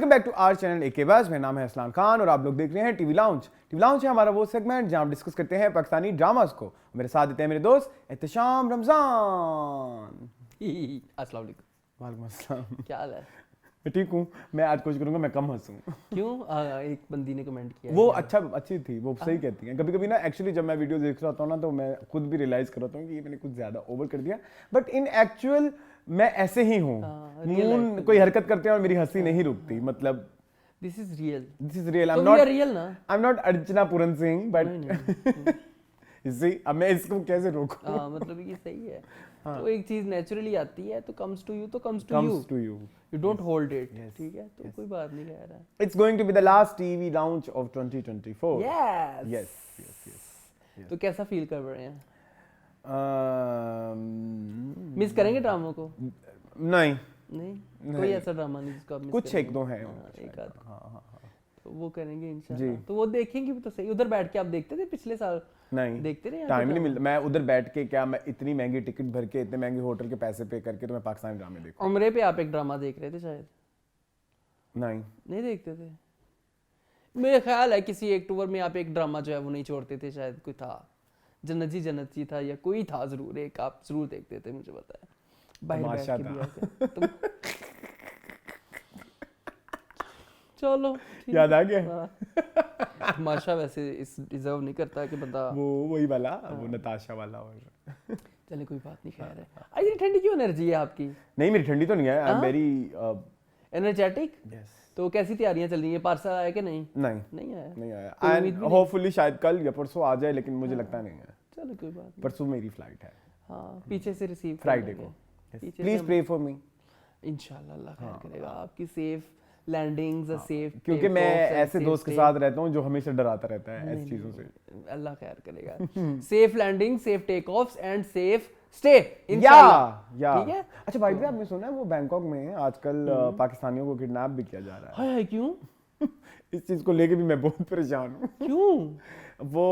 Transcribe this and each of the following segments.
Welcome back to our channel AK Baaz. मेरा नाम है असलान खान और आप लोग देख रहे हैं टीवी लाउंज। टीवी लाउंज है हमारा वो सेगमेंट जहां हम डिस्कस करते हैं पाकिस्तानी ड्रामास को। मेरे साथ देते हैं मेरे दोस्त एहतशाम रमजान। अस्सलाम वालेकुम। वालेकुम अस्सलाम। क्या हाल है? मैं ठीक हूँ। मैं आज कोशिश करूंगा मैं कम हंसूं। क्यों? एक बंदी ने कमेंट किया वो अच्छी थी, वो सही कहती हैं। कभी कभी ना एक्चुअली जब मैं वीडियो देख रहा होता हूँ ना तो मैं खुद भी रियलाइज कर रहा हूँ कि ये मैंने कुछ ज्यादा ओवर कर दिया, बट इन एक्चुअल मैं ऐसे ही हूँ। मून कोई हरकत करते हैं और मेरी हंसी नहीं रुकती। मतलब this is real. I am not Archana Puran Singh, but इसी अब मैं इसको कैसे रोकूं? मतलब ये सही है। तो एक चीज नेचुरली आती है तो comes to you you don't hold it. ठीक है, तो कोई बात नहीं कह रहा। It's going to be the last TV launch of 2024। Yes. तो कैसा फील कर रहे हैं? मिस करेंगे ड्रामा को? नहीं, कोई ऐसा ड्रामा नहीं जिसको आप मिस कुछ एक दो हैं। एक आध। हाँ, तो वो करेंगे इंशाल्लाह। तो वो देखेंगे भी तो सही। उधर बैठ के आप देखते थे पिछले साल? नहीं, देखते रहे? टाइम नहीं मिलता। मैं उधर बैठ के क्या, मैं इतनी महंगी टिकट भर के इतने महंगे होटल के पैसे पे करके तो मैं पाकिस्तानी ड्रामे देखूं। उम्रे पे आप एक ड्रामा देख रहे थे शायद? नहीं देखते थे। मेरा ख्याल है किसी एक टूर में आप एक ड्रामा जो है वो नहीं छोड़ते थे शायद। कोई था जन्नत जी था या कोई था, जरूर एक आप जरूर देखते थे, मुझे पता है। बाहर बैठ के भी आते। चलो याद आ गया। तमाशा वैसे इस डिजर्व नहीं करता कि बंदा वो वही वाला वो नताशा वाला। और चले कोई बात नहीं। खैर है। आज इतनी ठंडी क्यों एनर्जी है आपकी? नहीं, मेरी ठंडी तो नहीं है। I am very energetic. Yes. तो कैसी तैयारियां चल रही हैं? पार्सल आया कि नहीं? नहीं आया। कोई उम्मीद भी नहीं? होपफुली शायद कल या परसों आ जाए, लेकिन मुझे लगता नहीं है। चलो कोई बात नहीं। परसों मेरी फ्लाइट है। हाँ, पीछे से रिसीव फ्राइडे को। Please pray for me. इंशाल्लाह अल्लाह खैर करेगा। आपकी सेफ लैंडिंग्स, सेफ, क्योंकि मैं ऐसे दोस्त के साथ रहता हूँ जो हमेशा डराता रहता है ऐसी चीजों से। अल्लाह खैर करेगा। Safe landing, safe take offs and safe stay इंशाल्लाह। ठीक है। अच्छा भाई भी आपने सुना है वो बैंकॉक में आजकल पाकिस्तानियों को किडनैप भी किया जा रहा है? हाय क्यों? इस चीज को लेके भी मैं बहुत परेशान हूँ। क्यों? वो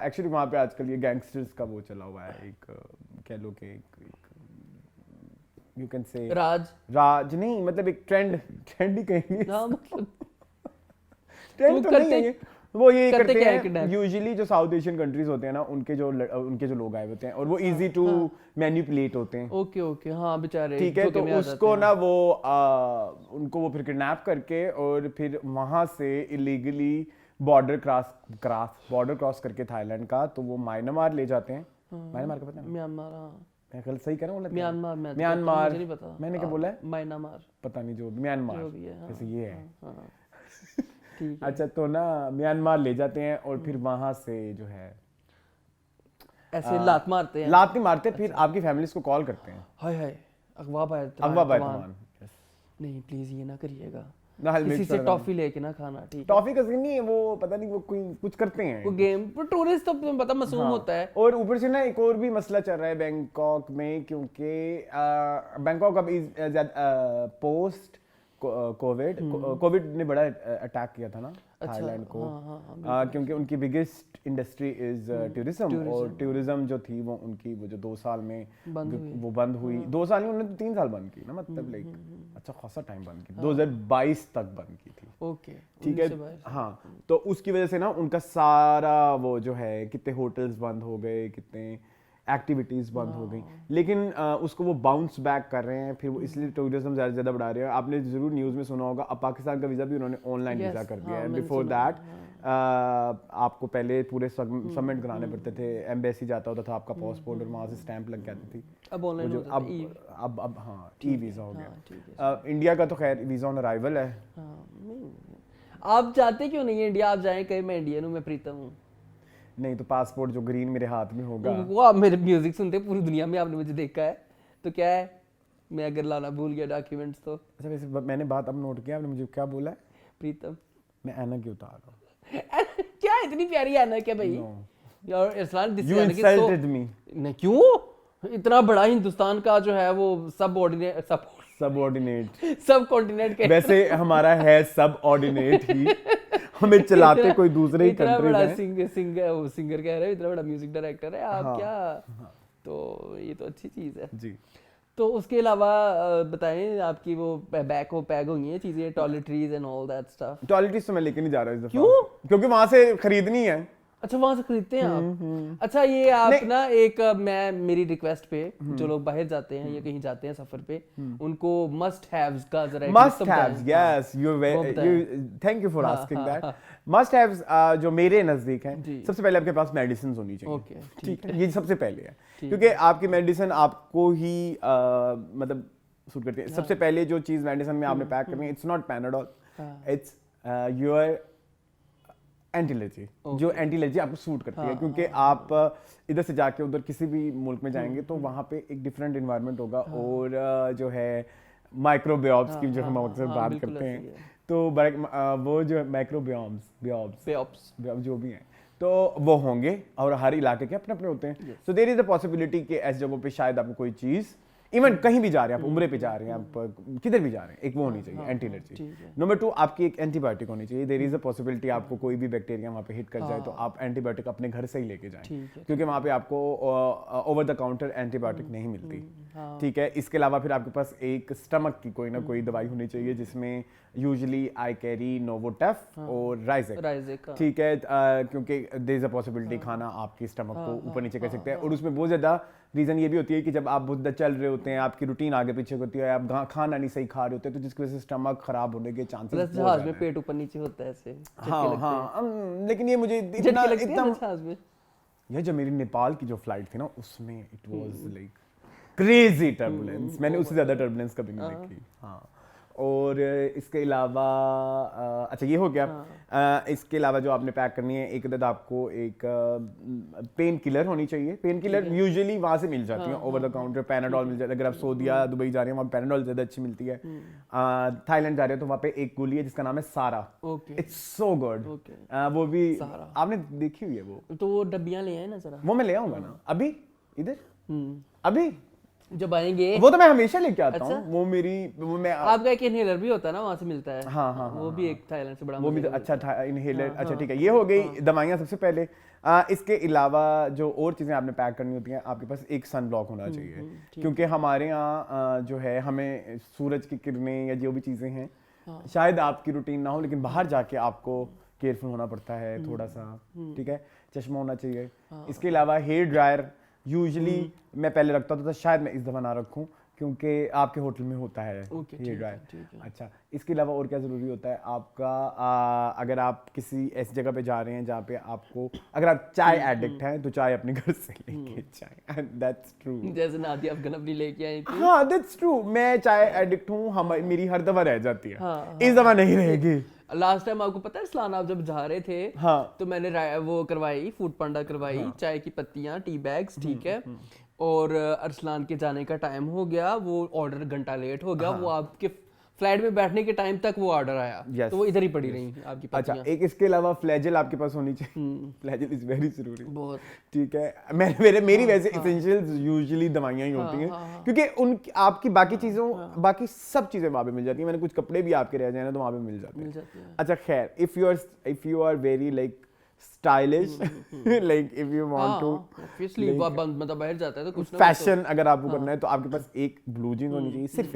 एक्चुअली वहाँ पे आजकल ये गैंगस्टर्स का वो चला हुआ है। एक कह लो कि यू कैन से राज नहीं, मतलब एक ट्रेंड ही कहेंगे। ट्रेंड तो नहीं है। वो ये करते हैं यूजुअली जो साउथ एशियन कंट्रीज होते हैं ना, उनके जो लोग आए होते हैं और वो इजी टू मैनिपुलेट होते हैं। ओके हाँ बेचारे। ठीक है, तो उसको ना वो उनको वो फिर किडनैप करके और फिर वहां से इलीगली बॉर्डर क्रॉस करके थाईलैंड का, तो वो म्यांमार ले जाते हैं। म्यांमार का पता है? म्यांमार। मैं गलत सही कह रहा हूँ? म्यांमार मुझे नहीं पता। मैंने क्या बोला है? म्यांमार पता नहीं, जो म्यांमार जैसे ये है। ठीक है। अच्छा, तो ना म्यांमार ले जाते हैं और फिर वहां से जो है ऐसे लात मारते हैं। लात नहीं मारते, फिर आपकी फैमिलीज को कॉल करते हैं। हाय अगवा बायतमान। नहीं प्लीज ये ना करिएगा। ना किसी से टॉफी लेके ना खाना। ठीक है, टॉफी का नहीं है वो, पता नहीं वो कोई कुछ करते हैं वो गेम पर। टूरिस्ट तो तुम्हें पता मासूम होता है। और ऊपर से ना एक और भी मसला चल रहा है बैंकॉक में, क्योंकि बैंकॉक अब पोस्ट कोविड ने बड़ा अटैक किया था ना थाईलैंड को। क्योंकि उनकी बिगेस्ट इंडस्ट्री इज टूरिज्म, और टूरिज्म जो थी वो उनकी वो जो 2 साल में वो बंद हुई। 2 साल नहीं, उन्होंने तो 3 साल बंद की ना, मतलब लाइक अच्छा खासा टाइम बंद की। 2022 तक बंद की थी। ओके, ठीक है। हाँ, तो उसकी वजह से ना उनका सारा वो जो है, कितने होटल्स बंद हो गए, कितने एक्टिविटीज बंद हो गई, लेकिन उसको वो बाउंस बैक कर रहे हैं। फिर वो इसलिए टूरिज्म ज़्यादा बढ़ा रहे हैं। आपने जरूर न्यूज़ में सुना होगा, अब पाकिस्तान का वीज़ा भी उन्होंने ऑनलाइन वीज़ा कर दिया है। बिफोर दैट आपको पहले पूरे सबमिट कराने पड़ते थे, एम्बेसी जाता होता था आपका पासपोर्ट और वहाँ से स्टैंप लग जाती थी। अब ऑनलाइन हो जाता है। अब हाँ, ई वीज़ा हो गया। इंडिया का तो खैर वीज़ा ऑन अराइवल है। आप जाते क्यों नहीं है इंडिया? आप जाएं कहीं। मैं इंडियन हूँ, मैं प्रीतम हूँ। नहीं तो पासपोर्ट जो ग्रीन मेरे हाथ में होगा। वो आप मेरे म्यूजिक सुनते पूरी दुनिया में, आपने मुझे देखा है तो क्या है, मैं अगर लाना भूल गया डॉक्यूमेंट्स तो। अच्छा, वैसे मैंने बात अब नोट किया, आपने मुझे क्या बोला है? प्रीतम। मैं ऐनक क्यों उतार रहा हूँ? क्या इतनी प्यारी ऐनक है भाई? यार Irfan, this You insulted me. नहीं, क्यों? इतना बड़ा हिंदुस्तान का जो है वो सब कॉन्टिनेंट के वैसे हमारा है सब ऑर्डिनेट ही। हमें चलाते कोई दूसरे ही कंट्रीज हैं। सिंगर कह रहे हैं, इतना बड़ा म्यूजिक डायरेक्टर है आप। क्या तो ये तो अच्छी चीज है जी। तो उसके अलावा बताएं आपकी वो बैग हो पैक हुई हैं चीजें, toiletries and all that stuff? Toiletries तो मैं लेके नहीं जा रहा इस दफा। क्यों? क्योंकि वहां से खरीदनी है। अच्छा, वहां से खरीदते हैं आप? अच्छा, ये आप ना एक मैं मेरी रिक्वेस्ट पे जो लोग बाहर जाते हैं या कहीं जाते हैं सफर पे, उनको मस्ट हैव्स का जरा एक मस्ट लिस्ट हैव्स, बताएं। यस, थैंक यू फॉर हाँ, आस्किंग हाँ, दैट। मस्ट हैव्स जो मेरे नजदीक हैं, जी। सबसे पहले आपके पास मेडिसिन होनी चाहिए। ओके, ठीक है, ये सबसे पहले है, क्योंकि आपकी मेडिसिन आपको ही मतलब सूट करती है। सबसे पहले जो चीज मेडिसिन में आपने पैक करनी है, it's not Panadol, it's your anti allergy, जो एंटी एलर्जी आपको सूट करती है। क्योंकि आप इधर से जाके उधर किसी भी मुल्क में जाएंगे तो वहाँ पे एक डिफरेंट इन्वायरमेंट होगा, और जो है माइक्रोबियोम्स की जो हम अक्सर बात करते हैं, तो वो जो माइक्रोबियोम्स जो भी हैं तो वो होंगे, और हर इलाके के अपने अपने होते हैं। So there is a possibility कि ऐसी जगहों पे शायद आपको कोई चीज़, इवन कहीं भी जा रहे हैं आप, उम्रे पे जा रहे हैं आप, किधर भी जा रहे हैं, एक वो होनी चाहिए एंटी एलर्जी। नंबर 2, आपकी एक एंटीबायोटिक होनी चाहिए। देयर इज अ पॉसिबिलिटी आपको कोई भी बैक्टीरिया वहाँ पे हिट कर जाए तो आप एंटीबायोटिक अपने घर से ही लेके जाएं, क्योंकि वहाँ पे आपको ओवर द काउंटर एंटीबायोटिक नहीं मिलती। ठीक है, इसके अलावा फिर आपके पास एक स्टमक की कोई ना कोई दवाई होनी चाहिए, जिसमें यूजुअली आई कैरी नोवोटेफ और राइजेक। ठीक है, क्योंकि देयर इज अ पॉसिबिलिटी खाना आपकी स्टमक को ऊपर नीचे कर सकता है, और उसमें बहुत ज़्यादा रीज़न ये भी होती है कि जब आप बहुत चल रहे होते हैं, आपकी रूटीन आगे पीछे होती है, आप खाना नहीं सही खा रहे होते, तो जिसकी वजह से स्टमक खराब होने के चांसेस जहाज में पेट ऊपर नीचे होता है ऐसे। हाँ, लेकिन ये मुझे इतना ये जो मेरी नेपाल की जो फ्लाइट थी ना, उसमें it was like crazy turbulence. मैंने उससे ज़्यादा टर्बुलेंस कभी नहीं देखी। हाँ, और इसके अलावा अच्छा ये हो गया। इसके अलावा जो आपने पैक करनी है, एक अदद आपको एक पेन किलर होनी चाहिए। पेन किलर यूजुअली वहाँ से मिल जाती हैं, ओवर द काउंटर पैनाडोल मिल जाता है। अगर आप सऊदी या दुबई जा रहे हैं, वहाँ पैनाडोल ज़्यादा अच्छी मिलती है। थाईलैंड जा रहे हैं तो वहाँ पे एक गोली है जिसका नाम है सारा। It's so good. वो भी आपने देखी हुई है वो? तो वो डब्बियाँ ले आए ना जरा। वो मैं ले आऊँगा ना अभी, इधर अभी जब आएंगे। वो तो मैं हमेशा लेके आता हूँ। वो मैं आपका एक इनहेलर भी होता है ना, वहाँ से मिलता है। हाँ, वो भी एक थाईलैंड से बड़ा, वो भी अच्छा था इनहेलर। अच्छा ठीक है, ये हो गई दवाइयाँ सबसे पहले। इसके अलावा जो और चीज़ें आपने पैक करनी होती हैं, आपके पास एक सन ब्लॉक होना चाहिए, क्योंकि हमारे यहाँ जो है हमें सूरज की किरणें या जो भी चीज़ें हैं, शायद आपकी रूटीन ना हो, लेकिन बाहर जाके आपको केयरफुल होना पड़ता है थोड़ा सा। ठीक है, चश्मा होना चाहिए। इसके अलावा हेयर ड्रायर यूजुअली मैं पहले रखता था, शायद मैं इस दफ़ा ना रखूं, क्योंकि आपके होटल में होता है हेयर ड्रायर। अच्छा, इसके अलावा और क्या ज़रूरी होता है आपका? अगर आप किसी ऐसी जगह पे जा रहे हैं जहाँ पे आपको, अगर आप चाय एडिक्ट हैं, तो चाय अपने घर से लेके चाय। That's true. जैसे नादिया अफगान अपनी लेके आई थी। हाँ, दैट्स ट्रू। मैं चाय एडिक्ट हूँ, मेरी हर दफ़ा रह जाती है। इस दफ़ा नहीं रहेगी। लास्ट टाइम आपको पता है इस्लान, आप जब जा रहे थे, तो मैंने वो करवाई, फूड पांडा करवाई, चाय की पत्तियां, टी बैग्स, ठीक है, और अरसलान के जाने का टाइम हो गया, वो ऑर्डर घंटा लेट हो गया, वो आपके फ्लाइट में बैठने के टाइम तक वो ऑर्डर आया, तो वो इधर ही पड़ी रही आपकी पत्तियां। अच्छा, एक इसके अलावा फ्लैजेल आपके पास होनी चाहिए। फ्लैजेल इज वेरी जरूरी बहुत। ठीक है, मेरी वैसे एसेंशियल्स यूजुअली दवाइयाँ ही होती हैं, क्योंकि आपकी बाकी चीज़ों, बाकी सब चीज़ें वहाँ पे मिल जाती हैं। मैंने कुछ कपड़े भी आपके रह जाए ना, तो वहाँ पे मिल जाते हैं। अच्छा खैर, if you are very like stylish like if you want to obviously मतलब बाहर जाता है तो कुछ ना फैशन अगर आपको करना है, तो आपके पास एक ब्लू जीन्स होनी चाहिए, सिर्फ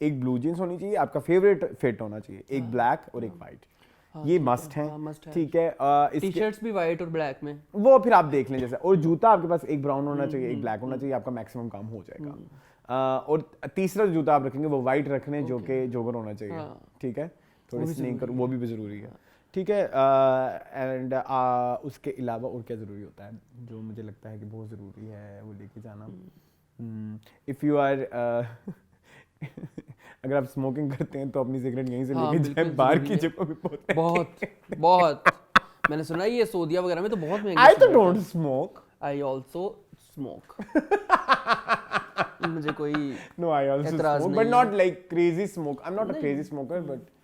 एक ब्लू जीन्स होनी चाहिए, आपका फेवरेट फिट होना चाहिए, एक ब्लैक और एक वाइट, ये मस्ट है। ठीक है, टी-शर्ट्स भी वाइट और ब्लैक में, वो फिर आप देख लें जैसे। और जूता आपके पास एक ब्राउन होना चाहिए, एक ब्लैक होना चाहिए, आपका मैक्सिमम काम हो जाएगा। और तीसरा जूता आप रखेंगे वो वाइट रखने, जो कि जोगर होना चाहिए। ठीक है, थोड़ी स्नीकर वो भी जरूरी है। ठीक है, एंड उसके अलावा और क्या ज़रूरी होता है जो मुझे लगता है कि बहुत ज़रूरी है वो लेके जाना? इफ़ यू आर अगर आप स्मोकिंग करते हैं तो अपनी सिगरेट यहीं से लेके जाएं, बाहर की जगह पे बहुत मैंने सुना है ये सऊदीया वगैरह में तो बहुत महंगी। आई तो don't smoke, I also smoke. मुझे कोई no, I also smoke but not like crazy smoke. I am not a crazy smoker, but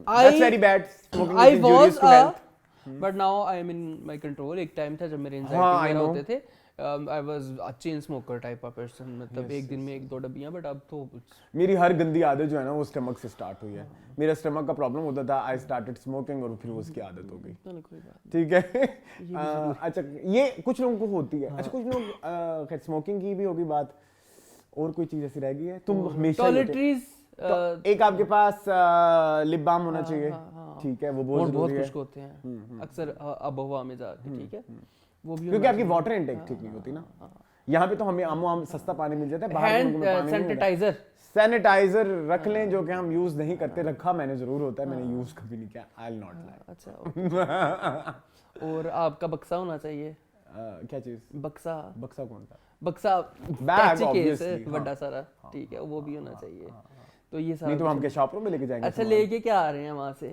that's very bad. Smoking is injurious to health. But now I am in my control. एक time था जब मेरे anxiety वगैरह होते थे, I was a chain smoker type of person, मतलब एक दिन में 1-2 डब्बियाँ, but अब तो मेरी हर गंदी आदत जो है ना वो स्टमक से स्टार्ट हुई है। मेरा स्टमक का प्रॉब्लम होता था, I started smoking और फिर वो उसकी आदत हो गई। ठीक है। अच्छा, ये कुछ लोगों को होती है। अच्छा, कुछ लोग खैर स्मोकिंग की भी होगी बात, और कोई चीज ऐसी रह गई है तुम हमेशा ही होते- टॉयलेटरीज तो एक आपके पास लिप बाम होना चाहिए, ठीक है, वो बहुत बहुत जरूरी है खुश्क होते हैं अक्सर अब हवा में जाके, ठीक है, वो भी क्योंकि आपकी वाटर इनटेक ठीक नहीं होती ना। यहाँ पे तो हमें आम सस्ता पानी मिल जाता है, बाहर के मुल्कों में हैंड पानी नहीं मिलता। सैनिटाइजर सैनिटाइजर रख लें जो कि हम यूज नहीं करते, रखा मैंने जरूर होता है, मैंने यूज कभी नहीं किया, आई विल नॉट लाई। अच्छा और आपका बक्सा होना चाहिए, क्या चीज? बक्सा बक्सा कौन सा? बक्सा Bag, कैची केस obviously, हाँ। बड़ा सारा, ठीक है, वो भी होना चाहिए। तो ये सारा नहीं तो हम कुछ- के शॉपरों में लेके जाएंगे अच्छा सामान। लेके क्या आ रहे हैं वहां से?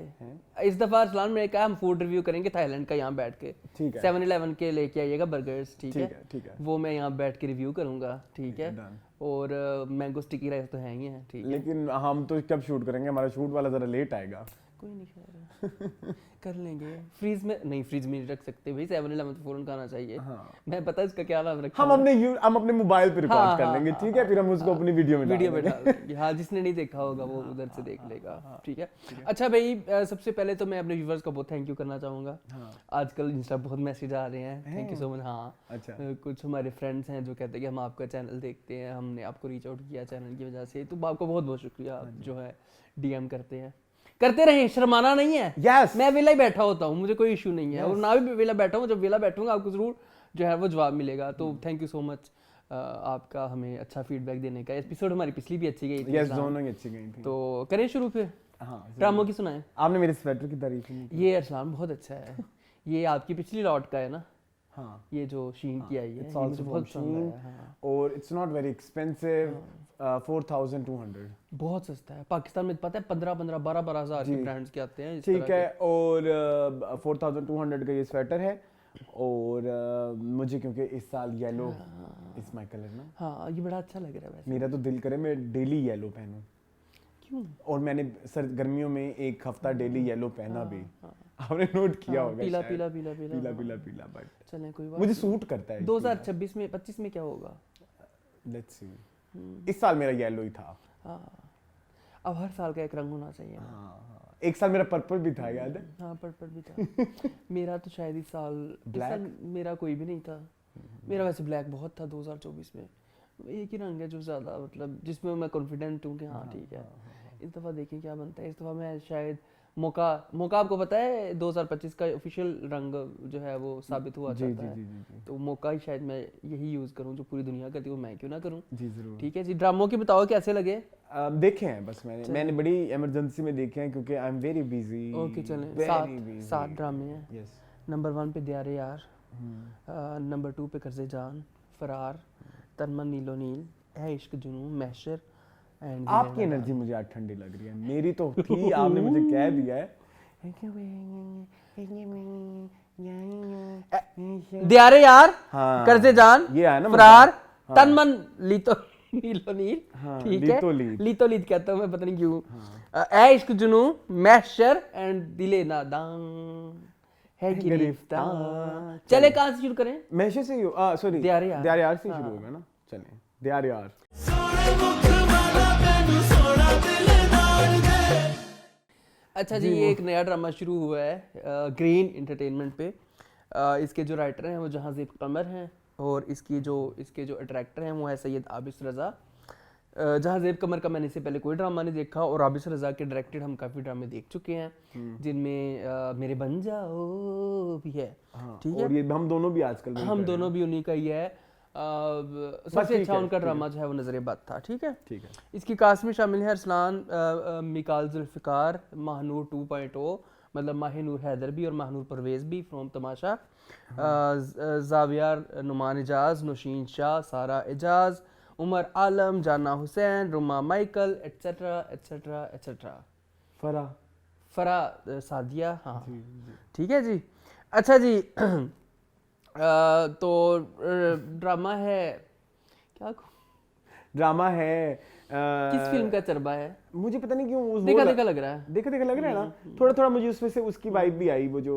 इस दफा अरसलान ने कहा हम फूड रिव्यू करेंगे थाईलैंड का यहाँ बैठ के, ठीक है 7-11 के लेके आइएगा बर्गर्स, ठीक है, ठीक है वो मैं यहाँ बैठ के रिव्यू करूंगा, ठीक है, done। और मैंगो स्टिकी राइस तो हैं ही हैं, ठीक है, लेकिन हम तो कब शूट करेंगे? हमारा शूट वाला जरा लेट आएगा। कोई नहीं खैर कर लेंगे। फ्रीज में नहीं, फ्रीज में नहीं रख सकते भाई, 7-11 तो फौरन खाना चाहिए। मैं पता है इसका क्या नाम रखा, हम अपने मोबाइल पे रिकॉर्ड हाँ, कर हाँ, लेंगे, ठीक है, फिर हम उसको अपनी वीडियो में वीडियो डाल में देंगे। डाल देंगे। हाँ, जिसने नहीं देखा होगा वो उधर से देख लेगा, ठीक है। अच्छा भाई, सबसे पहले तो मैं अपने व्यूवर्स का बहुत थैंक यू करना चाहूँगा। आजकल इंस्टा बहुत मैसेज आ रहे हैं, थैंक यू सो मच। हाँ, अच्छा कुछ हमारे फ्रेंड्स हैं जो कहते हैं कि हम आपका चैनल देखते हैं, हमने आपको रीच आउट किया चैनल की वजह से, तो आपको बहुत बहुत शुक्रिया। आप जो है डीएम करते रहें, शर्माना नहीं है। यस मैं वेला ही बैठा होता हूँ, मुझे कोई इशू नहीं है, और ना भी वेला बैठा हूँ, जब वेला बैठूंगा आपको जरूर जो है वो जवाब मिलेगा। तो थैंक यू सो मच आपका हमें अच्छा फीडबैक देने का। एपिसोड हमारी पिछली भी अच्छी गई थी, यस दोनों ही अच्छी गई थी। तो करें शुरू फिर। हाँ ड्रामों की सुनाएं। आपने मेरे स्वेटर की तारीफ नहीं की। ये अरसलान बहुत अच्छा है, ये आपकी पिछली लॉट का है ना, हाँ ये जो शीन की आई है, it's ये also मुझे from बहुत पसंद Shein, आया। हाँ, और इट्स नॉट वेरी एक्सपेंसिव, 4200। बहुत सस्ता है। पाकिस्तान में पता है 15-15 12-12 हज़ार के ब्रांड्स के आते हैं इस ठीक तरह है, और 4200 का ये स्वेटर है, और मुझे क्योंकि इस साल येलो इज माय कलर ना, के। हाँ, ये बड़ा अच्छा लग रहा है वैसे। मेरा तो दिल करे मैं डेली येलो पहनूं, क्यों? और मैंने गर्मियों में एक हफ्ता डेली येलो पहना भी। आपने नोट किया होगा पीला शायद। पीला पीला पीला पीला हाँ। पीला पीला, बट चलें कोई बात मुझे नहीं। सूट करता है। 2026 में 25 में क्या होगा? लेट्स सी, इस साल मेरा येलो ही था। हाँ, अब हर साल का एक रंग होना चाहिए ना। हाँ, एक साल मेरा पर्पल भी था, याद है? हाँ, पर्पल भी था। मेरा तो शायद इस साल मेरा कोई भी नहीं था। मेरा वैसे ब्लैक बहुत था 2024 में। एक ही रंग है जो ज़्यादा मतलब जिसमें मैं कॉन्फिडेंट हूँ कि हाँ ठीक है। इस दफ़ा देखें क्या बनता है। इस दफ़ा मैं शायद मौका आपको पता है 2025 का ऑफिशियल रंग जो है वो साबित हुआ जाता है। तो मौका ही शायद मैं यही यूज़ करूँ जो पूरी दुनिया करती है, वो मैं क्यों ना करूँ। जी जरूर। ठीक है जी, ड्रामों की बताओ कैसे लगे? देखे हैं बस मैंने बड़ी इमरजेंसी में देखे हैं क्योंकि I am very busy. Okay चलें, 7 ड्रामे हैं। यस। नंबर 1 पे दियारे यार, नंबर 2 पे कर्ज़े जान, फरार, तन्मन नीलो नील, है इश्क जुनून, महशर एंड आपकी एनर्जी मुझे आज ठंडी लग रही है, मेरी तो थी, आपने मुझे कह दिया है। दियारे यार, हाँ, कर्ज़े जान, ये है ना फरार, तन्मन लीतो नीलो नील, हाँ, ठीक है, लीतो लीद कहता हूँ मैं, पता नहीं क्यों, है इश्क जुनून, महशर एंड दिले नादान है गिरफ्तार। चले कहाँ से शुरू करें? महशर से सॉरी दियारे यार से शुरू होगा ना। चलें दियारे यार। अच्छा जी, ये एक नया ड्रामा शुरू हुआ है ग्रीन एंटरटेनमेंट पे। इसके जो राइटर हैं वो जहांज़ेब कमर हैं, और इसके जो डायरेक्टर हैं वो है सैयद आबिस रज़ा। जहांज़ेब कमर का मैंने इससे पहले कोई ड्रामा नहीं देखा, और आबिस रज़ा के डायरेक्टेड हम काफ़ी ड्रामे देख चुके हैं, जिनमें मेरे बन जाओ भी है। ठीक है, और ये हम दोनों भी आजकल हम दोनों भी उन्हीं का ही है। सबसे अच्छा उनका ड्रामा जो है वो नज़र-ए-बद था। ठीक है, ठीक है। इसकी कास्ट में शामिल है अरसलान, मिकाल जुल्फ़िकार, महानूर 2.0 मतलब माहिनूर हैदर भी और महानूर परवेज़ भी फ्रॉम तमाशा, ज़ावियार नुमान एजाज, नौशीन शाह, सारा एजाज, उमर आलम, जाना Hussain, Ruma Michael etcetera etcetera etcetera. फरा सादिया। हाँ ठीक है जी। अच्छा जी, तो ड्रामा है क्या? ड्रामा है किस फिल्म का चरबा है? मुझे पता नहीं क्यों देखा लग रहा है। देखा लग रहा है ना, थोड़ा मुझे उसमें से उसकी वाइब भी आई। वो जो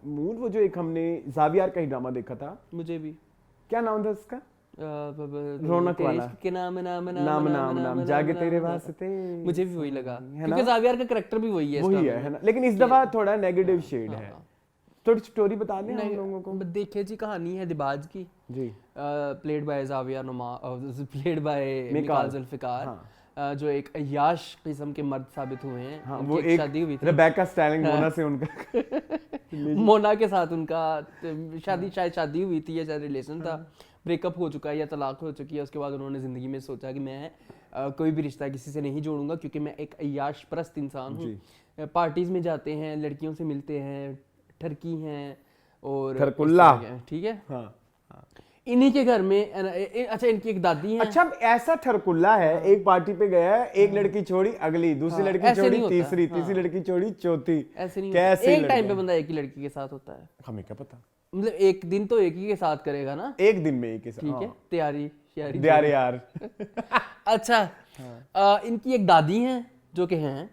मूड, वो जो एक हमने ज़ावियार का ही ड्रामा देखा था, मुझे भी। क्या नाम था उसका? रौनक वाला के नाम जागे तेरे वास्ते। मुझे भी वही लगा क्योंकि ज़ावियार का कैरेक्टर भी वही है ना, लेकिन इस दफा थोड़ा नेगेटिव शेड है। थोड़ी स्टोरी बता दें हम लोगों को। देखिए जी, कहानी है दिबाज की जी, played by Zaviya Noman, played by Mikaal Zulfiqar, जो एक अय्याश किस्म के मर्द साबित हुए हैं। हाँ, उनकी वो एक शादी हुई थी रेबेका स्टर्लिंग मोना से उनका मोना के साथ उनका शादी हुई थी या शायद रिलेशन था, ब्रेकअप हो चुका है या तलाक हो चुकी है। उसके बाद उन्होंने ज़िंदगी में सोचा कि मैं कोई भी रिश्ता किसी से नहीं जोड़ूंगा, क्योंकि मैं एक अय्याश परस्त इंसान हूँ। पार्टीज में जाते हैं, लड़कियों से मिलते हैं, ठरकी हैं और ठरकुल्ला, ठीक है। हाँ। इन्हीं के घर में अच्छा, इनकी एक दादी है। अच्छा, ऐसा ठरकुल्ला है, एक पार्टी पे गया है, एक लड़की छोड़ी, अगली दूसरी लड़की छोड़ी, तीसरी लड़की छोड़ी, चौथी। ऐसे नहीं कैसे एक टाइम पे बंदा एक ही लड़की के साथ होता है? हमें क्या पता, मतलब एक दिन तो एक ही के साथ करेगा ना, एक दिन में एक के साथ, ठीक है, तैयारी यार। अच्छा, इनकी एक दादी हैं जो कि हैं,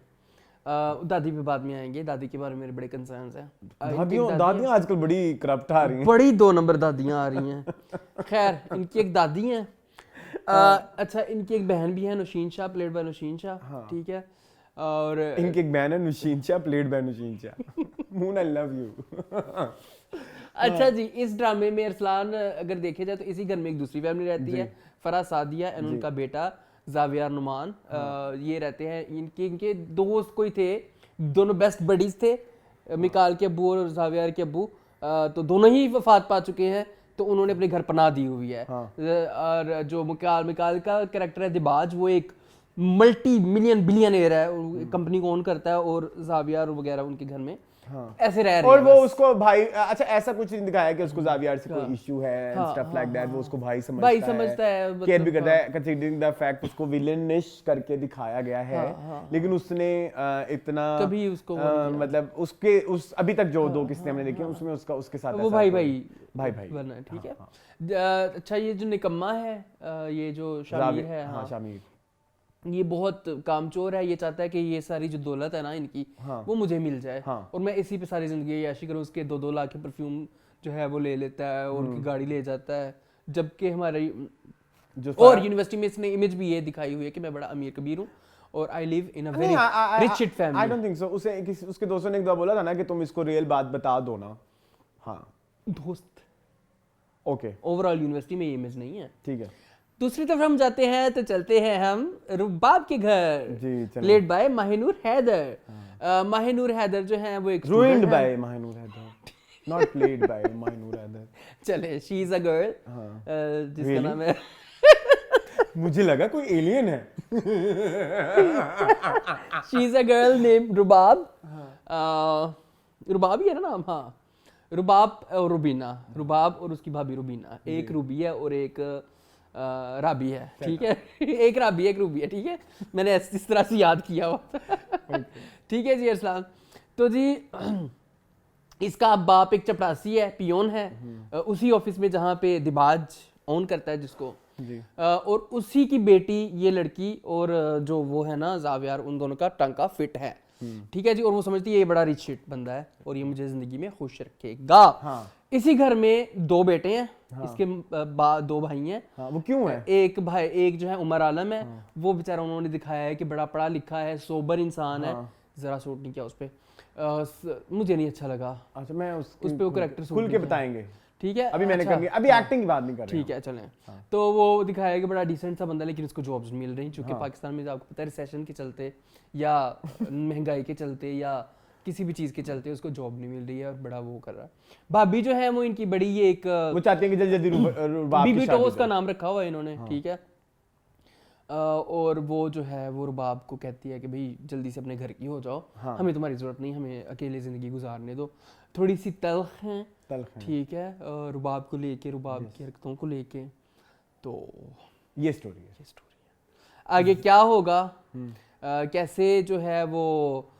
दादी पे बाद में आएंगे, दादी के बारे में मेरे बड़े कंसर्न्स हैं। दादियां आजकल बड़ी करप्ट आ रही हैं, बड़ी 2 नंबर दादियां आ रही हैं। खैर, इनकी एक दादी हैं। अच्छा, इनकी एक बहन भी है, नुशीन शाह, प्लेड बाय नुशीन शाह, ठीक है। और इनकी एक बहन है Nausheen Shah, played by Nausheen Shah. Moon I love you. अच्छा जी, इस ड्रामे में अरसलान अगर देखे जाए तो इसी घर में एक दूसरी फैमिली रहती है, फरा सादिया एंड उनका बेटा ज़ाविया नुमान। ये रहते हैं, इनके दोस्त कोई थे, दोनों बेस्ट बडीज थे, मिकाल के अब्बू और ज़ाविया के अब्बू, तो दोनों ही वफात पा चुके हैं, तो उन्होंने अपने घर पनाह दी हुई है। और जो मिकाल का कैरेक्टर है दिबाज, वो एक मल्टी मिलियन बिलियनर है, कंपनी को ओन करता है, और ज़ाविया वगैरह उनके घर में ऐसे रह रहे और हैं वो बस। उसको भाई, अच्छा ऐसा कुछ नहीं दिखाया कि उसको ज़ाविया से कोई इशू है एंड स्टफ लाइक दैट, वो उसको भाई समझता है, केयर भी करता है, कंसीडरिंग द फैक्ट उसको विलेनिश करके दिखाया गया है, लेकिन उसने इतना कभी उसको मतलब उस अभी तक जो 2 किस्से हमने देखी उसमें उसके साथ वो भाई बना, ठीक है। अच्छा, ये जो निकम्मा है, ये जो शामिर है, शामिर, ये बहुत कामचोर है। ये चाहता है कि ये सारी जो दौलत है ना इनकी, वो मुझे मिल जाए, और मैं इसी पे सारी जिंदगी याशी करूं। उसके 2-2 लाख के परफ्यूम जो है वो ले लेता है, और उनकी गाड़ी ले जाता है, जबकि हमारी और यूनिवर्सिटी में इसने इमेज भी ये दिखाई हुई है कि मैं बड़ा अमीर कबीर हूँ और I live in a very rich shit family. I don't think so. उसके दोस्तों ने एक बार बोला था ना कि तुम इसको रियल बात बता दो ना। हाँ, दोस्त, ओके, ओवरऑल यूनिवर्सिटी में ये इमेज नहीं है, ठीक है। दूसरी तरफ हम जाते हैं तो चलते हैं हम रुबाब के घर, प्लेड बाय माहिनूर हैदर। माहिनूर हैदर जो है वो एक ruined by Mahinoor Haider, not played by Mahinoor Haider. चले, शी इज अ गर्ल जिसका नाम है मुझे लगा कोई एलियन है। She is a girl name Rubab. Rubab ही है ना नाम? हाँ, रुबाब और रुबीना, रुबाब और उसकी भाभी रुबीना, एक रूबी है और एक राबी है, ठीक है। एक राबी एक रूबी है, ठीक है, मैंने इस तरह से याद किया हुआ। ठीक है जी अरसलान। तो जी इसका बाप एक चपरासी है, पियोन है, उसी ऑफिस में जहाँ पे दिबाज ओन करता है जिसको, और उसी की बेटी ये लड़की, और जो वो है ना ज़ाविया, उन दोनों का टांका फिट है, ठीक है जी। और वो समझती है ये बड़ा रिच शिट बंदा है और ये मुझे जिंदगी में खुश रखेगा। इसी घर में 2 बेटे हैं, इसके 2 भाई हैं। वो क्यों है? एक जो है उमर आलम है, वो बेचारा उन्होंने दिखाया है कि बड़ा पढ़ा लिखा है, सोबर इंसान है, जरा सूट नहीं किया उस पे, मुझे नहीं अच्छा लगा। अच्छा, मैं उस पे वो कैरेक्टर खुल के बताएंगे, ठीक है, अभी मैंने करनी, अभी एक्टिंग की बात नहीं कर रहे, ठीक है चलें। तो वो दिखाया कि बड़ा डिसेंट सा बंदा, लेकिन उसको जॉब्स नहीं मिल रही, क्योंकि पाकिस्तान में आपको पता है रिसेशन के चलते या महंगाई के चलते या किसी भी चीज़ के चलते उसको जॉब नहीं मिल रही है, और बड़ा वो कर रहा है। भाभी जो है वो इनकी बड़ी ये एक, वो चाहती है कि जल्दी बीबी टोस का नाम रखा हुआ है इन्होंने, ठीक है। और वो जो है वो रुबाब को कहती है कि भाई जल्दी से अपने घर की हो जाओ, हमें तुम्हारी ज़रूरत नहीं, हमें अकेले ज़िंदगी गुजारने दो। थोड़ी सी तल्ख हैं, ठीक है, रुबाब को लेके, रुबाब की हरकतों को लेके। तो ये स्टोरी है। आगे क्या होगा, कैसे जो है वो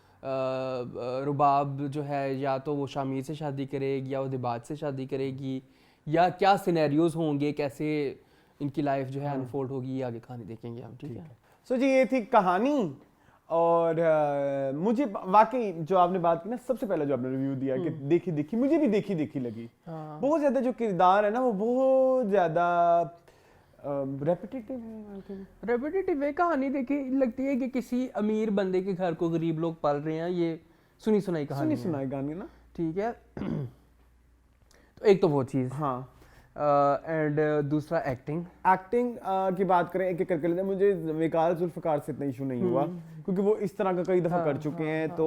रुबाब जो है या तो वो शामिर से शादी करेगी या वो दिबाज से शादी करेगी, या क्या सिनेरियोज होंगे, कैसे इनकी लाइफ जो है अनफोल्ड होगी, आगे कहानी देखेंगे हम, ठीक है। सो जी ये थी कहानी, और मुझे वाकई जो आपने बात की ना, सबसे पहले जो आपने रिव्यू दिया कि देखी देखी, मुझे भी देखी देखी लगी। बहुत ज्यादा जो किरदार है ना वो बहुत ज्यादा रेपिटेटिव है। कहानी देखी लगती है कि किसी अमीर बंदे के घर को गरीब लोग पाल रहे हैं, ये सुनी सुनाई कहानी ना, ठीक है। एक तो वो चीज़, हाँ। एंड दूसरा एक्टिंग की बात करें एक एक करके लेते हैं, मुझे विकास जुल्फकार से इतना इशू नहीं हुआ क्योंकि वो इस तरह का कई दफा कर चुके हैं, तो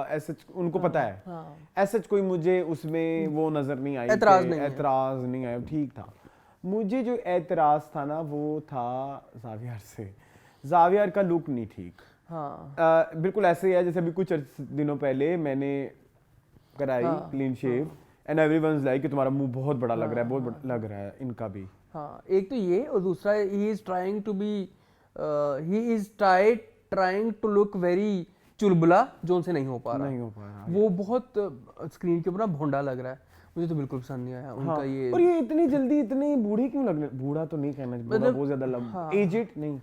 ऐसे उनको पता है, ऐसे कोई मुझे उसमें वो नजर नहीं आई, एतराज नहीं आया, ठीक था। मुझे जो एतराज था ना वो था जावियर से। जावियर का लुक नहीं ठीक, बिल्कुल ऐसे ही है जैसे अभी कुछ दिनों पहले मैंने कराई clean shave and everyone's like कि तुम्हारा मुंह बहुत बड़ा लग रहा है, बहुत बड़ा लग रहा है, इनका भी। हाँ, एक तो ये, और दूसरा he is trying to look very चुलबुला, जो उनसे नहीं हो पा रहा। वो बहुत स्क्रीन के ऊपर ना भोंडा लग रहा है, मुझे तो बिल्कुल पसंद नहीं आया उनका ये। और ये इतनी जल्दी इतने बूढ़े क्यों लगने, बूढ़ा तो नहीं कहना, बहुत ज्यादा एजेड नहीं,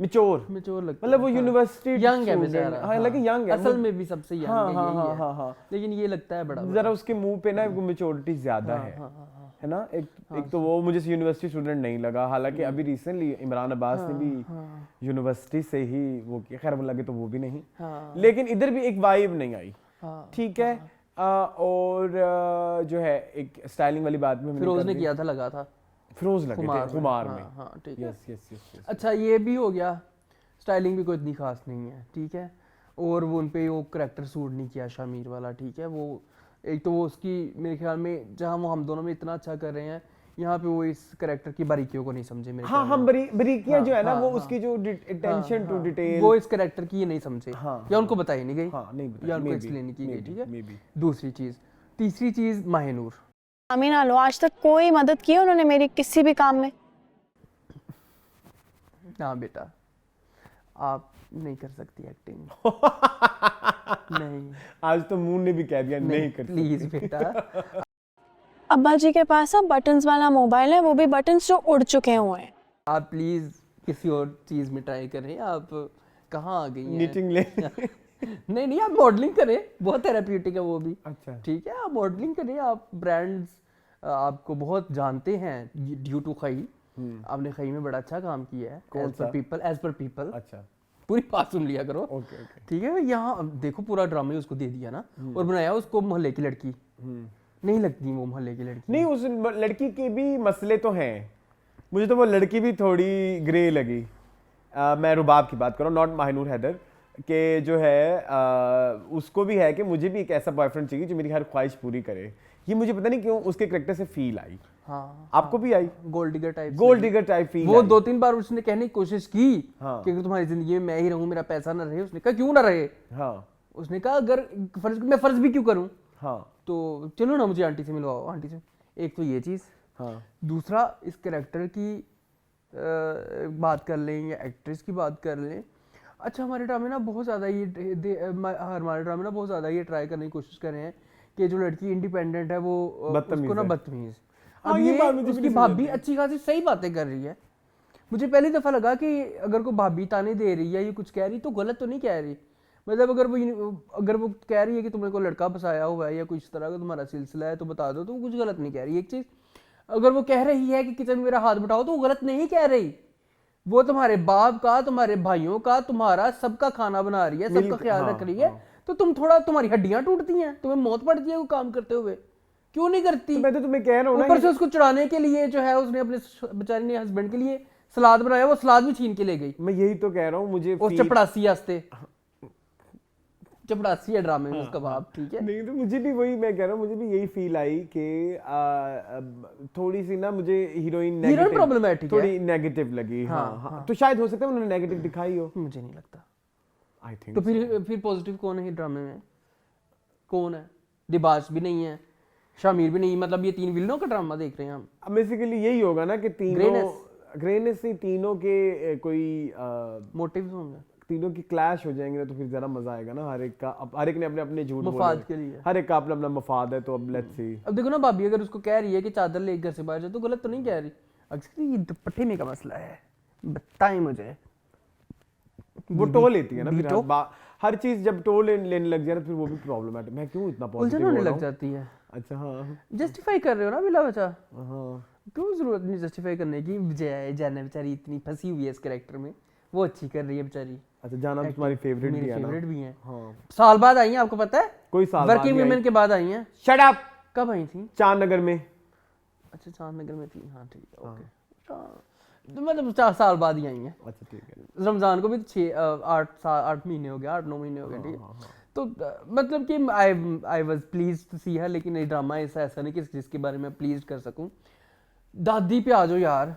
मैच्योर लगता, मतलब वो यूनिवर्सिटी यंग है बेचारा, हालांकि यंग है, असल में भी सबसे यंग है, यही है, लेकिन ये लगता है बड़ा जरा उसके मुंह पे ना वो मैच्योरिटी ज्यादा है ना। एक तो वो मुझे यूनिवर्सिटी स्टूडेंट नहीं लगा, हालांकि अभी रिसेंटली इमरान अब्बास ने भी यूनिवर्सिटी से ही वो किया, खैर वो लगे तो वो भी नहीं, लेकिन इधर भी एक वाइब नहीं आई, ठीक है। और जो है एक स्टाइलिंग वाली बात में फिरोज ने किया था, लगा था फिरोज लगे थे कुमार में, हाँ ठीक है। यस। अच्छा, ये भी हो गया, स्टाइलिंग भी कोई इतनी खास नहीं है, ठीक है। और वो उन पे वो करैक्टर सूट नहीं किया शामिर वाला, ठीक है। वो एक तो वो उसकी मेरे ख्याल में जहाँ वो हम दोनों में इतना अच्छा कर रहे हैं, यहाँ पे वो इस करैक्टर की बारीकियों को नहीं समझे मेरे ख्याल में। हम बारीकियां जो है ना वो उसकी जो अटेंशन टू डिटेल, वो इस करैक्टर की ये नहीं समझे, या उनको बताई नहीं गई, या उनको एक्सप्लेन नहीं की गई, ठीक है। दूसरी चीज, तीसरी चीज माहिनूर। अमीना लो, आज तक कोई मदद की उन्होंने मेरी किसी भी काम में? ना बेटा, आप नहीं कर सकती एक्टिंग। नहीं, आज तो मून ने भी कह दिया नहीं कर सकती। प्लीज बेटा। अब्बा जी के पास अब बटन्स वाला मोबाइल है, वो भी बटन्स जो उड़ चुके हुए हैं। आप प्लीज किसी और चीज में ट्राई करें, आप कहाँ आ गई हैं? नीटिंग ले नहीं, आप मॉडलिंग करें, बहुत थेरेप्यूटिक है वो भी। अच्छा, ठीक है, आप मॉडलिंग करें, आप ब्रांड्स आपको बहुत जानते हैं ड्यू टू खई। आपने खई में बड़ा अच्छा काम किया है, एज पर पीपल। अच्छा, पूरी बात सुन लिया करो, ओके। ठीक है। यहाँ देखो पूरा ड्रामा ही उसको दे दिया ना, और बनाया उसको मोहल्ले की लड़की। नहीं लगती वो मोहल्ले की लड़की, नहीं, उस लड़की के भी मसले तो हैं, मुझे तो वो लड़की भी थोड़ी ग्रे लगी। मैं रुबाब की बात कर रहा हूँ, नॉट माहिनूर हैदर, के जो है उसको भी है कि मुझे भी एक ऐसा बॉयफ्रेंड चाहिए जो मेरी हर ख्वाहिश पूरी करे। ये मुझे पता नहीं क्यों उसके करैक्टर से फील आई। आपको भी आई? Gold digger type feel. वो 2-3 बार उसने कहने की कोशिश की कि अगर तुम्हारी जिंदगी में मैं ही रहूं, मेरा पैसा ना रहे। उसने कहा क्यों ना रहे। उसने कहा अगर मैं फर्ज भी क्यों करूं, तो चलो ना मुझे आंटी से मिलवाओ, आंटी से। एक तो ये चीज, दूसरा इस कैरेक्टर की बात कर लें या एक्ट्रेस की बात कर लें। अच्छा, हमारे ड्रामे ना बहुत ज़्यादा ये ट्राई करने की कोशिश कर रहे हैं कि जो लड़की इंडिपेंडेंट है वो उसको ना बदतमीज। अब ये उसकी भाभी अच्छी खासी सही बातें कर रही है। मुझे पहली दफ़ा लगा कि अगर कोई भाभी ताने दे रही है, ये कुछ कह रही तो गलत तो नहीं कह रही। मतलब अगर वो कह रही है कि तुमने कोई लड़का फंसाया हुआ है या कुछ तरह का तुम्हारा सिलसिला है तो बता दो, तो वो कुछ गलत नहीं कह रही। एक चीज़, अगर वो कह रही है कि किचन में मेरा हाथ बटाओ, तो वो गलत नहीं कह रही। वो तुम्हारे बाप का, तुम्हारे भाइयों का, तुम्हारा सबका खाना बना रही है, सबका ख्याल रख रही है। तो तुम्हारी हड्डियां टूटती हैं, तुम्हें मौत पड़ती है वो काम करते हुए, क्यों नहीं करती? तो मैं तो तुम्हें कह रहा हूं ना, ऊपर से उसको चुराने के लिए जो है उसने अपने बेचारी ने हस्बैंड के लिए सलाद बनाया, वो सलाद भी छीन के ले गई। मैं यही तो कह रहा हूँ, मुझे उस चपड़ासी है ड्रामे में उसका बाप, ठीक है। नहीं तो मुझे भी वही, मैं कह रहा हूँ, मुझे भी यही फील आई कि थोड़ी सी ना मुझे हीरोइन प्रॉब्लमैटिक थोड़ी नेगेटिव लगी। हाँ, तो शायद हो सकता है उन्होंने नेगेटिव दिखाई हो, मुझे नहीं लगता। आई थिंक तो फिर पॉजिटिव कौन है ड्रामे में? कौन है? दिबाश भी नहीं है, शामिर भी नहीं, मतलब ये 3 विलनों का ड्रामा देख रहे हैं हम। अब बेसिकली यही होगा ना कि ग्रेनेस से तीनों के कोई मोटिव्स होंगे, तीनों की क्लैश हो जाएंगे ना, तो फिर जरा मजा आएगा ना। हर एक ने अपने अपने झूठ मफाद के लिए, हर एक का अपना अपना मफाद है। तो अब लेट्स सी। अब देखो ना, भाभी अगर उसको कह रही है कि चादर ले घर से बाहर जाए, तो गलत तो नहीं कह रही। एक्चुअली ये दुपट्टे में का मसला है, बताएं मुझे। वो टोल लेती है ना फिर हर चीज जब टोल लेने लग जाए ना, फिर वो भी प्रॉब्लम है। मैं क्यों इतना पॉजिटिव होने लग जाती है। अच्छा, हाँ, जस्टिफाई कर रहे हो ना बिला बचा। हाँ, क्यों जरूरत नहीं जस्टिफाई करने की। जाना बेचारी इतनी फंसी हुई है इस कैरेक्टर में, वो अच्छी कर रही है बेचारी। अच्छा, जाना तो तुम्हारी फेवरेट भी है ना? फेवरेट भी है। हाँ, साल बाद आई है, आपको पता है? कोई साल वर्किंग वुमेन के बाद आई है। शट अप, कब आई थी? चांदनगर में। अच्छा चांदनगर में थी, हाँ ठीक है, ओके। तो मतलब 4 साल बाद ही आई हैं। अच्छा ठीक है। रमजान को भी 8 महीने हो गए, 8-9 महीने हो गए, ठीक है। तो मतलब कि आई वाज प्लीज्ड टू सी हर, लेकिन ये ड्रामा ऐसा नहीं कि जिसके बारे में प्लीज कर सकूं। दादी पे आ जाओ यार,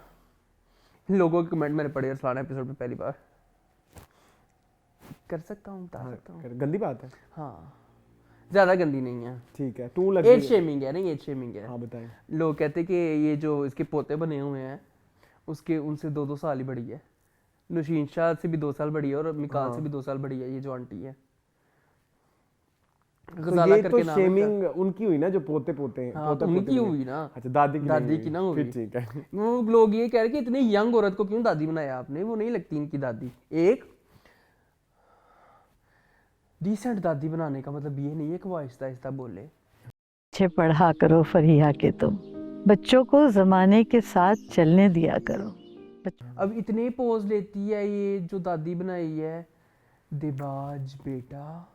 लोगों के कमेंट मैंने पढ़े फलाना एपिसोड पे पहली बार। कर सकता हूँ, बता सकता हूँ। गंदी बात है। हाँ ज्यादा गंदी नहीं है, ठीक है। टू लग एज शेमिंग है, नहीं एज शेमिंग है। हाँ बताएं। लोग कहते कि ये जो इसके पोते बने हुए हैं उसके उनसे 2-2 साल ही बड़ी है। नौशीन शाह से भी 2 साल बड़ी है और मिकाल से भी 2 साल बड़ी है ये जो आंटी है। तो ये तो शेमिंग उनकी हुई ना, जो पोते हैं। हाँ, तो उनकी हुई ना। अच्छा दादी की ना हुई। ठीक है। वो लोग ये कह रहे कि इतनी यंग औरत को क्यों दादी बनाया आपने, वो नहीं लगती इनकी दादी। एक डिसेंट दादी बनाने का मतलब ये नहीं है कि वो आहिस्ता आहिस्ता बोले। अच्छे पढ़ा करो फरिया के, तुम बच्चों को जमाने के साथ चलने दिया करो। अब इतने पोज लेती है ये जो दादी बनाई है। दिबाज बेटा,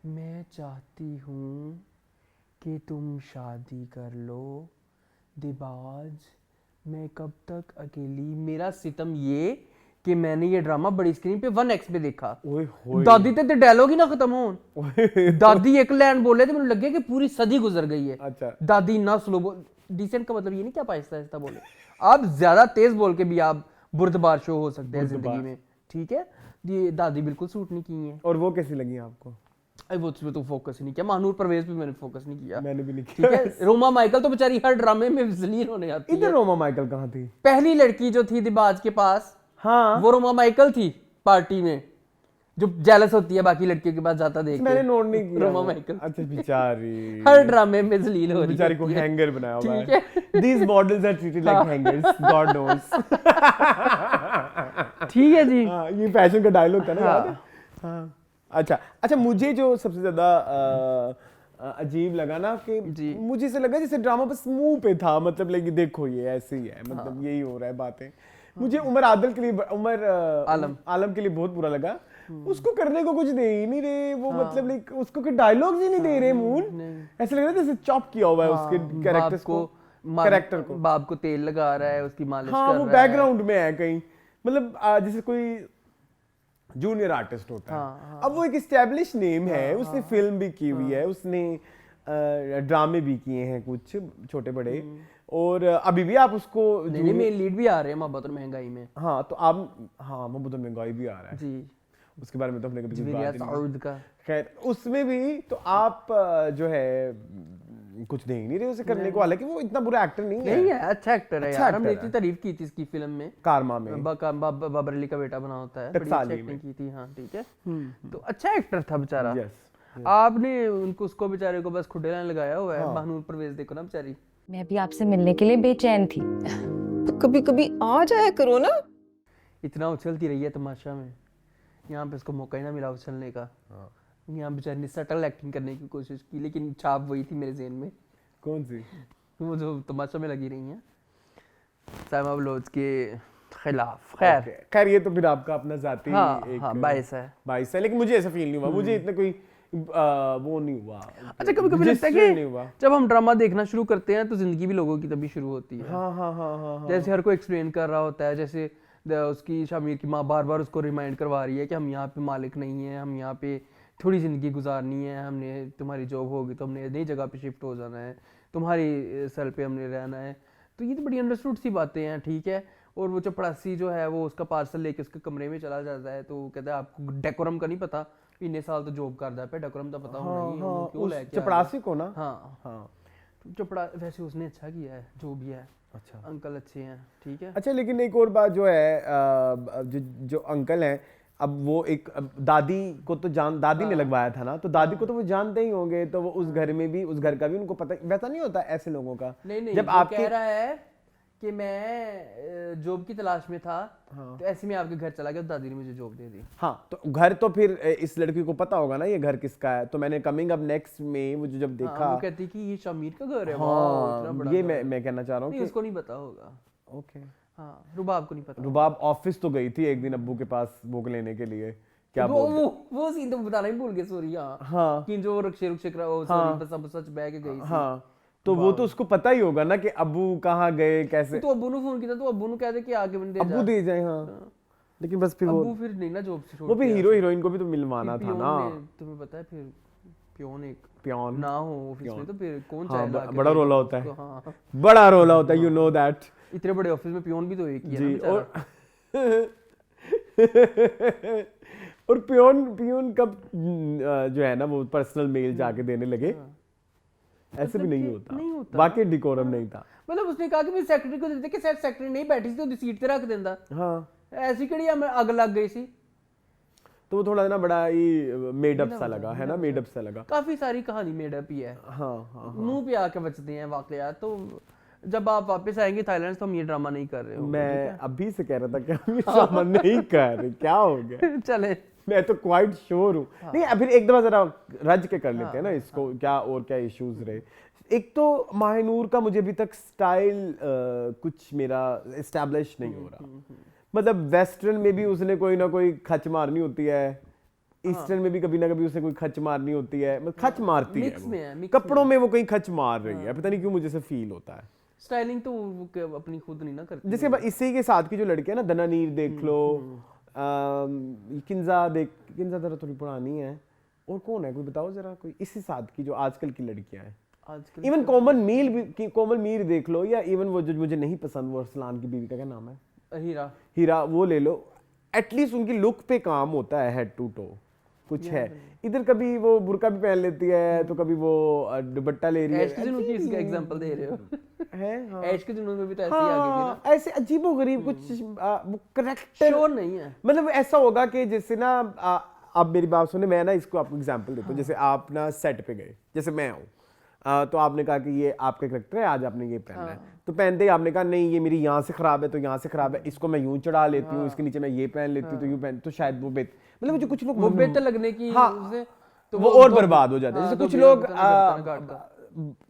मैं चाहती हूँ कि तुम शादी कर लो। दिबाज, मैं कब तक अकेली। मेरा सितम ये कि मैंने ये ड्रामा बड़ी स्क्रीन पे 1x पे देखा। ओए होए। दादी ते डायलॉग ही ना खत्म हो। दादी एक लाइन बोले तो मुझे लगे कि पूरी सदी गुजर गई है। अच्छा। दादी ना स्लो बोल। डिसेंट का मतलब ये नहीं कि आप आहिस्ता आहिस्ता बोले, आप ज्यादा तेज बोल के भी आप बुर्दबार शो हो सकते हैं जिंदगी में, ठीक है। ये दादी बिल्कुल सूट नहीं की है। और वो कैसी लगी आपको? वो तो फोकस ही नहीं किया। महानूर परवेज पे मैंने फोकस नहीं किया। मैंने भी नहीं किया। ठीक है। रोमा माइकल तो बेचारी हर ड्रामे में जलील होने आती है। इधर रोमा माइकल कहाँ थी? पहली लड़की जो थी दिबाज के पास, हाँ वो रोमा माइकल थी पार्टी में, जो जेलस होती है बाकी लड़कियों के पास जाता देख के। मैंने नोट नहीं किया। रोमा माइकल। अच्छा बेचारी। हर ड्रामे में जलील हो रही बेचारी को होती है। हैंगर बनाया हुआ ठीक है। These models are treated like hangers. God knows. ठीक है जी। हाँ, ये फैशन का डायलॉग था ना, हाँ। याद है? हाँ। अच्छा मुझे जो सबसे ज्यादा अजीब लगा ना कि मुझे ऐसा लगा जैसे ड्रामा बस मुंह पे था, मतलब लेकिन देखो ये ऐसे ही है, मतलब यही हो रहा है बातें। मुझे उमर आदल के लिए, आलम के लिए बहुत बुरा लगा। उसको करने को कुछ दे ही नहीं रहे वो, मतलब लाइक उसको के डायलॉग्स ही नहीं दे रहे। मून ऐसा लग रहा है जैसे चॉप किया हुआ है उसके कैरेक्टर्स को, कैरेक्टर को। बाप को तेल लगा रहा है, उसकी मालिश कर रहा है। वो बैकग्राउंड में है कहीं, मतलब जैसे कोई जूनियर आर्टिस्ट होता है। अब वो एक एस्टैब्लिश नेम है, उसने फिल्म भी की हुई है, उसने ड्रामे भी किए हैं कुछ छोटे बड़े, और अभी भी आप उसको नहीं मेन लीड भी आ रहे हैं मोहब्बत और महंगाई में। हाँ तो आप, हाँ मोहब्बत और महंगाई भी आ रहा है जी, उसके बारे में तो हमने कभी बात नहीं का। खैर उसमें भी तो आप जो है कुछ दे ही नहीं रहे उसे करने को, हालांकि वो इतना बुरा एक्टर नहीं है। अच्छा एक्टर है यार, हमने इतनी तारीफ की थी इसकी फिल्म में, कारमा में बाबर अली का बेटा बना होता है, बड़ी अच्छी एक्टिंग की थी। हाँ ठीक है, तो अच्छा एक्टर था बेचारा। आपने उनको उसको बेचारे को बस खुडे लाने लगाया हुआ है। महानूर परवेज देखो ना बेचारी। मैं भी आपसे मिलने के लिए बेचैन थी। तो कभी कभी आ जाया करो ना। इतना उछलती रही है तमाशा में, यहाँ पे इसको मौका ही ना मिला उछलने का। यहाँ बेचारी ने सटल एक्टिंग करने की कोशिश की, लेकिन छाप वही थी मेरे ज़हन में। कौन सी? वो जो तमाशा में लगी रही हैं साइमा बलोच के खिलाफ। खैर ये तो फिर आपका अपना जाती बाइस है, लेकिन मुझे ऐसा फील नहीं हुआ, मुझे इतना कोई वो नहीं हुआ। अच्छा कभी कभी लगता है कि जब हम ड्रामा देखना शुरू करते हैं तो जिंदगी भी लोगों की तभी शुरू होती है। हाँ। जैसे हर कोई एक्सप्लेन कर रहा होता है, जैसे उसकी शामिर की माँ बार बार उसको रिमाइंड करवा रही है कि हम यहाँ पे मालिक नहीं है, हम यहाँ पे थोड़ी ज़िंदगी गुजारनी है, हमने तुम्हारी जॉब होगी तो हमने नई जगह पे शिफ्ट हो जाना है, तुम्हारी सेल पे हमने रहना है। तो ये तो बड़ी अंडरस्टूड सी बातें हैं, ठीक है। और वो चपड़ासी जो है वो उसका पार्सल लेके उसके कमरे में चला जाता है, तो कहता है आपको डेकोरम का नहीं पता, इतने साल तो जॉब करता है, डेकोरम का पता होना ही है, क्यों लेके चपड़ासी को ना। हाँ चपड़ा, वैसे उसने अच्छा किया है जो भी है। अच्छा अंकल अच्छे हैं, ठीक है। अच्छा लेकिन एक और बात जो है, जो अंकल हैं, अब वो एक दादी को तो दादी ने लगवाया था ना, तो दादी को तो वो जानते ही होंगे, तो वो उस घर में भी, उस घर का भी उनको पता, वैसा नहीं होता ऐसे लोगों का। नहीं जब आप कह रहा है कि मैं जॉब की तलाश में था, तो ऐसे में आपके घर चला गया तो दादी ने मुझे जॉब दे दी। हाँ तो घर तो फिर इस लड़की को पता होगा ना ये घर किसका है, तो मैंने कमिंग अप नेक्स्ट में वो जब देखा, वो कहती कि ये शामिर का घर है। हाँ ये मैं कहना चाह रहा हूँ कि उसको नहीं पता होगा। ओके हाँ, रुबाब को नहीं पता। रुबाब ऑफिस तो गई थी एक दिन अब्बू के पास बुक लेने के लिए, क्या वो सीन तो बताना ही भूल गए, सॉरी। हाँ कि जो रक्षे बस सच बह के गई। हाँ तो वो तो उसको पता ही होगा ना कि अब्बू कहाँ गए कैसे। तो अब्बू ने फोन किया तो अब्बू ने कह दे कि आगे बंदे अब्बू दे जाए, हाँ। लेकिन बस फिर अब्बू फिर नहीं ना जॉब से छोड़ वो भी हीरो हीरोइन को भी तो मिलवाना था ना। तुम्हें पता है फिर पियोन एक पियोन ना हो ऑफिस में तो फिर कौन हाँ, चाहेगा कि बड़ा भाई रोला होता है, उसको, हाँ। बड़ा रोला होता है, यू नो दैट। इतने बड़े ऑफिस में पियोन भी तो एक ही है जी। ना और पियोन कब जो है ना वो पर्सनल मेल जाके देने लगे, ऐसे भी नहीं होता, बाकी डिकोरम नहीं था। मतलब उसने कहा कि मैं सेक्रेटरी को देते कि शायद सेक्रेटरी नहीं बैठी थी तो सीट पे रख देंदा। हाँ, ऐसी कड़ी अग लग गई सी, तो वो थोड़ा ना बड़ा ही मेड अप सा लगा है ना, मेड अप सा लगा। काफी सारी कहानी मेड अप ही है। हाँ, मुंह पे आके बचते हैं वाकयात। तो जब आप वापस आएंगे थाईलैंड तो हम ये ड्रामा नहीं कर रहे हो। मैं अभी से कह रहा था कि हम ये ड्रामा नहीं कर रहे, क्या हो गया। चले, मैं तो क्वाइट श्योर हूँ। नहीं, फिर एक दफा जरा रज के कर लेते हैं ना इसको, क्या और क्या इश्यूज रहे। एक तो माहिनूर का मुझे अभी तक स्टाइल कुछ मेरा एस्टैब्लिश नहीं हो रहा। मतलब वेस्टर्न में भी उसने कोई ना कोई खच मारनी होती है, ईस्टर्न में भी कभी ना कभी उसने कोई खच मारनी होती है, मतलब खच मारती है, कपड़ों में वो कहीं खच मार रही है, पता नहीं क्यों मुझे से फील होता है। स्टाइलिंग तो वो अपनी खुद नहीं ना करती। जैसे इसी के साथ की जो लड़की है ना, दनानीर देख लो, किंजा जरा थोड़ी पुरानी है, और कौन है कोई बताओ जरा, कोई इसी साथ की जो आजकल की लड़कियां हैं। आजकल इवन कोमल मीर देख लो, या इवन वो जो मुझे नहीं पसंद, वो अरसलान की बीवी का क्या नाम है, हीरा, वो ले लो। एटलीस्ट उनकी लुक पे काम होता है, हेड टू टो कुछ है। इधर कभी वो बुर्का भी पहन लेती है, तो कभी वो दुपट्टा ले रही है। ऐश के जुनून की इसका एग्जांपल दे रहे हो है, हाँ। ऐश के जुनून में भी तो ऐसे ही आ गई थी ना। ऐसे अजीबोगरीब कुछ वो करेक्टर श्योर नहीं है। मतलब ऐसा होगा कि जैसे ना आप मेरी बात सुने, मैं ना इसको आपको एग्जांपल देता हूँ। जैसे आप ना सेट पे गए, जैसे मैं हूँ, तो आपने कहा कि ये आपका करेक्टर है, आज आपने ये पहनना है, तो पहनते ही आपने कहा नहीं ये मेरी यहाँ से खराब है तो यहाँ से खराब है, इसको मैं यूं चढ़ा लेती हूँ, इसके नीचे मैं ये पहन लेती हूँ, तो यूं पहन, तो शायद वो मतलब मुझे कुछ लोग वो बेहतर लगने की हाँ, तो वो और बर्बाद हो जाते हैं। जैसे कुछ लोग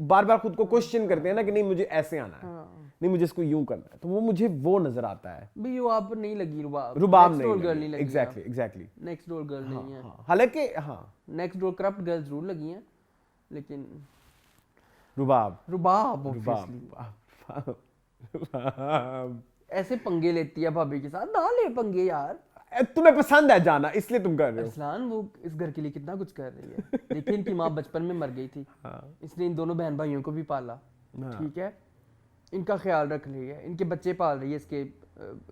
बार बार खुद को क्वेश्चन करते हैं ना कि नहीं मुझे ऐसे आना है, नहीं मुझे इसको यूं करना है, तो वो मुझे वो नजर आता है। भाई वो आप नहीं लगी रुबाब नहीं लगी। एग्जैक्टली नेक्स्ट डोर गर्ल नहीं है। हालांकि हाँ, नेक्स्ट डोर करप्ट गर्ल जरूर लगी हैं, लेकिन रुबाब ऐसे पंगे लेती है भाभी के साथ, ना ले पंगे यार। तुम्हें पसंद है जाना इसलिए तुम कर रहे हो। अरसलान वो इस घर के लिए कितना कुछ कर रही है। देखिए इनकी माँ बचपन में मर गई थी, इसने इन दोनों बहन भाइयों को भी पाला, ठीक है, इनका ख्याल रख रही है, इनके बच्चे पाल रही है इसके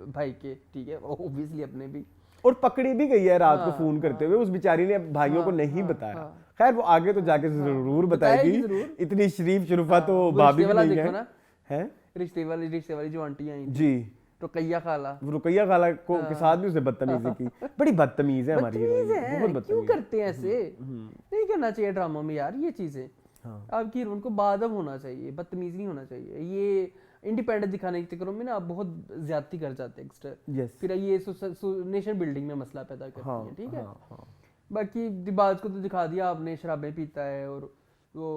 भाई के, ठीक है, ऑब्वियसली अपने भी, और पकड़ी भी गई है रात को फोन करते हुए। उस बेचारी ने भाइयों को नहीं बताया। खैर वो आगे तो जाके जरूर बताएगी, इतनी शरीफ शरुफा तो भाभी भी नहीं है। हैं रिश्ते वाली जो आंटी आई जी, रुकैया खाला को के साथ भी उसने बदतमीजी की। बड़ी बदतमीज है हमारी हीरोइन, बहुत बदतमीज। क्यों करते हैं ऐसे? नहीं करना चाहिए ड्रामा में यार ये चीजें। आपकी हीरोइन को बादब होना चाहिए, बदतमीज नहीं होना चाहिए। ये इंडिपेंडेंस दिखाने के चक्करों में ना आप बहुत ज्यादती कर जाते हैं एक्स्ट्रा, फिर ये नेशन बिल्डिंग में मसला पैदा करती है, ठीक है। बाकी दिबाज को तो दिखा दिया आपने, शराबें पीता है और वो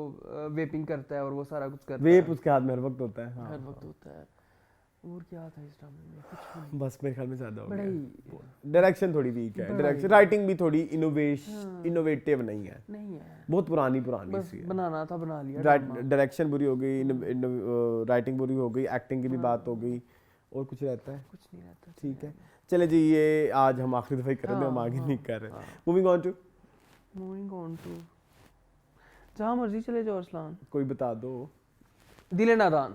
वेपिंग करता है और वो सारा कुछ करता है, वेप उसके हाथ में हर वक्त होता है, हर वक्त होता है। और क्या था इस ड्रामे में? कुछ नहीं, बस मेरे ख्याल में ज्यादा हो बड़ा गया। डायरेक्शन थोड़ी वीक है, डायरेक्शन राइटिंग भी थोड़ी इनोवेटिव नहीं है, बहुत पुरानी सी है। बनाना था बना लिया। डायरेक्शन बुरी हो गई, राइटिंग बुरी हो गई, एक्टिंग की भी बात हो गई, और कुछ रहता है? कुछ नहीं रहता। ठीक है, चले जी, ये आज हम आखिरी दफा ही कर रहे हैं, हम आगे नहीं कर रहे। मूविंग ऑन टू जहाँ मर्जी चले जाओ अरसलान, कोई बता दो। दिले नादान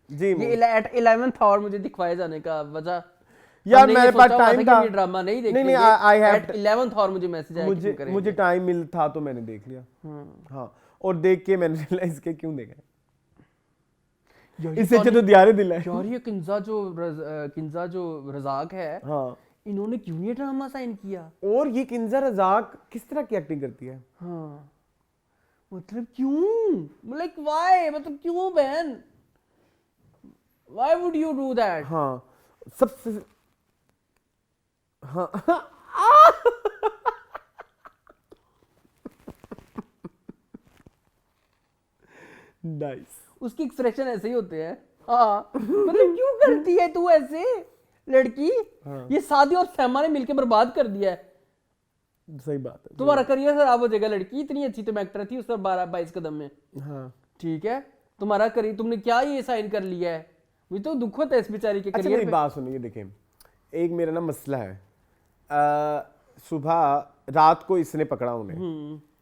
जी। ये 11th आवर मुझे दिखवाए जाने का वजह यार मेरे पास टाइम था, ड्रामा नहीं देखेंगे। नहीं आई हैव 11th आवर मुझे मैसेज आया, मुझे टाइम मिल था तो मैंने देख लिया। हाँ, और देख के मैंने रियलाइज किया क्यों देखा, इससे अच्छा तो दियारे दिल है यार। ये किंजा जो रज़ाक है, हाँ, इन्होंने क्यों ये ड्रामा साइन किया? और ये किंजा रज़ाक किस तरह की एक्टिंग करती है? हाँ, मतलब क्यों, लाइक व्हाई, मतलब क्यों बहन, why would you do that? हाँ, सबसे हाँ नाइस। उसकी एक्सप्रेशन ऐसे ही होते हैं। हाँ, मतलब क्यों करती है तू ऐसे लड़की? हाँ। ये शादी और फैमा ने मिलकर बर्बाद कर दिया है। सही बात है। तुम्हारा करियर खराब हो जाएगा। लड़की इतनी अच्छी तुम एक्टर थी उस पर 12-22 कदम में, हाँ ठीक है, तुम्हारा करियर तुमने क्या ये साइन कर लिया है, मुझे तो दुख होता है इस बेचारी के अच्छा करियर मेरी पे। बात सुनिए, देखें एक मेरा ना मसला है, सुबह रात को इसने पकड़ा उन्हें,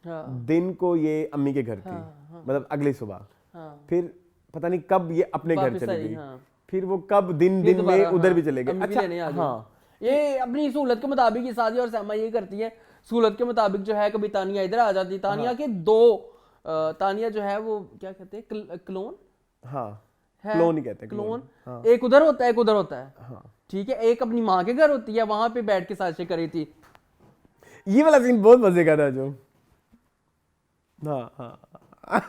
हाँ दिन को ये अम्मी के घर थी, मतलब अगली सुबह, हाँ फिर पता नहीं कब ये अपने घर वापस चली आई, गई, हाँ। फिर वो कब दिन फिर में दोबारा, उधर हाँ, भी चले गए। अम्मी भी अच्छा लेने आ गई। हाँ ये अपनी सहूलत के मुताबिक ये साजिया और सैमा ये करती है, सहूलत के मुताबिक जो है कभी तानिया इधर आ जाती, तानिया के दो तानिया जो है वो क्या कहते हैं क्लोन हाँ है, क्लोन ही कहते हैं, क्लोन, हाँ। एक उधर होता है एक उधर होता है, हाँ ठीक है, एक अपनी माँ के घर होती है, वहां पे बैठ के साजिशें करी थी। ये वाला सीन बहुत मजे का था जो, हाँ हाँ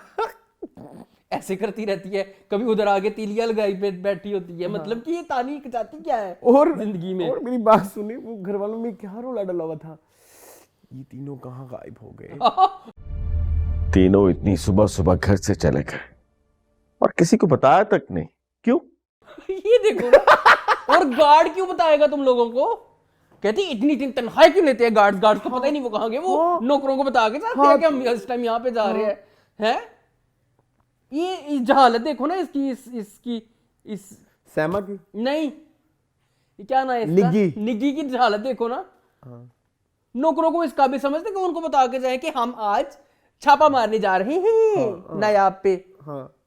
ऐसे करती रहती है, कभी उधर आगे तीलिया लगाई पे बैठी होती है, मतलब कि ये तानी चाहती क्या है और जिंदगी में। और मेरी बात सुनी, वो घर वालों में क्या रोला डला हुआ था, ये तीनों कहाँ गायब हो गए। तीनों इतनी सुबह सुबह घर से चले गए और किसी को बताया तक नहीं, क्यों? ये देखो ना, और गार्ड क्यों बताएगा तुम लोगों को, कहती इतनी इतनी तनख्वाही क्यों लेते हैं गार्ड को पता ही नहीं वो कहाँ गए, वो नौकरों को बता के जाते हैं कि हम इस टाइम यहाँ पे जा रहे हैं। ये जहालत देखो ना इसकी इस सैमा की नहीं, ये क्या ना है इसका? निग्गी की जहालत देखो ना। नौकरों को इस काबिल समझते कि उनको बता के जाए कि हम आज छापा मारने जा रहे हैं नायाब पे,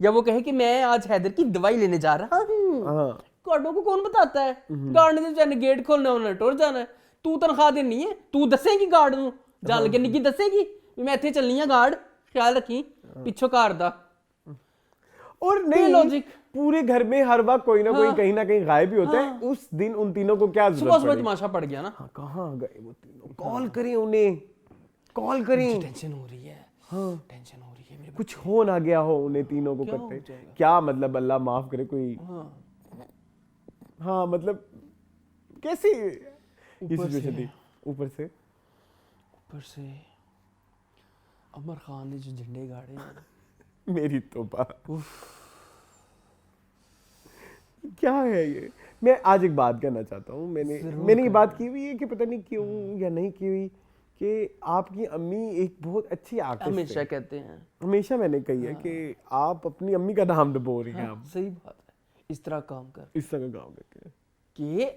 या वो कहे कि मैं आज हैदर की दवाई लेने जा रहा हूँ। गार्डों को कौन बताता है? गार्ड ने जाने गेट खोलना उन्हें टोर जाना है, तू तनख्वाह देनी है, तू दसेगी गार्ड नूं जान लगे निग्गी दसेगी मैं इत्थे चलनी है गार्ड ख्याल रखी पिछो कार दा। और नहीं लॉजिक पूरे घर में हर वक्त कोई ना कोई कहीं ना कहीं गायब ही होता है, उस दिन उन तीनों को क्या सुबह सुबह तमाशा पड़ गया ना। कहाँ गए वो तीनों, कॉल करें उन्हें, कॉल करें, टेंशन हो रही है, टेंशन हो रही है मेरे कुछ हो ना गया हो उन्हें तीनों को करते, क्या मतलब अल्लाह माफ करे कोई, हाँ मतलब कैसी ये सिचुएशन थी। ऊपर से अमर खान ने जो झंडे गाड़े हैं, मेरी तौबा, क्या है ये। मैं आज एक बात कहना चाहता हूँ, मैंने ये बात की हुई है कि पता नहीं क्यों या नहीं की हुई कि आपकी अम्मी एक बहुत अच्छी आर्टिस्ट है, हमेशा कहते हैं, हमेशा मैंने कही है कि आप अपनी अम्मी का नाम डुबो रही हैं। आप सही बात है, इस तरह काम कर इस तरह काम करके कि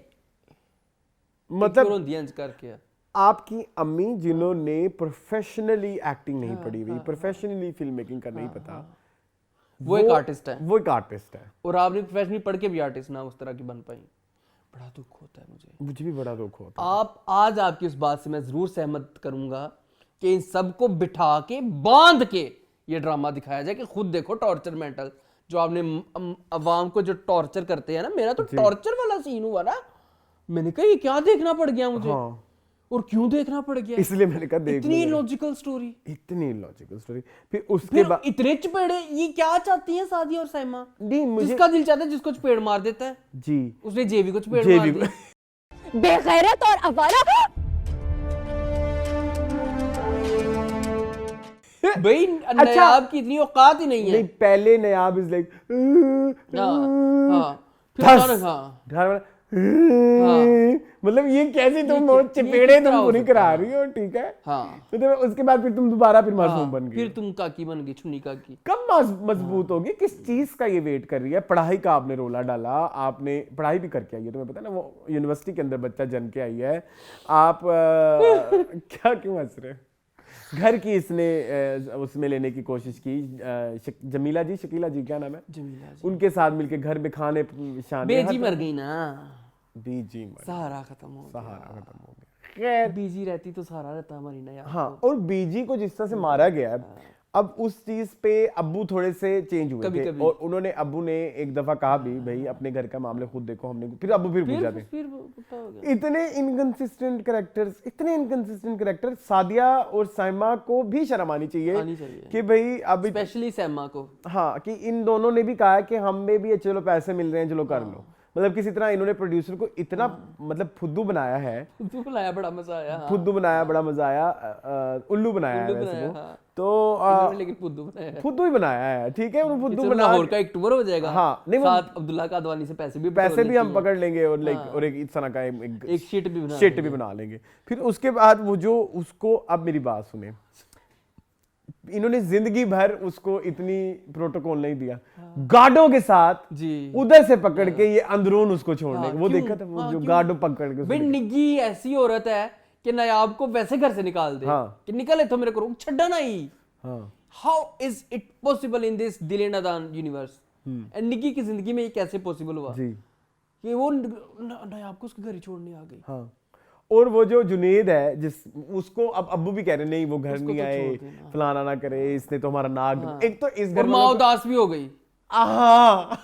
मतलब करके आपकी अम्मी जिन्होंने प्रोफेशनली एक्टिंग नहीं पढ़ी हुई, प्रोफेशनली फिल्म मेकिंग का नहीं पता, वो एक आर्टिस्ट है, वो एक आर्टिस्ट है, और आपने प्रोफेशनली पढ़ के भी आर्टिस्ट ना उस तरह की बन पाई, बड़ा दुख होता है मुझे भी बड़ा दुख होता है। आप आज आपकी उस बात से मैं जरूर सहमत करूंगा कि इन सबको बिठा के बांध के ये ड्रामा दिखाया जाए कि खुद देखो टॉर्चर मेंटल जो आपने अवाम को जो टॉर्चर करते हैं ना, मेरा तो टॉर्चर वाला सीन हुआ ना, मैंने कहा ये क्या देखना पड़ गया मुझे, और क्यों देखना पड़ गया, इसलिए मैंने कहा देख इतनी लॉजिकल स्टोरी, फिर उसके बाद इतने चपेड़े, ये क्या चाहती हैं सादिया और साइमा? मुझे जिसका दिल चाहता है जिसको चपेड़ मार देता है जी, उसने जेवी को चपेड़ मार दी। बेगैरत और आवारा। भाई नयाब की इतनी औकात ही नहीं है। पहले नयाब इज लाइक मतलब ये कैसी तुम चपेड़े तुम पूरी करा रही हो, ठीक है, तो उसके बाद फिर तुम दोबारा फिर मासूम बन गई, फिर तुम काकी बन गई, छुन्नी काकी। कब मजबूत होगी, किस चीज का ये वेट कर रही है? पढ़ाई का आपने रोला डाला, आपने पढ़ाई भी करके आई है, तुम्हें पता ना, वो यूनिवर्सिटी के अंदर बच्चा जन के आई है, आप क्या क्यों हंस रहे? घर की इसने उसमें लेने की कोशिश की, जमीला जी, शकीला जी क्या नाम है, जमीला जी, उनके साथ मिलके घर में खाने शाने, बेजी मर गई ना, बीजी मर, सहारा खत्म हो गया। खैर बीजी रहती तो सहारा रहता हमारी ना यार। हाँ, और बीजी को जिस तरह से मारा गया है, अब उस चीज पे अब्बू थोड़े से चेंज हुए थे, और उन्होंने अब्बू ने एक दफा कहा भी भाई अपने घर का मामले खुद देखो, हमने फिर अब्बू फिर पूछा थे। इतने इनकंसिस्टेंट कैरेक्टर सादिया और साइमा को भी शर्म आनी चाहिए कि भाई अब स्पेशली साइमा को, हाँ, कि इन दोनों ने भी कहा कि हमें भी चलो पैसे मिल रहे हैं चलो कर लो, मतलब किसी तरह इन्होंने प्रोड्यूसर को इतना मतलब फुद्दू बनाया है, तू बुलाया, बड़ा मजा आया। हाँ। फुद्दू बनाया, बड़ा मजा आया, उल्लू बनाया है उल्लू वैसे बनाया, वो। हाँ। तो इन्होंने लेकिन फुद्दू बनाया है। फुद्दू ही बनाया है, ठीक है, वो फुद्दू चलो बना लाहौर का एक टूर हो जाएगा। हाँ, नहीं वो साथ अब्दुल्ला का अदवानी से पैसे भी हम पकड़ लेंगे और लाइक और एक इस तरह का एक शीट भी बना शिट भी बना लेंगे। फिर उसके बाद वो जो उसको, अब मेरी बात सुने, इन्होंने जिंदगी भर उसको इतनी प्रोटोकॉल नहीं दिया, गार्डों के साथ जी उधर से पकड़ के ये अंदरूल उसको छोड़ने, हाँ, वो क्यों? देखा था वो हाँ, जो क्यों? गार्डों पकड़ के भाई उसको- निगी ऐसी औरत है कि नायाब को वैसे घर से निकाल दे हाँ। कि निकले तो मेरे को रोक छड्डा नहीं। हाँ how is it possible in this दिल नादान यूनिवर्स? एंड निकी की जिंदगी में ये कैसे पॉसिबल हुआ जी कि वो नायाब को उसके घर ही छोड़ने आ गई? हाँ। और वो जो जुनेद है, जिस उसको अब अब्बू भी कह रहे नहीं वो घर उसको नहीं तो आए, छोड़ देना। फलाना ना करे, इसने तो हमारा नाक हाँ। एक तो इस घर और माँ वालों को- उदास भी हो गई। हाँ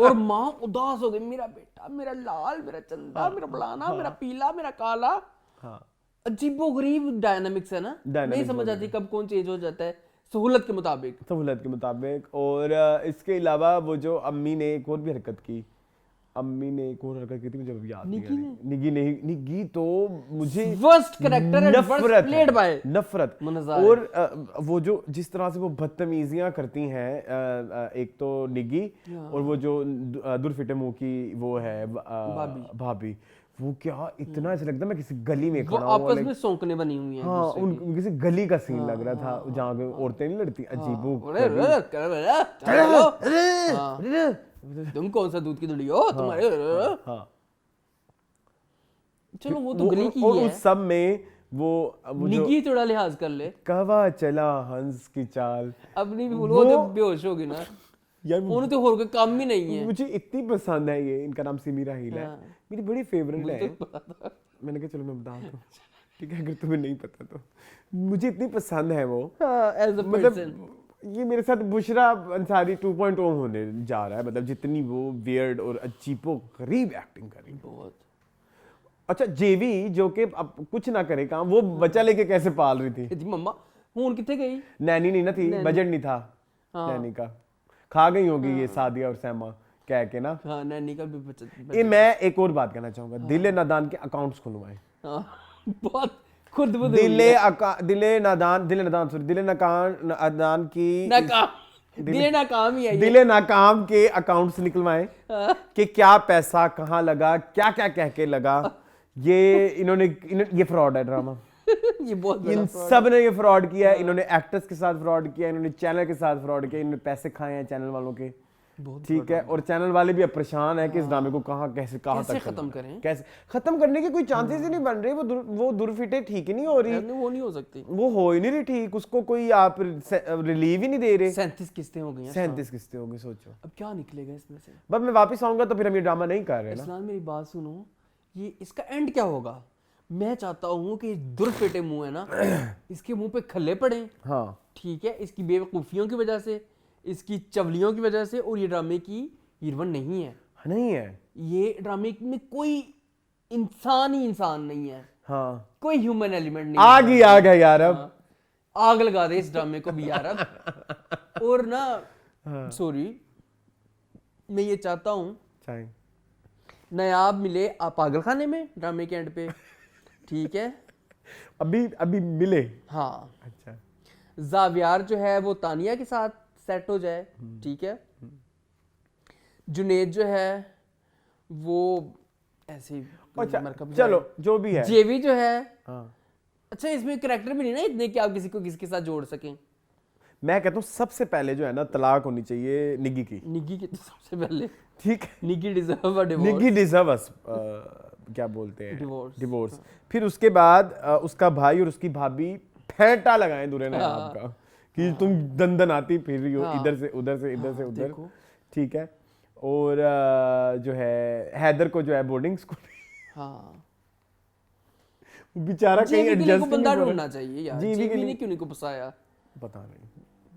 और माँ उदास हो गई, मेरा बेटा, मेरा लाल, मेरा चंदा, मेरा फलाना, मेरा पीला, मेरा काला। हाँ अजीबो गरीब डायनामिक्स है ना, नहीं Dynamics समझ बहुत आती कब कौन चेंज हो जाता है सहूलत के मुताबिक। सहूलत के मुताबिक। और इसके अलावा वो जो अम्मी ने एक और भी हरकत की, अम्मी ने एक और हरकत की थी, मुझे अभी याद नहीं आ रही। निगी नहीं, निगी तो मुझे वर्स्ट कैरेक्टर एंड वर्स्ट नफरत प्लेड बाय है, नफरत। मुनज़्ज़ार। और वो जो जिस तरह से वो बदतमीजियां करती हैं, एक तो निगी और वो जो दुरफिटे मुंह की वो है भाभी, वो क्या इतना ऐसा लगता है मैं किसी गली में वो खड़ा हूँ, आपस में सौंकने बनी हुई हैं। हाँ उन किसी गली का सीन लग रहा था जहाँ पे औरतें नहीं लड़ती, अजीबो तुम कौन सा दूध की धुली हो तुम्हारे? हाँ। चलो वो तो गली की और ही है। उस सब में वो जो निगी थोड़ा लिहाज कर ले, कवा चला हंस की चाल, अपनी भी वो तो बेहोश होगी ना यार उन्हें तो और कोई काम ही नहीं है। मुझे इतनी पसंद है ये, इनका नाम सिमी राहील है, हाँ। मेरी बड़ी फेवरेट मुझे है। तो पता था। मैंने कहा चलो मैं बता दूं, ठीक है, अगर तुम्हें नहीं पता तो। मुझे इतनी पसंद है वो, हाँ, as a person। मतलब ये मेरे साथ बुशरा अंसारी 2.0 होने जा रहा है, मतलब जितनी वो वियर्ड और अजीबो गरीब एक्टिंग करी बहुत। अच्छा जेवी जो कि अब कुछ ना करे काम, वो बच्चा लेके कैसे पाल रही थी? जी मम्मा हूं कितने गई? नैनी नहीं ना थी, बजट नहीं था हाँ। नैनी का, खा गई होगी ये सादिया और सैमा कह के ना। हाँ नैनी का भी बचत। ये मैं एक और बात कहना चाहूंगा, दिले नादान के अकाउंट्स खुलवाएं। हाँ, बहुत खुद बुद दिले नादान की नाकाम दिले नाकाम ही है ये। दिले नाकाम के अकाउंट्स निकलवाएं हाँ। कि क्या पैसा कहाँ लगा, क्या क्या कह के लगा। ये फ्रॉड है ड्रामा। ये बहुत बड़ा इन fraud सब ने ये फ्रॉड किया है, इन्होंने एक्टर्स के साथ फ्रॉड किया, इन्होंने चैनल के साथ फ्रॉड किया, इन्होंने पैसे खाए हैं चैनल वालों के, ठीक है। और चैनल वाले भी अब परेशान है कि इस ड्रामे को कहाँ कैसे तक खत्म करें? कैसे खत्म करने के कोई चांसेस ही नहीं बन रहे। वो दुरफिटे ठीक ही नहीं हो रही, वो नहीं हो सकती। वो हो ही नहीं रही ठीक, उसको कोई आप रिलीव ही नहीं दे रहे। 37 किस्तें हो गई हैं। 37 किस्तें हो गई, सोचो। अब क्या निकलेगा इसमें से? बस मैं वापस आऊंगा तो फिर हम ये ड्रामा नहीं कर रहे ना। इस्लाम मेरी बात सुनो, ये इसका एंड क्या होगा? मैं चाहता हूँ कि दुरफिटे मुंह है ना, इसके मुंह पे खल्ले पड़े, हाँ ठीक है, इसकी बेवकूफियों की वजह से, इसकी चवलियों की वजह से। और ये ड्रामे की हीरोइन नहीं है, नहीं है, ये ड्रामे में कोई इंसान ही इंसान नहीं है, हाँ कोई ह्यूमन एलिमेंट नहीं आग ही आग है यार। अब आग लगा दे इस ड्रामे को भी यार अब। और ना सॉरी, मैं ये चाहता हूँ चाहे नायाब मिले पागल खाने में ड्रामे के एंड पे, ठीक है। अभी मिले, हाँ, अच्छा जावियार जो है वो तानिया के साथ सेट हो जाए, ठीक है। जुनेद जो है वो ऐसे ही अच्छा मरकब चलो जो भी है। जेवी जो है, हाँ अच्छा इसमें करैक्टर भी नहीं ना इतने कि आप किसी को किसी के साथ जोड़ सकें। मैं कहता हूँ सबसे पहले जो है ना तलाक होनी चाहिए निगी की, निगी के तो सबसे पहले ठीक है। निगी डिजर्व अ डिवोर्स। निगी डिजर्व अस क्या बोलते हैं, Divorce। डिवोर्स। फिर उसके बाद उसका भाई और उसकी भाभी फेंटा लगाएं दूल्हे ने आपका कि तुम दंदन आती फिर रही हो इधर से उधर से इधर से उधर, देखो। ठीक है। और जो है हैदर को जो है बोर्डिंग स्कूल, हाँ, बेचारा कहीं जेवी के लिए को एडजस्ट बंदा नहीं हो ढूंढना रहा। चाहिए यार। जेवी के जेवी ने लिए क्यों नहीं को फंसाया? पता नहीं,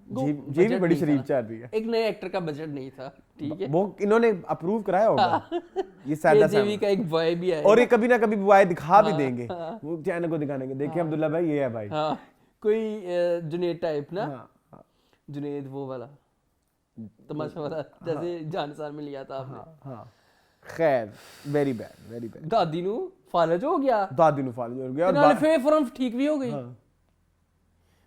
वो जेवी बजट बड़ी नहीं शरीफ था। चल रही है। एक नए एक्टर का बजट नहीं था, ठीक है। वो इन्होंने अप्रूव कराया होगा ये ये सादा जेवी का एक बॉय भी है, और ये कभी ना कभी बुआई दिखा भी देंगे, वो चैनल को दिखानेंगे, देखिए अब्दुल्ला भाई ये है भाई। हाँ, कोई जुनेद टाइप ना, हाँ, जुनेद वो वाला तमाशा वाला, जैसे जानसार में लिया था आपने। हाँ खैर वेरी बैड दादी ਨੂੰ ਫਾਲਜ ਹੋ ਗਿਆ दादी ਨੂੰ फाल हो गया ਤੇ और ਨਾਲੇ ਫੇਰ ਫੌਰਨ ਠੀਕ ਵੀ ਹੋ ਗਈ हाँ।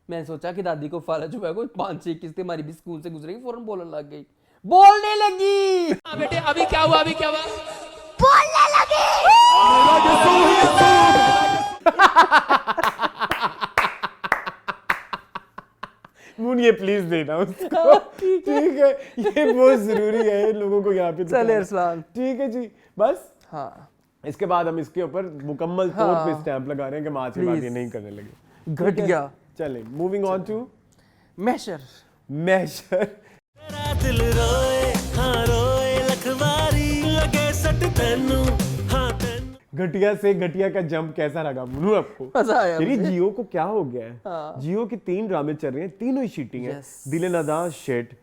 मैंने सोचा कि दादी को फालज हुआ है, कोई 5-6 किस्तें हमारी भी स्कूल से गुजरेगी, फौरन बोलने लग गई, बोलने लगी। बेटे अभी क्या हुआ बोलने लगी। मुन ये प्लीज देना उसको ठीक है ये बहुत जरूरी है लोगों को यहाँ पे चले अरसलान। ठीक है जी बस हाँ इसके बाद हम इसके ऊपर मुकम्मल तौर पे स्टैंप लगा रहे हैं कि हम आज के बाद ये नहीं करने लगे घटिया। चले मूविंग ऑन टू मैशर मैशर दिल रोए हाँ रोए लखवारी लगे सट तेनू हाँ तेनू घटिया से घटिया का जंप कैसा लगा मुनू आपको मजा आया तेरी मुझे। जियो को क्या हो गया है हाँ। जियो की 3 ड्रामे चल रहे हैं तीनों ही शीटिंग है Yes. दिल नदा शेट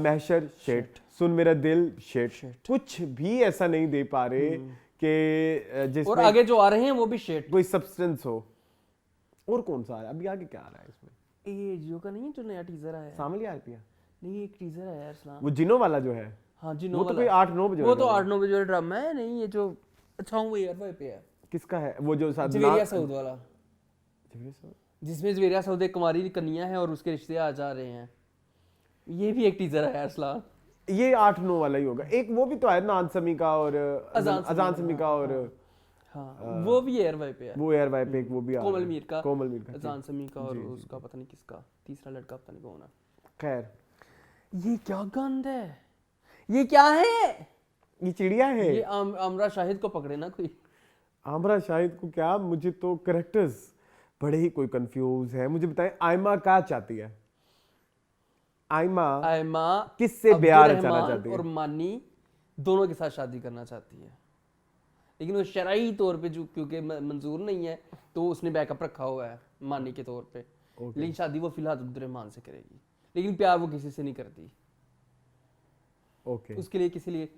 मैशर शेट सुन मेरा दिल शेट कुछ भी ऐसा नहीं दे पा रहे कि और जिसमें आगे जो आ रहे हैं वो भी शेट। कोई सब्सटेंस हो और कौन सा आ रहा है अभी आगे क्या आ रहा है इसमें ये जियो का नहीं है जो नया टीजर आया है? सामल यार पिया नहीं एक टीजर आया है अरसलान। वो जिनो वाला जो है हाँ जी वो तो कोई 8-9 बजे वो तो वाला 8-9 बजे वाला ड्रामा है। नहीं ये जो अच्छा वो यार वो पे है किसका है वो जो साथ जवेरिया सऊद वाला जवेरिया सऊद? जिसमें जवेरिया सऊद एक कुमारी कन्या है और उसके रिश्ते आ जा रहे हैं। ये भी एक टीजर है अरसलान। ये 8-9 वाला ही होगा एक वो भी तो है नान समी का और अजान समी का और हाँ वो भी एयर वाई पे है। वो एयर वाई पे एक वो भी आ रहा कोमल है। मीर का कोमल मीर का अजान समी का और उसका पता नहीं किसका तीसरा लड़का पता नहीं कौन है। खैर ये क्या गंद है ये क्या है ये चिड़िया है ये आमरा शाहिद को पकड़े ना कोई। आमरा शाहिद को क्या मुझे तो कैरेक्टर्स बड़े ही कोई कंफ्यूज है मुझे बताएं आयमा क्या चाहती है आयमा किससे ब्याह रचाना अब्दुल चाहती है? और मानी दोनों के साथ शादी करना चाहती है लेकिन वो शरई तौर पे जो क्योंकि मंजूर नहीं है तो उसने बैकअप रखा हुआ है मानी के तौर पे। लेकिन शादी वो फिलहाल अब्दुल रहमान से करेगी लेकिन प्यार वो किसी से नहीं करती। ओके उसके लिए किसी लिए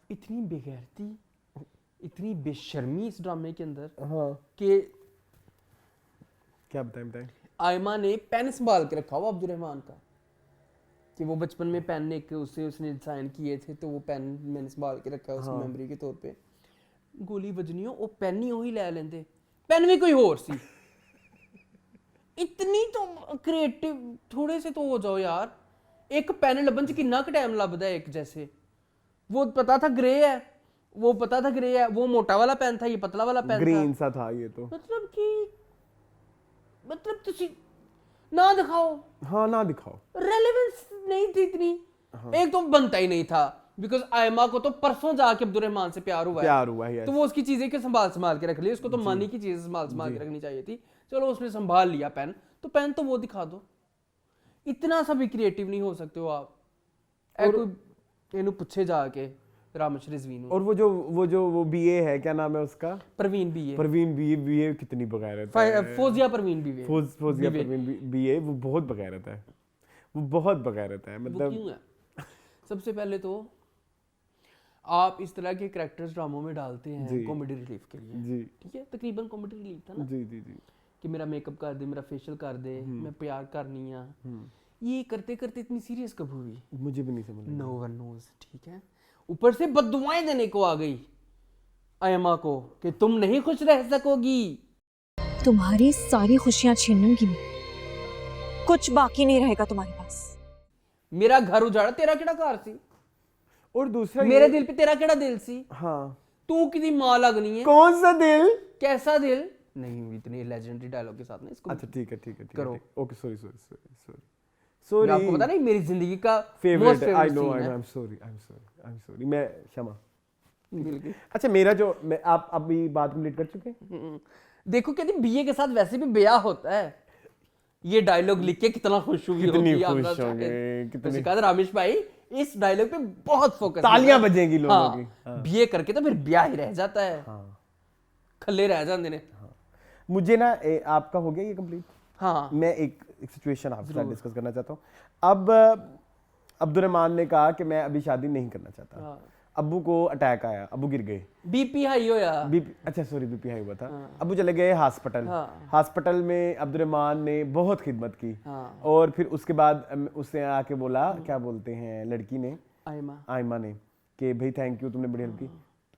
इतनी बेगैरती इतनी बेशर्मी इस ड्रामे के अंदर हाँ कि क्या बताएं आयमा ने पेन संभाल के रखा हुआ अब्दुल रहमान का कि वो बचपन में पेन एक उसने साइन किए थे तो वो पेन मैंने संभाल के रखा है उसकी मेमोरी के तौर पे। गोली वजनी हो वो पेन ही वही ले लेंदे पेन भी कोई और सी। इतनी तो क्रिएटिव थोड़े से तो हो जाओ यार। एक पेन लबन च कितना क टाइम लगता है एक जैसे वो पता था ग्रे है वो पता था ग्रे है वो मोटा वाला पेन था ये पतला वाला पेन था ग्रीन सा था ये तो मतलब कि मतलब तुसी ना दिखाओ हाँ ना दिखाओ रेलेवेंस नहीं थी इतनी। एक तो बनता ही नहीं था बिकॉज आयमा को तो परसों जाके अब्दुल रहमान से प्यार हुआ है तो वो उसकी चीजें के संभाल के रख ली उसको तो मानी की चीजें संभाल के रखनी चाहिए थी। चलो उसने संभाल लिया पेन तो पेन तो वो दिखा दो। इतना सा भी क्रिएटिव नहीं हो सकते हो आप। कोई इन्हें पूछे जाके रामश रिजवी और वो बीए है क्या नाम है उसका परवीन बीए कितनी बगैरत है फौजिया परवीन बीए फौजिया परवीन बीए वो बहुत बगैरत है वो बहुत बगैरत है वो मतलब क्यों है? सबसे पहले तो आप इस तरह के कैरेक्टर्स ड्रामों में डालते हैं कॉमेडी रिलीफ के लिए जी ठीक है तकरीबन कॉमेडी रिलीफ था ना जी कि मेरा मेकअप कर दे मेरा फेशियल कर दे मैं प्यार करनी है। ये करते करते इतनी सीरियस कब हुई मुझे भी नहीं समझ नो वन नोज। ठीक है ऊपर से बद्दुआएं देने को आ गई आयमा को कि तुम नहीं खुश रह सकोगी। तुम्हारी सारी खुशियां छीनूंगी मैं कुछ बाकी नहीं रहेगा तुम्हारे पास। मेरा घर उजाड़ा तेरा केड़ा घर सी और दूसरा मेरे दिल पे तेरा केड़ा दिल सी। हाँ तू किसी माँ लगनी है कौन सा दिल कैसा दिल नहीं इतने लेजेंडरी डायलॉग के साथ ना इसको अच्छा ठीक है करो। ओके सॉरी मैं आपको पता नहीं मेरी जिंदगी का फेवरेट most आई favorite नो scene है। आई एम सॉरी मैं क्षमा बिल्कुल। अच्छा मेरा जो मैं आप अभी बात कंप्लीट कर चुके हैं देखो कहते बीए के साथ वैसे भी ब्याह होता है। ये डायलॉग लिख के कितना खुश हुई कितनी होगी खुश आमना शाहिद। होंगे, कितनी- उसने कहा रामेश भाई इस डायलॉग पे बहुत फोकस तालियां बजेंगी लोगों की। हाँ, बीए करके तो फिर ब्याह ही रह जाता है। खल्ले रह जाते ने। मुझे ना आपका हो गया ये कंप्लीट। हाँ मैं एक सिचुएशन आपके साथ डिस्कस करना चाहता हूँ। अब अब्दुल रहमान ने कहा कि मैं अभी शादी नहीं करना चाहता। हाँ। अब्बू को अटैक आया, अब्बू गिर गए, बीपी हाई हो या अच्छा सॉरी बीपी हाई हुआ था। अब्बू चले गए हॉस्पिटल। हॉस्पिटल में अब्दुल रहमान ने बहुत खिदमत की। और फिर उसके बाद उससे आके बोला क्या बोलते हैं लड़की ने आयमा आयमा ने कि भाई थैंक यू तुमने बड़ी हेल्प की।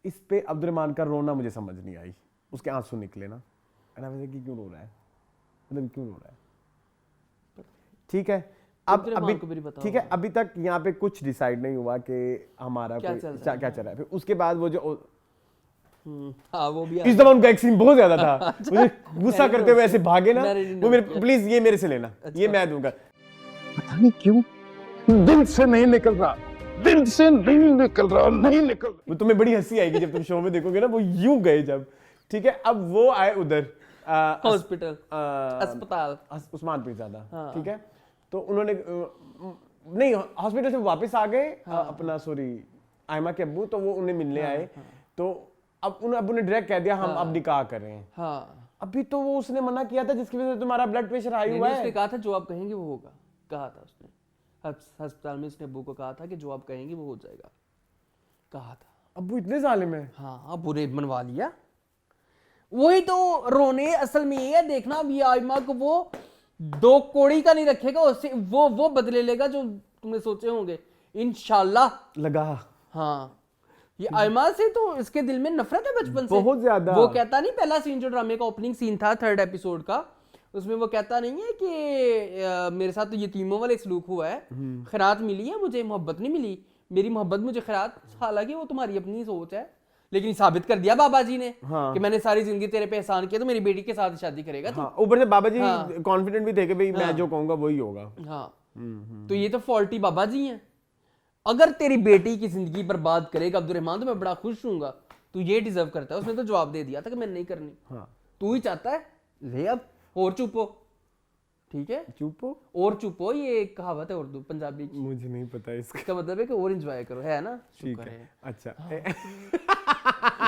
इस पे अब्दुर्रहमान का रोना मुझे समझ नहीं आई, उसके आंसू निकले ना, कि क्यों रो रहा है, मतलब क्यों रो रहा है। ठीक है, अब अब्दुर्रहमान को भी पता ठीक है, अभी तक यहाँ पे कुछ डिसाइड नहीं हुआ कि हमारा क्या कोई चल रहा है। क्या चल रहा है। फिर उसके बाद वो जो हाँ वो भी इस दफा उनका एक सीन बहुत ज्यादा था, मुझे गुस्सा करते हुए ऐसे भागे ना, मैंने वो मेरे note किया। प्लीज ये मेरे से लेना, ये मैं दूंगा। पता नहीं क्यों दिल से नहीं निकल रहा, दिल से नहीं निकल रहा, नहीं निकल रहा। वो तुम्हें बड़ी हंसी आएगी जब तुम शो में देखोगे ना, वो यूं गए जब। ठीक है, अब वो आए उधर हॉस्पिटल अस्पताल उस्मान पीरजादा। हाँ। ठीक है, तो उन्होंने नहीं हॉस्पिटल से वापस आ गए, अपना सॉरी आयमा के अब्बू, तो वो उन्हें मिलने आए। तो अब उन अब्बू ने डायरेक्ट कह दिया हम अब निकाह कर रहे हैं। हाँ अभी तो वो उसने मना किया था जिसकी वजह से तुम्हारा ब्लड प्रेशर हाई हुआ उसने है। कहा था जो आप कहेंगे वो होगा, कहा था उसने अस्पताल में, उसने अब्बू को कहा था कि जो आप कहेंगे वो हो जाएगा, कहा था। अब्बू इतने जालिम है। हाँ बुरे मनवा लिया, वही तो रोने असल में ये है। देखना अब ये आयमा को वो 2 कौड़ी का नहीं रखेगा, उससे वो बदले लेगा जो तुमने सोचे होंगे इंशाल्लाह। लगा हाँ ये आयमा से तो इसके दिल में नफरत है बचपन से बहुत ज्यादा। वो कहता नहीं, पहला सीन जो ड्रामे का ओपनिंग सीन था 3rd एपिसोड का, उसमें वो कहता नहीं है कि मेरे साथ तो यतीमों वाले सलूक हुआ है, खैरात मिली है मुझे, मोहब्बत नहीं मिली, मेरी मोहब्बत मुझे खैरात। हालांकि वो तुम्हारी अपनी सोच है, लेकिन साबित कर दिया बाबा जी ने कि मैंने सारी जिंदगी तेरे पे एहसान किया, तो मेरी बेटी के साथ शादी करेगा तू। हाँ, ऊपर से बाबा जी कॉन्फिडेंट भी थे कि भाई मैं जो कहूंगा वही होगा। हाँ तो ये तो फॉल्टी बाबा जी हैं। अगर तेरी बेटी की जिंदगी बर्बाद करेगा अब्दुर्रहमान तो मैं बड़ा खुश हूँगा, तू ये डिजर्व करता है। उसने तो जवाब दे दिया था कि मैं नहीं करनी। हाँ। तू ही चाहता है, ले अब और चुप हो। ठीक है, चुप हो, और चुप हो, ये एक कहावत है उर्दू पंजाबी की, मुझे नहीं पता इसका इसका मतलब है कि और एंजॉय करो, है ना। ठीक शुक्र है, अच्छा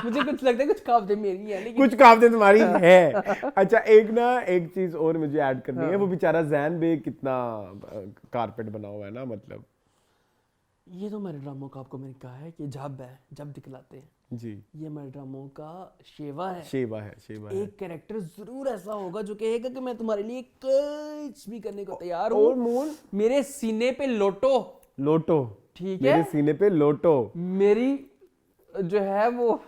मुझे कुछ लगता है कुछ कहावतें मेरी है, लेकिन कुछ कहावतें तुम्हारी है। अच्छा एक चीज और मुझे ऐड करनी है, वो बेचारा जैन बे कितना कारपेट बना हुआ है ना, मतलब ये तो मेरे ड्रामों का आपको मैंने कहा है कि जब है जब दिखलाते हैं जी, ये मेरे ड्रामों का शेवा है। शेवा है। एक कैरेक्टर जरूर ऐसा होगा जो कहेगा कि मैं तुम्हारे लिए कुछ भी करने को तैयार और हूँ, मून मेरे सीने पे लोटो। ठीक है, मेरे सीने पे लोटो। मेरी जो है वो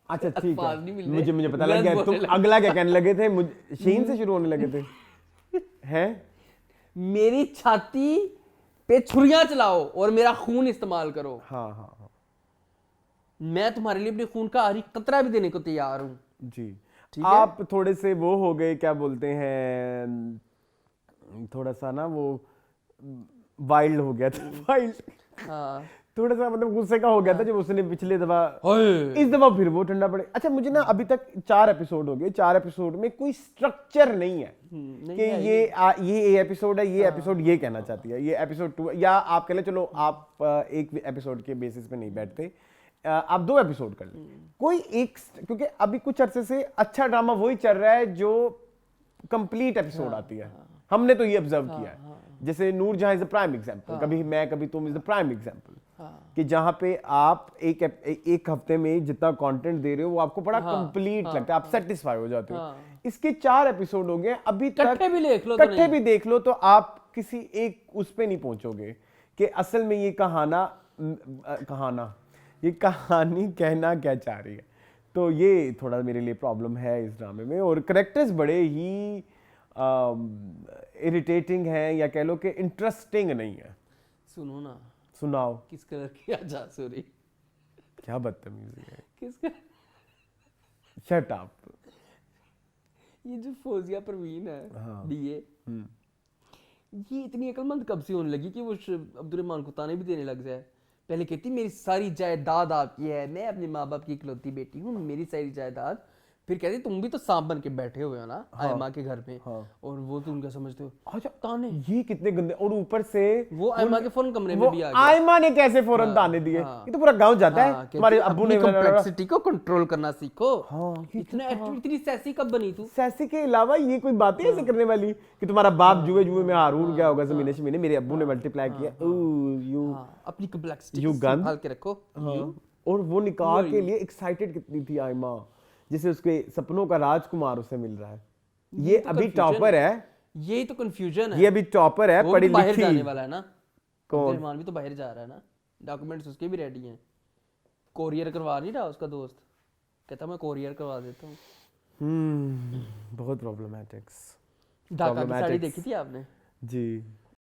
अच्छा ठीक अल्फाज नहीं मिल रहे। है, मुझे पता गलत लग गया बोलने तुम लगे। अगला क्या कहने लगे थे, मुझे शीन से शुरू होने लगे थे हैं। मेरी छाती पे छुरियां चलाओ और मेरा खून इस्तेमाल करो। हाँ मैं तुम्हारे लिए अपने खून का हर एक कतरा भी देने को तैयार हूँ। जी। ठीक है? आप थोड़े से वो हो गए, क्या बोलते हैं, थोड़ा सा ना वो वाइल्ड हो गया था। वाइल्ड हाँ थोड़ा सा मतलब गुस्से का हो गया था जब उसने पिछले दफा, ओए। इस दफा फिर वो ठंडा पड़े। अच्छा मुझे ना अभी तक 4 एपिसोड हो गए, 4 एपिसोड में कोई स्ट्रक्चर नहीं है नहीं कि है, ये एपिसोड है, ये एपिसोड ये कहना चाहती है, ये एपिसोड 2, या आप कह ले चलो आप एक एपिसोड के बेसिस पे नहीं बैठते, आप 2 एपिसोड कर लें कोई एक, क्योंकि अभी कुछ अरसे से अच्छा ड्रामा वही चल रहा है जो कंप्लीट एपिसोड आती है। हमने तो ये ऑब्जर्व किया है, जैसे नूर जहां इज द प्राइम एग्जांपल, कभी मैं कभी तुम इज द प्राइम एग्जांपल, कि जहां पे आप एक हफ्ते में जितना कंटेंट दे रहे हो वो आपको बड़ा कंप्लीट लगता है, आप सेटिस्फाई हो जाते हो। इसके 4 एपिसोड हो गए अभी तक, कट्ठे भी देख लो तो कट्ठे भी देख लो तो आप किसी एक उस पे नहीं पहुंचोगे कि असल में ये ये कहानी कहना क्या चाह रही है। तो ये थोड़ा मेरे लिए प्रॉब्लम है इस ड्रामे में, और करेक्टर्स बड़े ही इरिटेटिंग हैं, या कह लो कि इंटरेस्टिंग नहीं है। सुनो ना, सुनाओ। किस कलर की आजा सॉरी, क्या बदतमीजी है, किसका शट अप। ये जो फौजिया परवीन है हाँ। डीए, ये इतनी अक्लमंद कब से होने लगी कि वो अब्दुर्रहमान को ताने भी देने लग जाए। पहले कहती मेरी सारी जायदाद आपकी है, मैं अपने माँ बाप की इकलौती बेटी हूँ, मेरी सारी जायदाद। फिर कहती तुम भी तो सांप बन के बैठे हुए हो ना आयमा के घर में, और वो तुम क्या समझते हो। अच्छा ताने, ये कितने गंदे, और ऊपर से वो आयमा के फौरन कमरे में भी आ गया। आयमा ने कैसे फौरन ताने दिए, ये तो पूरा गांव जाता है। तुम्हारे अब्बू ने कॉम्प्लेक्सिटी को कंट्रोल करना सीखो। हाँ, इतनी सैसी कब बनी तू। सैसी के अलावा ये कोई बातें ऐसे करने वाली कि तुम्हारा बाप जुए में हारून गया होगा जमीने शमीने, मेरे अब्बू ने मल्टीप्लाई किया। यू अपनी कॉम्प्लेक्सिटी You gun? संभाल के रखो। और वो निकाह के लिए एक्साइटेड कितनी थी आयमा, जिसे उसके सपनों का राजकुमार उसे मिल रहा है। ये तो अभी confusion टॉपर है, यही तो कंफ्यूजन है। ये अभी टॉपर है, वो पढ़ी भी बाहर लिखी। जाने वाला है ना, कौन? अब्दुर्रहमान भी तो बाहर जा रहा है ना, डॉक्यूमेंट्स उसके भी रेडी हैं। कोरियर करवा नहीं रहा उसका दोस्त, कहता मैं कोरियर करवा देता हूँ। बहुत प्रॉब्लमेटिक्स। ढाका की साड़ी देखी थी आपने? जी।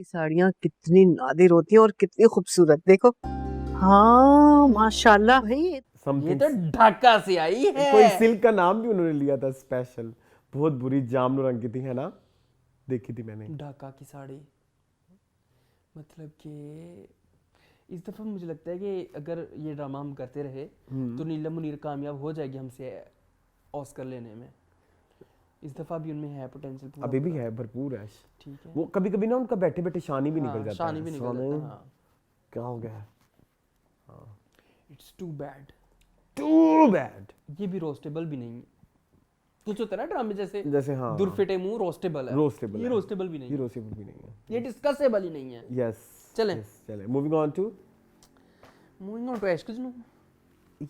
साड़ियाँ कितनी नादिर होती हैं और कितनी खूबसूरत, देखो। हाँ माशाल्लाह भाई। ये समथिंग तो ढाका से आई है। कोई सिल्क का नाम भी उन्होंने लिया था स्पेशल, बहुत बुरी जामुन रंग की थी, है ना? देखी थी मैंने। ढाका की साड़ी, मतलब कि इस दफ़ा मुझे लगता है कि अगर ये ड्रामा हम करते रहे तो नीलम मुनीर कामयाब हो जाएगी हमसे ऑस्कर लेने में। इस दफ़ा भी उनमें है पोटेंशियल। अभी भी है, भरपूर है। ठीक है। वो कभी कभी ना उनका बैठे बैठे शानी भी निकल हाँ, जाता शानी है। भी निकल सोने, जाता है, हाँ। क्या हो गया? It's too bad. Too bad. ये भी रोस्टेबल भी नहीं है। कुछ होता है ना ड्रामे जैसे हाँ, दुरफिटे मुंह रोस्टेबल है। रोस्टेबल ये है। रोस्टेबल भी नहीं ये है। रोस्टेबल भी नहीं है। ये डिस्कसेबल ही नहीं है। यस चलें। चले moving on to moving on to Ishq Junoon.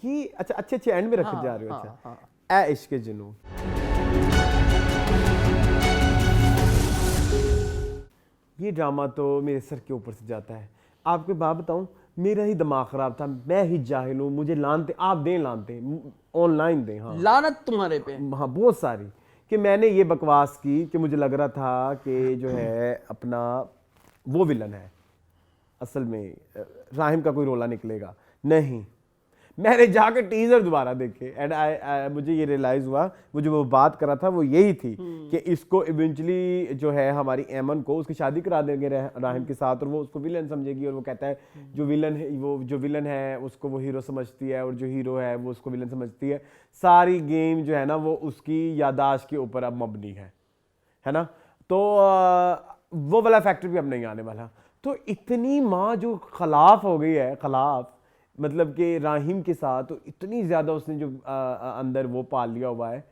ये अच्छा अच्छे एंड में रखे हाँ, जा रहे हो। हाँ, अच्छा हाँ। ए इश्क जुनून। ये ड्रामा तो मेरे सर के ऊपर से जाता है। आपको बात बताऊं, मेरा ही दिमाग खराब था, मैं ही जाहिल हूँ, मुझे लानते आप दें, लानते ऑनलाइन दें। हाँ लानत तुम्हारे पे। हाँ बहुत सारी, कि मैंने ये बकवास की कि मुझे लग रहा था कि जो है अपना वो विलन है, असल में राहिम का कोई रोला निकलेगा। नहीं, मैंने जाकर टीजर दोबारा देखे एंड मुझे ये रियलाइज हुआ, वो जो वो बात कर रहा था वो यही थी कि इसको इवेंचुअली जो है हमारी एमन को उसकी शादी करा देंगे राहिम के साथ, और वो उसको विलन समझेगी, और वो कहता है जो विलन है उसको वो हीरो समझती है, और जो हीरो है वो उसको विलन समझती है। सारी गेम जो है ना वो उसकी यादाश्त के ऊपर अब मबनी है ना? तो वो वाला फैक्टर भी अब नहीं आने वाला। तो इतनी माँ जो खिलाफ हो गई है, खिलाफ मतलब कि राहिम के साथ, तो इतनी ज्यादा उसने जो अंदर वो पाल लिया हुआ है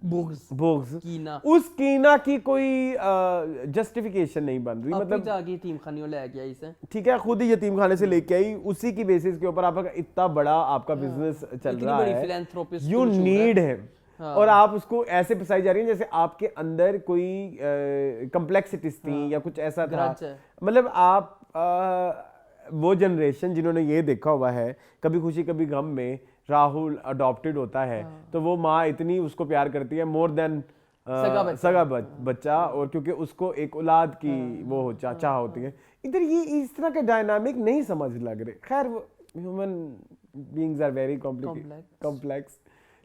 बुग्स कीना। उस कीना की कोई जस्टिफिकेशन नहीं बन रही। मतलब जाके यतीम खानियों ले गया इसे, ठीक है, खुद ही यतीम खाने से लेके आई, उसी की बेसिस के ऊपर आपका इतना बड़ा आपका बिजनेस चल रहा है, यू नीड हिम, और आप उसको ऐसे फंसाई जा रही है जैसे आपके अंदर कोई कम्प्लेक्सिटीज थी या कुछ ऐसा था। मतलब आप वो जनरेशन जिन्होंने ये देखा हुआ है कभी खुशी कभी गम में, राहुल अडॉप्टेड होता है तो वो माँ इतनी उसको प्यार करती है मोर देन सगा बच्चा, और क्योंकि उसको एक औलाद की वो चाह होती है। इधर ये इस तरह के डायनामिक नहीं समझ लग रहे। खैर वो human beings are very complex,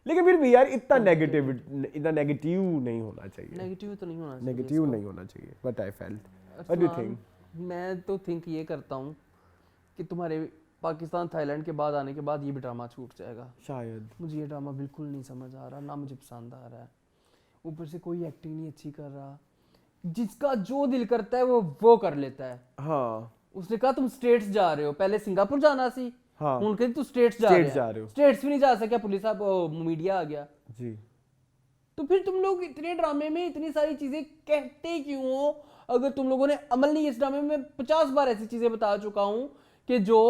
लेकिन फिर भी यार इतना नेगेटिव नहीं होना चाहिए। नेगेटिव नहीं होना चाहिए। What I felt, what do you think? मैं तो थिंक ये करता हूँ कि तुम्हारे पाकिस्तान थाईलैंड के बाद आने के बाद ये भी ड्रामा छूट जाएगा शायद। मुझे ये ड्रामा बिल्कुल नहीं समझ आ रहा, ना मुझे पसंद आ रहा है। ऊपर से कोई एक्टिंग नहीं अच्छी कर रहा, जिसका जो दिल करता है वो कर लेता है। हाँ, उसने कहा तुम स्टेट्स जा रहे हो, पहले सिंगापुर जाना सी, हाँ, उनके तू स्टेट्स जा रहे हो, स्टेट्स भी नहीं जा सका, पुलिस अब मीडिया आ गया जी। तो फिर तुम लोग इतने ड्रामे में इतनी सारी चीजें कहते क्यों हो? अगर तुम लोगों ने अमल नहीं, इस ड्रामे में 50 बार ऐसी चीजें बता चुका हूं कि जो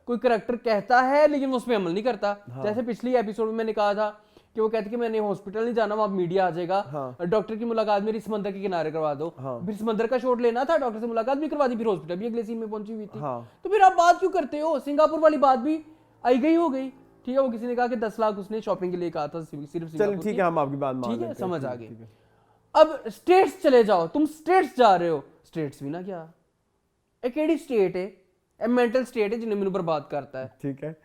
कोई करैक्टर कहता है लेकिन वो उस पर अमल नहीं करता। हाँ। जैसे पिछली एपिसोड में मैंने कहा था कि वो कहते कि मैंने हॉस्पिटल नहीं जाना, वहां मीडिया आ जाएगा। हाँ। डॉक्टर की मुलाकात मेरी समंदर के किनारे करवा दो। हाँ। फिर समंदर का शॉट लेना था, डॉक्टर से मुलाकात भी करवा दी, फिर हॉस्पिटल भी अगले सीन में पहुंची हुई थी। हाँ। तो फिर आप बात क्यों करते हो? सिंगापुर वाली बात भी आई गई हो गई, ठीक है। वो किसी ने कहा कि 10 लाख उसने शॉपिंग के लिए कहा था सिर्फ। चल ठीक है, हम आपकी बात मान लेते हैं, समझ आ गई। अब स्टेट्स चले जाओ, तुम स्टेट्स जा रहे हो, स्टेट्स भी ना क्या एक एडी स्टेट है, एक मेंटल स्टेट है जिन्हें मैंने बर्बाद करता है, ठीक है।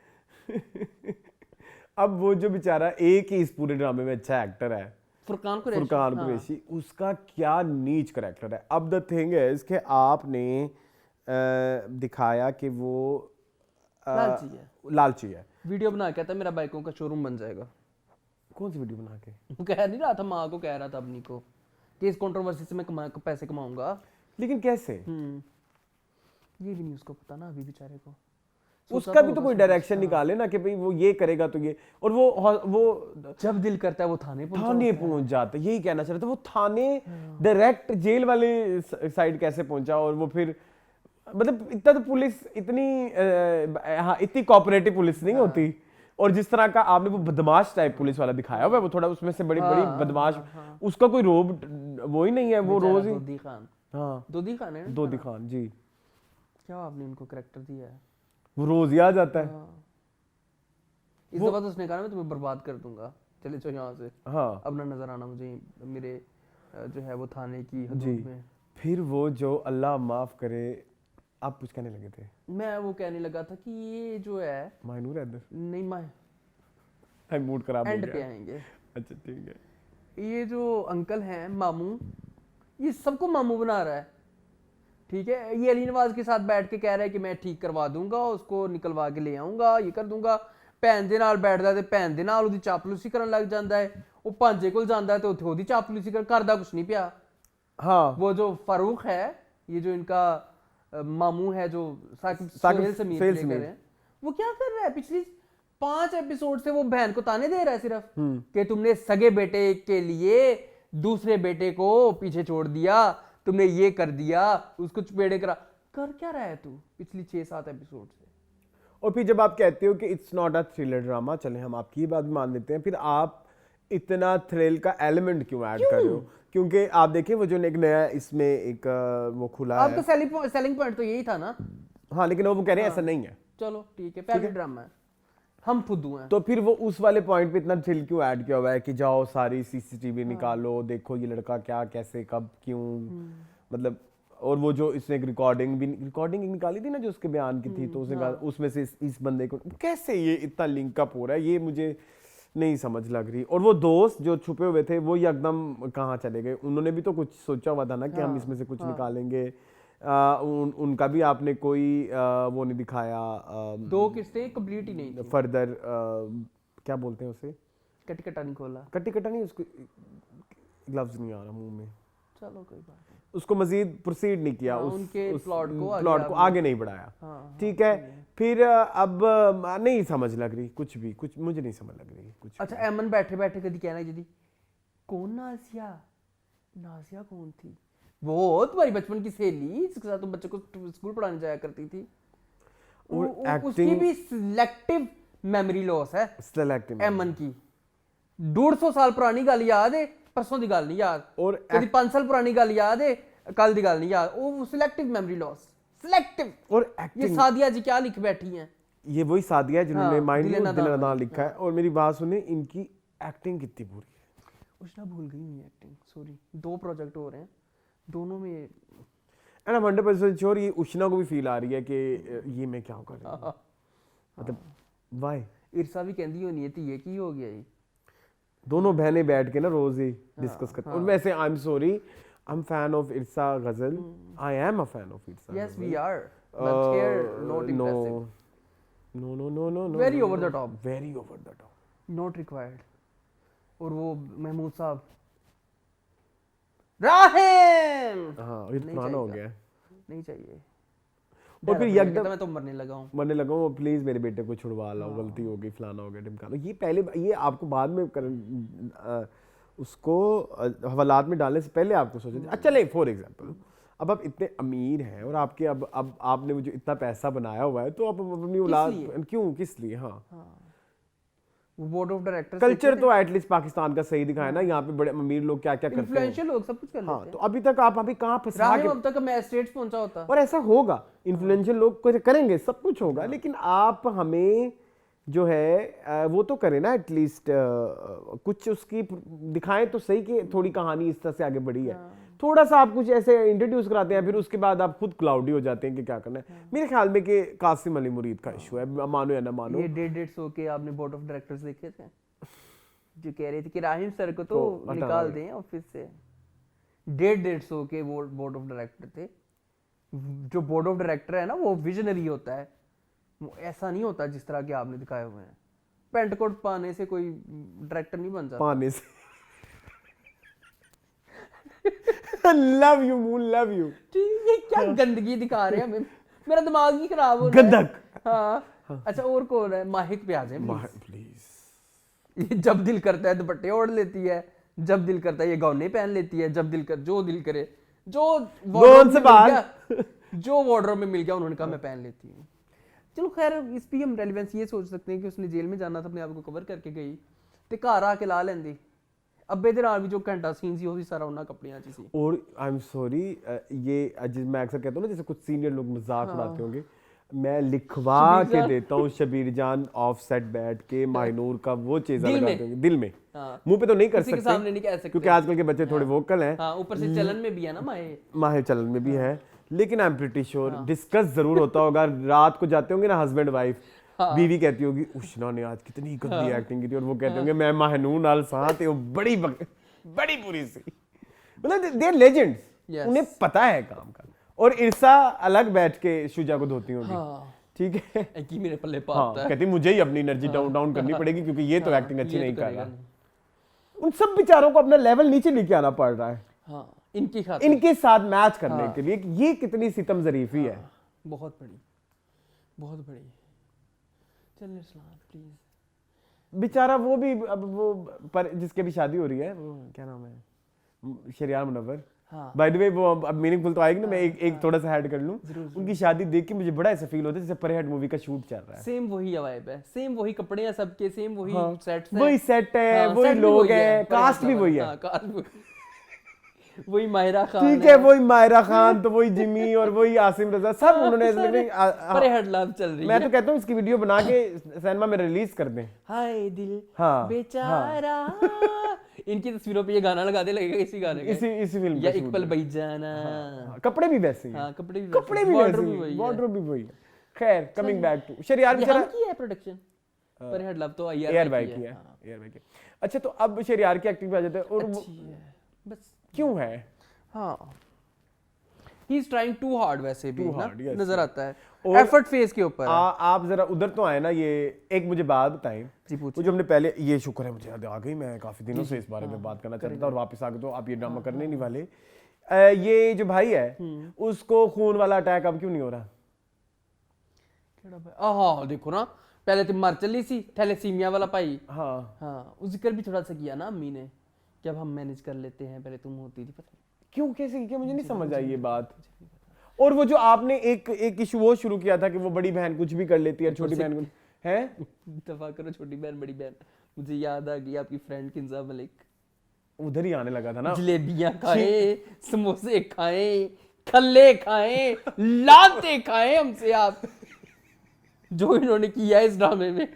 अब वो जो बेचारा एक ही इस पूरे ड्रामे में अच्छा एक्टर है, फुरकान कुरैशी, उसका क्या नीच करैक्टर है। अब द थिंग है इसके आपने दिखाया कि वो लालची है। वीडियो बना के कहता मेरा बाइकों का शोरूम बन जाएगा। कौन सी वीडियो बना के? वो कह नहीं रहा था, माँ को कह रहा था अपनी को कि इस कंट्रोवर्सी से मैं पैसे कमाऊंगा। लेकिन कैसे? ये भी नहीं उसको पता ना अभी बेचारे को। उसका भी तो कोई डायरेक्शन निकाले ना कि भाई वो ये करेगा तो ये, और वो जब दिल करता है वो थाने पहुंच जाता है। यही कहना चाह रहा था, वो थाने डायरेक्ट जेल वाले साइड कैसे पहुंचा? और वो फिर मतलब इतना तो पुलिस इतनी कोऑपरेटिव पुलिस नहीं होती। और जिस तरह का आपने वो बदमाश टाइप पुलिस वाला दिखाया हुआ है, वो थोड़ा उसमें से बड़ी बदमाश, उसका कोई रोब वो ही नहीं है, वो रोज ही दोदी खान है, दोदी खान जी। क्या आपने उनको करैक्टर दिया है? वो रोज ही आ जाता है। इस दफा तो उसने कहा मैं तुम्हें बर्बाद कर दूंगा, चले जाओ यहाँ से, हाँ अब ना नजर आना मुझे मेरे जो है वो थाने की हदूद में। फिर वो जो अल्लाह माफ करे, आप कुछ कहने लगे थे? मैं वो कहने लगा था कि ये जो है मायनूर है इधर, नहीं मैं मूड खराब हो एंड पे गया। आएंगे। अच्छा ठीक है। ये जो अंकल हैं मामू, ये सबको मामू बना रहा है, ठीक है। ये अली नवाज के साथ बैठ के कह रहा है कि मैं ठीक करवा दूंगा, उसको निकलवा के ले आऊंगा, ये कर दूंगा। भैन दे नाल बैठदा ते भैन दे नाल ओदी चापलूसी करन लग जांदा है। वो भांजे कोल जांदा ते उत्थे ओदी चापलूसी करदा कुछ नहीं पिया। हाँ वो जो फारूक है, ये जो इनका मामू है, जो साकिब सोहेल समीर सोहेल प्ले कर समीर। रहे हैं, वो क्या कर रहा है? पिछली 5 एपिसोड से वो बहन को ताने दे रहा है सिर्फ कि तुमने सगे बेटे के लिए दूसरे बेटे को पीछे छोड़ दिया, तुमने ये कर दिया, उसको चपेड़े करा। कर क्या रहा है तू पिछली 6-7 एपिसोड से? और फिर जब आप कहते हो कि it's not a thriller drama, चले हम आपकी ये बात भी मान लेते हैं, फिर आप इतना थ्रिल का एलिमेंट क्यों ऐड कर रहे हो? क्योंकि आप देखिए वो जो एक नया इसमें एक वो खुला आपका है। सेलिंग पॉइंट तो यही था ना। हाँ लेकिन वो कह रहे हैं ऐसा नहीं है। चलो ठीक है, फैमिली ड्रामा है, हम फुद्दू हैं। तो फिर वो उस वाले पॉइंट पे इतना थ्रिल क्यों ऐड किया हुआ है कि जाओ सारी सीसीटीवी निकालो, देखो ये लड़का क्या कैसे कब क्यों, मतलब। और वो जो इसने एक रिकॉर्डिंग निकाली थी ना जो उसके बयान की थी, तो उसने कहा उसमें से इस बंदे को कैसे ये इतना लिंकअप हो रहा है, ये मुझे नहीं समझ लग रही। और वो दोस्त जो छुपे हुए थे वो एकदम कहाँ चले गए? उन्होंने भी तो कुछ सोचा हुआ था ना कि हम इसमें से कुछ निकालेंगे। उनका भी आपने कोई वो नहीं दिखाया। 2 किस्तें कंप्लीट ही नहीं थी। फर्दर क्या बोलते हैं उसे? कटकटा नहीं खोला। कट्टी नहीं, उसको लफ्ज नहीं आ रहा मुंह में। चलो कोई बात नहीं। उसको मजीद प्रोसीड नहीं किया, उनके प्लॉट को आगे नहीं बढ़ाया। ठीक है, फिर अब नहीं समझ लग रही कुछ भी, कुछ मुझे नहीं समझ लग रही कुछ। अच्छा एमन बैठे बैठे कभी कहना जी कौन नाजिया? नाजिया कौन थी? वो तुम्हारी बचपन की सहेली जिसके साथ तुम बच्चे को स्कूल पढ़ाने जाया करती थी। उसकी भी सिलेक्टिव मेमोरी लॉस है। सिलेक्टिव एमन की 150 साल पुरानी गल याद है, परसों दी गल नहीं याद, और कभी 5 साल पुरानी गल याद है, कल दी गल नहीं याद। वो सिलेक्टिव मेमोरी लॉस, सिलेक्टिव। और ये एक्टिंग, सादिया जी क्या लिख बैठी हैं? ये वही सादिया है जिन्होंने माइंड दिल नादान लिखा है। और मेरी बात सुने, इनकी एक्टिंग कितनी बुरी है। उष्णा भूल गई हुई एक्टिंग, सॉरी। 2 प्रोजेक्ट हो रहे हैं, दोनों में एंड आई एम 100% श्योर ये उष्णा को भी फील आ रही है कि ये मैं क्या कर रही हूं, मतलब व्हाई। इरसा भी कहती होनी है धीए की हो गया ये। दोनों बहनें बैठ के ना रोज ही डिस्कस करते। और वैसे I am sorry, I am fan of Irsa Ghazal, I am a fan of Irsa. Yes we are, but here not impressive, no, very over the top, very over the top, not required. और वो महमूद साहब राहिम, हाँ ये तो नहीं पुराना हो चाहिए। गया है। नहीं चाहिए। और फिर डर एकदम मैं तो मरने लगा हूँ। मरने लगा हूँ, प्लीज मेरे बेटे को छुड़वा लाओ, गलती हो गई, फलाना हो गया, ढिमकाना। ये पहले, ये आपको बाद में उसको हवालात में डालने से पहले आपको सोचना। अच्छा चले फॉर एग्जांपल, अब आप इतने अमीर हैं और आपके अब आपने जो इतना पैसा बनाया हुआ है, तो आप अपनी औलाद क्यों, किस लिए? हाँ वो बोर्ड ऑफ डायरेक्टर्स कल्चर तो एटलीस्ट पाकिस्तान का सही दिखाया ना। यहाँ पे बड़े अमीर लोग क्या क्या करते हैं। इन्फ्लुएंशियल लोग सब कुछ कर हाँ, लेते तो हैं। अभी तक आप अभी कहाँ फंसा राहिम के, अब तक मैजिस्ट्रेट्स पहुंचा होता। और ऐसा होगा, इन्फ्लुएंशियल लोग कुछ करेंगे, सब कुछ होगा, लेकिन आप हमें जो है वो तो करें ना एटलीस्ट, कुछ उसकी दिखाएं तो सही कि थोड़ी कहानी इस तरह से आगे बढ़ी है। थोड़ा सा आप कुछ ऐसे इंट्रोड्यूस कराते हैं, फिर उसके बाद आप खुद क्लाउडी हो जाते हैं कि क्या करना है। मेरे ख्याल में कि कासिम अली मुरीद का इशू है, मानो या ना मानो। ये 150 के आपने बोर्ड ऑफ डायरेक्टर्स देखे थे जो कह रहे थे कि राहिम सर को तो निकाल दें ऑफिस से। 150 के बोर्ड ऑफ डायरेक्टर थे। जो बोर्ड ऑफ डायरेक्टर है ना, वो विजनरी होता है, वो ऐसा नहीं होता जिस तरह के आपने दिखाए हुए हैं। पेंट कोट पाने से कोई डायरेक्टर नहीं बन जाता। पाने से love you moon, love you. ये क्या गंदगी दिखा रहे हैं हमें, मेरा दिमाग ही खराब हो रहा है। गंदक। हाँ अच्छा, और कौन है? माहिक पे आ जाए प्लीज। ये जब दिल करता है दुपट्टे ओढ़ लेती है, जब दिल करता है ये गौने पहन लेती है, जब दिल कर जो दिल करे, जो वार्डरोब में मिल गया उन्होंने कहा मैं पहन लेती हूँ। चलो खैर, इस भी हम रेलेवेंस ये सोच सकते हैं कि उसने जेल में जाना था, अपने आप को कवर करके गई ते घर आके ला लेंदी। अब्बे दे नाल भी जो घंटा सीन सी, वो भी सारा उन्हां कपड़ियां च सी। और आई एम सॉरी, ये जिस मैं अक्सर कहता हूँ ना, जैसे कुछ सीनियर लोग मजाक उड़ाते होंगे, मैं लिखवा के देता हूँ शबीर जान ऑफ सेट बैठ के माहिनूर का वो चीज़ दिल लगा में। दूंगी दिल में। हाँ। मुंह पे तो नहीं कर किसी के सकते सामने नहीं कह सकते क्योंकि आजकल के बच्चे थोड़े वोकल हैं, हाँ, ऊपर से चलन में भी है ना माहिर चलन में भी है, लेकिन I am pretty sure discuss जरूर होता होगा। रात को जाते होंगे ना हस्बैंड वाइफ, बीवी कहती होगी उष्णा ने आज कितनी गंदी एक्टिंग की थी, और वो कहते होंगे मैं माहिनूर नाल साथ है, वो बड़ी बुरी सी, मतलब दे आर लेजेंड्स, उन्हें पता है काम का। और इरसा अलग बैठ के शुजा को धोती होगी, ठीक है, कि मेरे पल्ले हाँ, पाता है। कहती मुझे ही अपनी एनर्जी डाउन करनी पड़ेगी क्योंकि ये तो एक्टिंग अच्छी नहीं कर रहा। उन सब बेचारों को अपना लेवल नीचे लेके आना पड़ रहा है, हाँ, इनकी खातिर इनके साथ मैच करने के लिए। ये कितनी सितम जरीफी है, बहुत बड़ी, बहुत बड़ी। चल इस्लाम प्लीज। बेचारा वो भी अब वो पर जिसके भी शादी हो रही है, वो क्या नाम है, Shehryar Munawar. By the way वो अब मीनिंगफुल तो आएगी ना, मैं एक थोड़ा सा ऐड कर लूं। उनकी शादी देख के मुझे बड़ा ऐसा फील होता है जैसे परहेड मूवी का शूट चल रहा है। सेम वही वाइब है, सेम वही कपड़े हैं सबके, सेम वही सेट्स हैं, वही सेट है, वही लोग हैं, कास्ट भी वही है, वही माहिरा खान, ठीक है, वही माहिरा खान, तो वही जिमी और वही आसिम रजा, सब उन्होंने परहेड लव चल रही है। मैं तो कहता हूँ इसकी वीडियो बना के सिनेमा में रिलीज कर दें। हाय दिल हाँ, बेचारा, इनकी तस्वीरों पे ये गाना लगा दे, लगेगा इसी गाने का, इसी फिल्म या एक पल बई जाना। कपड़े भी वैसे ही, कपड़े भी वैसे ही, बॉर्डर भी वही है। खैर कमिंग बैक टू शरियार, बेचारा की है प्रोडक्शन, परहेड लव तो एयर बाइक की है, एयर बाइक की। अच्छा, तो अब शरियार की एक्टिंग पे आ जाते हैं, और बस क्यों है, हाँ, he is trying too hard, वैसे भी ना yes, नजर आता है, और एफर्ट फेज के ऊपर। आप जरा उधर तो आए ना, ये एक मुझे बात बताएं जी, वो जो हमने पहले, ये शुक्र है मुझे याद आ गई, मैं काफी दिनों से इस बारे में बात करना चाहता था, और वापस आ गए, तो आप ये ड्रामा करने नहीं वाले। ये जो भाई है उसको खून वाला अटैक अब क्यों नहीं हो रहा? हाँ देखो ना, पहले तो मर चली सी थैलेसीमिया वाला भाई, हाँ हाँ, उस जिक्र भी थोड़ा सा किया ना अम्मी ने कि अब हम मैनेज कर लेते हैं, पहले तुम होती थी, पता क्यों, कैसे किया, मुझे नहीं समझ आई ये बात। और वो जो आपने एक इशू वो शुरू किया था कि वो बड़ी बहन कुछ भी कर लेती है, छोटी बहन है, दफा करो, छोटी बहन बड़ी बहन। मुझे याद आ गई आपकी फ्रेंड किंजा मलिक, उधर ही आने लगा था ना, जलेबियां खाए, समोसे खाए, खल्ले खाए, लाते खाए हमसे आप, जो इन्होंने किया है इस ड्रामे में।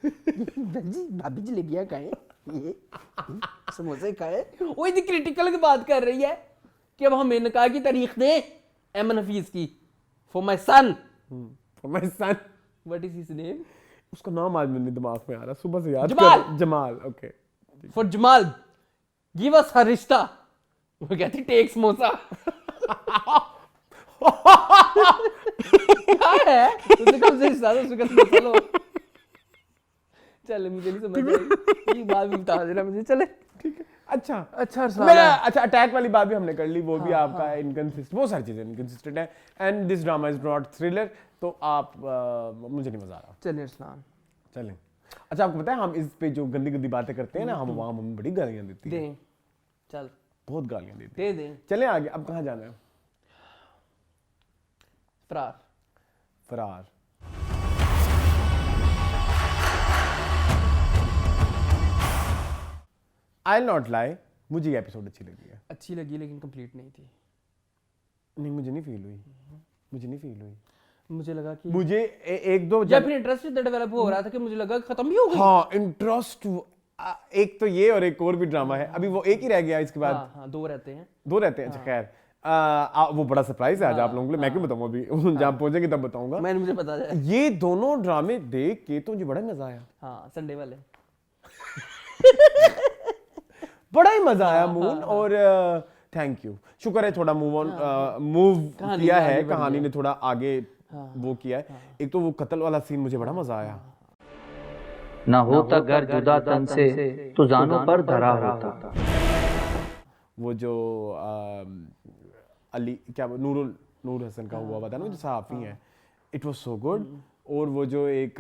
भाभी जलेबियां खाए, ये समोसे खाए, वो इतनी क्रिटिकल की बात कर रही है कि अब हमें निकाह की तारीख दें एमन हफीज की, for my son. What is his name? उसका नाम आज मेरे दिमाग में आ रहा, सुबह से याद जमाल। कर, Jamal, okay, for Jamal give us her रिश्ता। वो कहती टेक समोसा। क्या है उसने कब से रिश्ता, उसने कहा समोसा लो। चले, मुझे नहीं समझ आई, ये बात भी बता देना मुझे, चले ठीक है। अच्छा मेरा अच्छा, अटैक वाली बात भी हमने कर ली, वो भी आपका इनकंसिस्टेंट, वो सारी चीजें इनकंसिस्टेंट है, and this drama is not thriller, तो आप मुझे नहीं मजा आ रहा। चलिए इरफान, चलें। अच्छा, आपको पता है हम इस पे जो गंदी गंदी बातें करते हैं ना, हम वहाँ हमें बड़ी गालियाँ देती है, दें, चल बहुत गालियाँ देती दे दें। चलें आगे, अब कहाँ जाना है? फरार। फरार। आई विल नॉट लाई, मुझे ये एपिसोड अच्छी लगी है। अच्छी लगी लेकिन कंप्लीट नहीं थी। नहीं, मुझे नहीं फील हुई, मुझे लगा कि मुझे एक दो या फिर इंटरेस्ट डेवलप हो रहा था कि मुझे लगा खत्म ही हो गई। हाँ, इंटरेस्ट, एक तो ये और एक और भी ड्रामा है, अभी वो एक ही रह गया इसके बाद। हाँ, दो रहते हैं। अच्छा, खैर वो बड़ा सरप्राइज है आज आप लोगों के लिए, मैं क्यों बताऊंगा, अभी जहाँ पहुंचेंगे तब बताऊंगा। मुझे पता है। ये दोनों ड्रामे देख के तो मुझे बड़ा मजा आया। हाँ, संडे वाले बड़ा ही मजा आया मून, और थैंक यू, शुक्र है थोड़ा मूव किया है, कहानी ने थोड़ा आगे वो किया है। एक तो वो कत्ल वाला सीन मुझे बड़ा मजा आया। ना होता घर जुदा तन से तो जानों पर धरा होता। वो जो अली क्या नूर हसन का हुआ था ना, जो सहाफी है, इट वाज सो गुड। और वो जो एक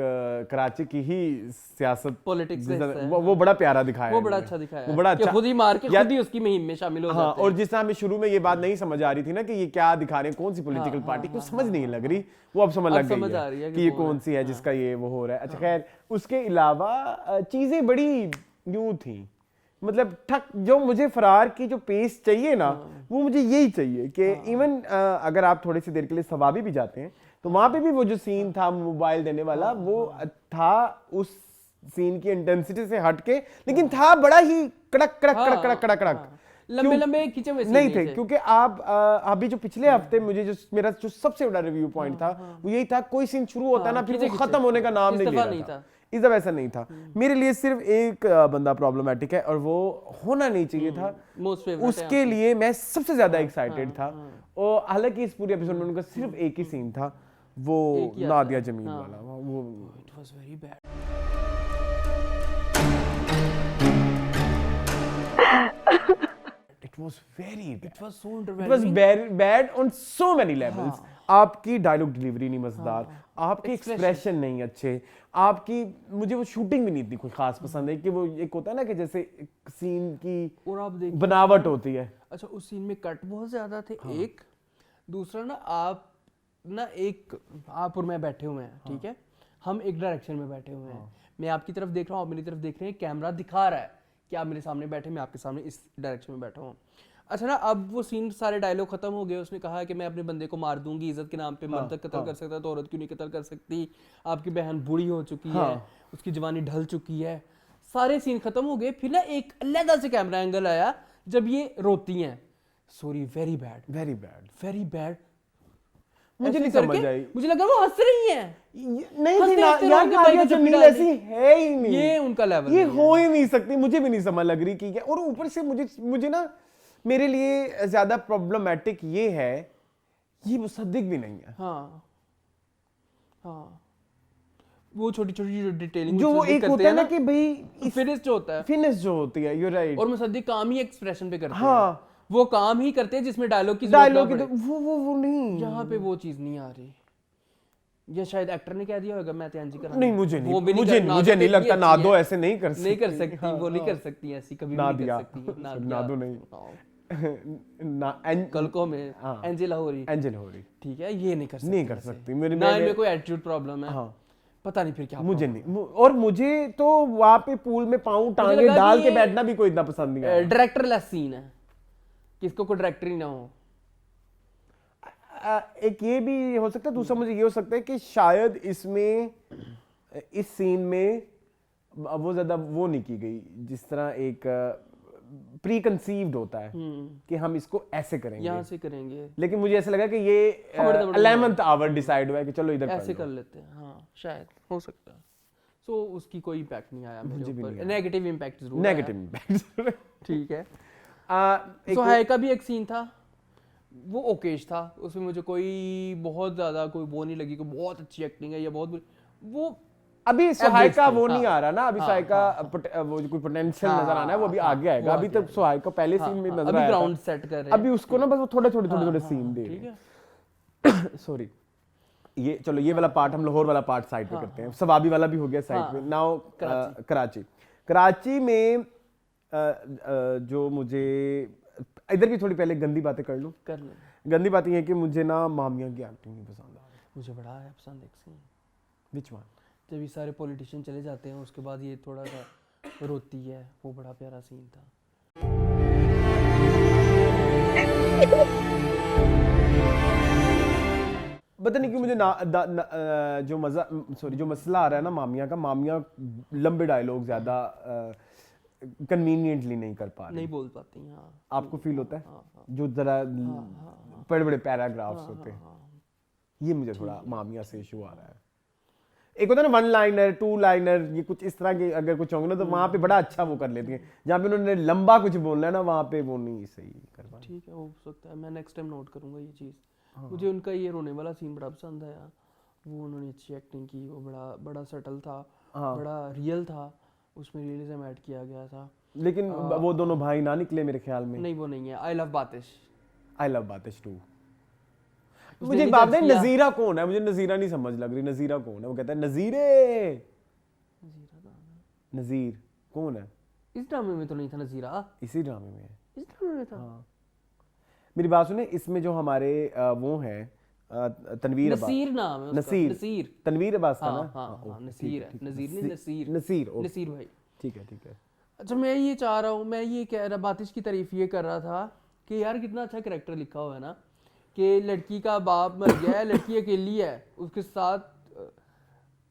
कराची की ही सियासत पॉलिटिक्स वो बड़ा प्यारा दिखाया, वो बड़ा अच्छा दिखाया, वो बड़ा अच्छा, खुद ही मार के खुद ही उसकी मुहिम में शामिल हो जाते हैं। और जिस तरह हमें शुरू में ये बात नहीं समझ आ रही थी ना कि ये क्या दिखा रहे हैं, कौन सी पॉलिटिकल पार्टी, कुछ समझ नहीं लग रही, वो अब समझ लग गई है कि ये कौन सी है जिसका ये वो हो रहा है। अच्छा, खैर उसके अलावा चीजें बड़ी न्यू थी, मतलब ठक जो मुझे फरार की जो पेस चाहिए ना वो मुझे यही चाहिए कि इवन अगर आप थोड़ी सी देर के लिए सवाबी भी जाते हैं तो वहां पे भी वो जो सीन था मोबाइल देने वाला वो था उस सीन की इंटेंसिटी से हटके, लेकिन था बड़ा ही कड़क कड़क कड़क कड़क कड़क कड़क लंबे लंबे खींचे हुए नहीं थे, क्योंकि आप अभी जो पिछले हफ्ते मुझे जो मेरा जो सबसे बड़ा रिव्यू पॉइंट था वो यही था, कोई सीन शुरू होता है ना फिर वो खत्म होने का नाम नहीं ले रहा था। इस दफा ऐसा नहीं था। मेरे लिए सिर्फ एक बंदा प्रॉब्लमैटिक है और वो होना नहीं चाहिए था, उसके लिए मैं सबसे ज्यादा एक्साइटेड था। और हालांकि इस पूरे एपिसोड में उनका सिर्फ एक ही सीन था, वो नादिया जमील वाला, वो it was very bad. It was very bad. It was so It was underwhelming. bad on so many levels. आपकी डायलॉग डिलीवरी नहीं मजेदार, आपके एक्सप्रेशन नहीं अच्छे, आपकी मुझे वो शूटिंग भी नहीं इतनी कोई खास पसंद है कि वो एक होता है ना कि जैसे सीन की और आप देखिए बनावट होती है। अच्छा उस सीन में कट बहुत ज्यादा थे। एक दूसरा ना आप और मैं बैठे हुए हैं, ठीक है, हम एक डायरेक्शन में बैठे हुए हैं, मैं आपकी तरफ देख रहा हूँ, आप मेरी तरफ देख रहे हैं, कैमरा दिखा रहा है कि आप मेरे सामने बैठे, मैं आपके सामने इस डायरेक्शन में बैठा हूँ। अच्छा ना, अब वो सीन सारे डायलॉग खत्म हो गए, उसने कहा कि मैं अपने बंदे को मार दूंगी, इज्जत के नाम पे मर्द कत्ल कर सकता है तो औरत क्यों नहीं कत्ल कर सकती, आपकी बहन बूढ़ी हो चुकी है, उसकी जवानी ढल चुकी है, सारे सीन खत्म हो गए। फिर ना एक अलग से कैमरा एंगल आया जब ये रोती हैं, sorry very bad very bad very bad, मुझे नहीं समझ आई, मुझे लगा वो हंस रही हैं। नहीं थी ना यार, नादिया जमील ऐसी है ही नहीं, ये उनका लेवल ये हो ही नहीं सकती, मुझे भी नहीं समझ लग रही कि क्या। और ऊपर से मुझे ना मेरे लिए ज्यादा प्रॉब्लमैटिक ये है, ये मुसद्दिक भी नहीं है। हाँ वो छोटी छोटी डिटेलिंग जो वो एक होता है ना कि भाई फिनिश जो होता है, फिनिश जो होती है, यू राइट, और मुसद्दिक काम ही एक्सप्रेशन पे करते हैं। हाँ वो काम ही करते हैं जिसमें डायलॉग की वो नहीं, यहाँ पे वो चीज नहीं आ रही। या शायद एक्टर ने कह दिया होगा मैं त्यांजी करा नहीं, मुझे नहीं लगता नादो ऐसे नहीं कर सकती, वो नहीं कर सकती ऐसी, कभी नहीं कर सकती नादो नहीं कलको में एंजेला हो रही, ठीक है, ये नहीं कर सकती मेरे कोई एटीट्यूड प्रॉब्लम है, पता नहीं फिर क्या, मुझे नहीं। और मुझे तो वहां पे पूल में पाँव टांगे डाल के बैठना भी कोई इतना पसंद नहीं है। डायरेक्टर लेस सीन है, किसको कोई डायरेक्टर ही ना हो। एक ये भी हो सकता है, दूसरा मुझे ये हो सकता है कि शायद इसमें इस सीन में वो ज्यादा वो नहीं की गई, जिस तरह एक प्री कंसीव्ड होता है कि हम इसको ऐसे करेंगे, यहाँ से करेंगे, लेकिन मुझे ऐसा लगा कि ये 11th आवर डिसाइड हुआ है कि चलो इधर ऐसे कर लेते हैं। हाँ शायद हो सकता है। सो उसकी कोई इम्पैक्ट नहीं आया मेरे ऊपर, नेगेटिव इम्पैक्ट जरूर, नेगेटिव इम्पैक्ट ठीक है। सुहाय का भी एक सीन था, वो ओकेश था, उसमें मुझे कोई बहुत ज्यादा कोई वो नहीं लगी कि बहुत अच्छी एक्टिंग है या बहुत वो अभी सुहाय का वो नहीं आ रहा ना, अभी सुहाय का वो कोई पोटेंशियल नजर आना है, वो अभी आगे आएगा। अभी तक सुहाय को पहले सीन में नजर आया, ग्राउंड सेट कर रहे हैं, अभी उसको ना बस वो थोड़े सीन दे रहे हैं। सॉरी, ये चलो ये वाला पार्ट, हम लाहौर वाला पार्ट साइड पे करते हैं, सवाबी वाला भी हो गया साइड पे। नाउ कराची में जो मुझे इधर भी थोड़ी पहले गंदी बातें कर लूं, गंदी बात ये है कि मुझे ना मामिया की एक्टिंग नहीं पसंद आ रही। मुझे बड़ा है पसंद एक सीन, विच वन, जब ये सारे पॉलिटिशियन चले जाते हैं उसके बाद ये थोड़ा सा रोती है, वो बड़ा प्यारा सीन था। पता नहीं क्यों मुझे जो मसला आ रहा है ना मामिया का, मामिया लंबे डायलॉग ज्यादा कन्वीनियंटली नहीं कर पा रही, नहीं बोल पाती। हाँ, आपको फील होता है? जो जरा बड़े बड़े पैराग्राफ्स होते हैं, ये मुझे थोड़ा मामिया से इशू आ रहा है। एक होता है ना 1 लाइनर 2 लाइनर, ये कुछ इस तरह के अगर कुछ होंगे ना तो वहां पे बड़ा अच्छा वो कर लेती हैं, जहाँ पे उन्होंने लंबा कुछ बोलना है ना वहां पे वो नहीं सही कर पा। ठीक है, हो सकता है, मैं नेक्स्ट टाइम नोट करूंगा ये चीज़। मुझे उनका ये रोने वाला सीन बड़ा पसंद आया, वो उन्होंने अच्छी एक्टिंग की, वो बड़ा सटल था, बड़ा रियल था, उसमें रियलिज्म ऐड किया गया था। लेकिन वो दोनों भाई ना निकले मेरे ख्याल में। नहीं वो नहीं है। I love बातिश 2। मुझे बात नहीं, नजीरा कौन है? मुझे नजीरा नहीं समझ लग रही, नजीरा कौन है? वो कहता है नजीर कौन है? इस ड्रामे में तो नहीं था नजीरा, इसी ड्रामे में है। इस ड्रामे में था। हाँ। मेरी बात सुने, इसमें जो हमारे वो हैं तनवीर नसीर नाम है उसका, नसीर तनवीर अब्बास था ना? हाँ, नसीर है, नसीर नहीं, नसीर नसीर नसीर भाई, ठीक है। अच्छा मैं ये चाह रहा हूँ, मैं ये कह रहा, बातिश की तारीफ ये कर रहा था कि यार कितना अच्छा कैरेक्टर लिखा हुआ है ना, कि लड़की का बाप मर गया है, लड़की अकेली है, उसके साथ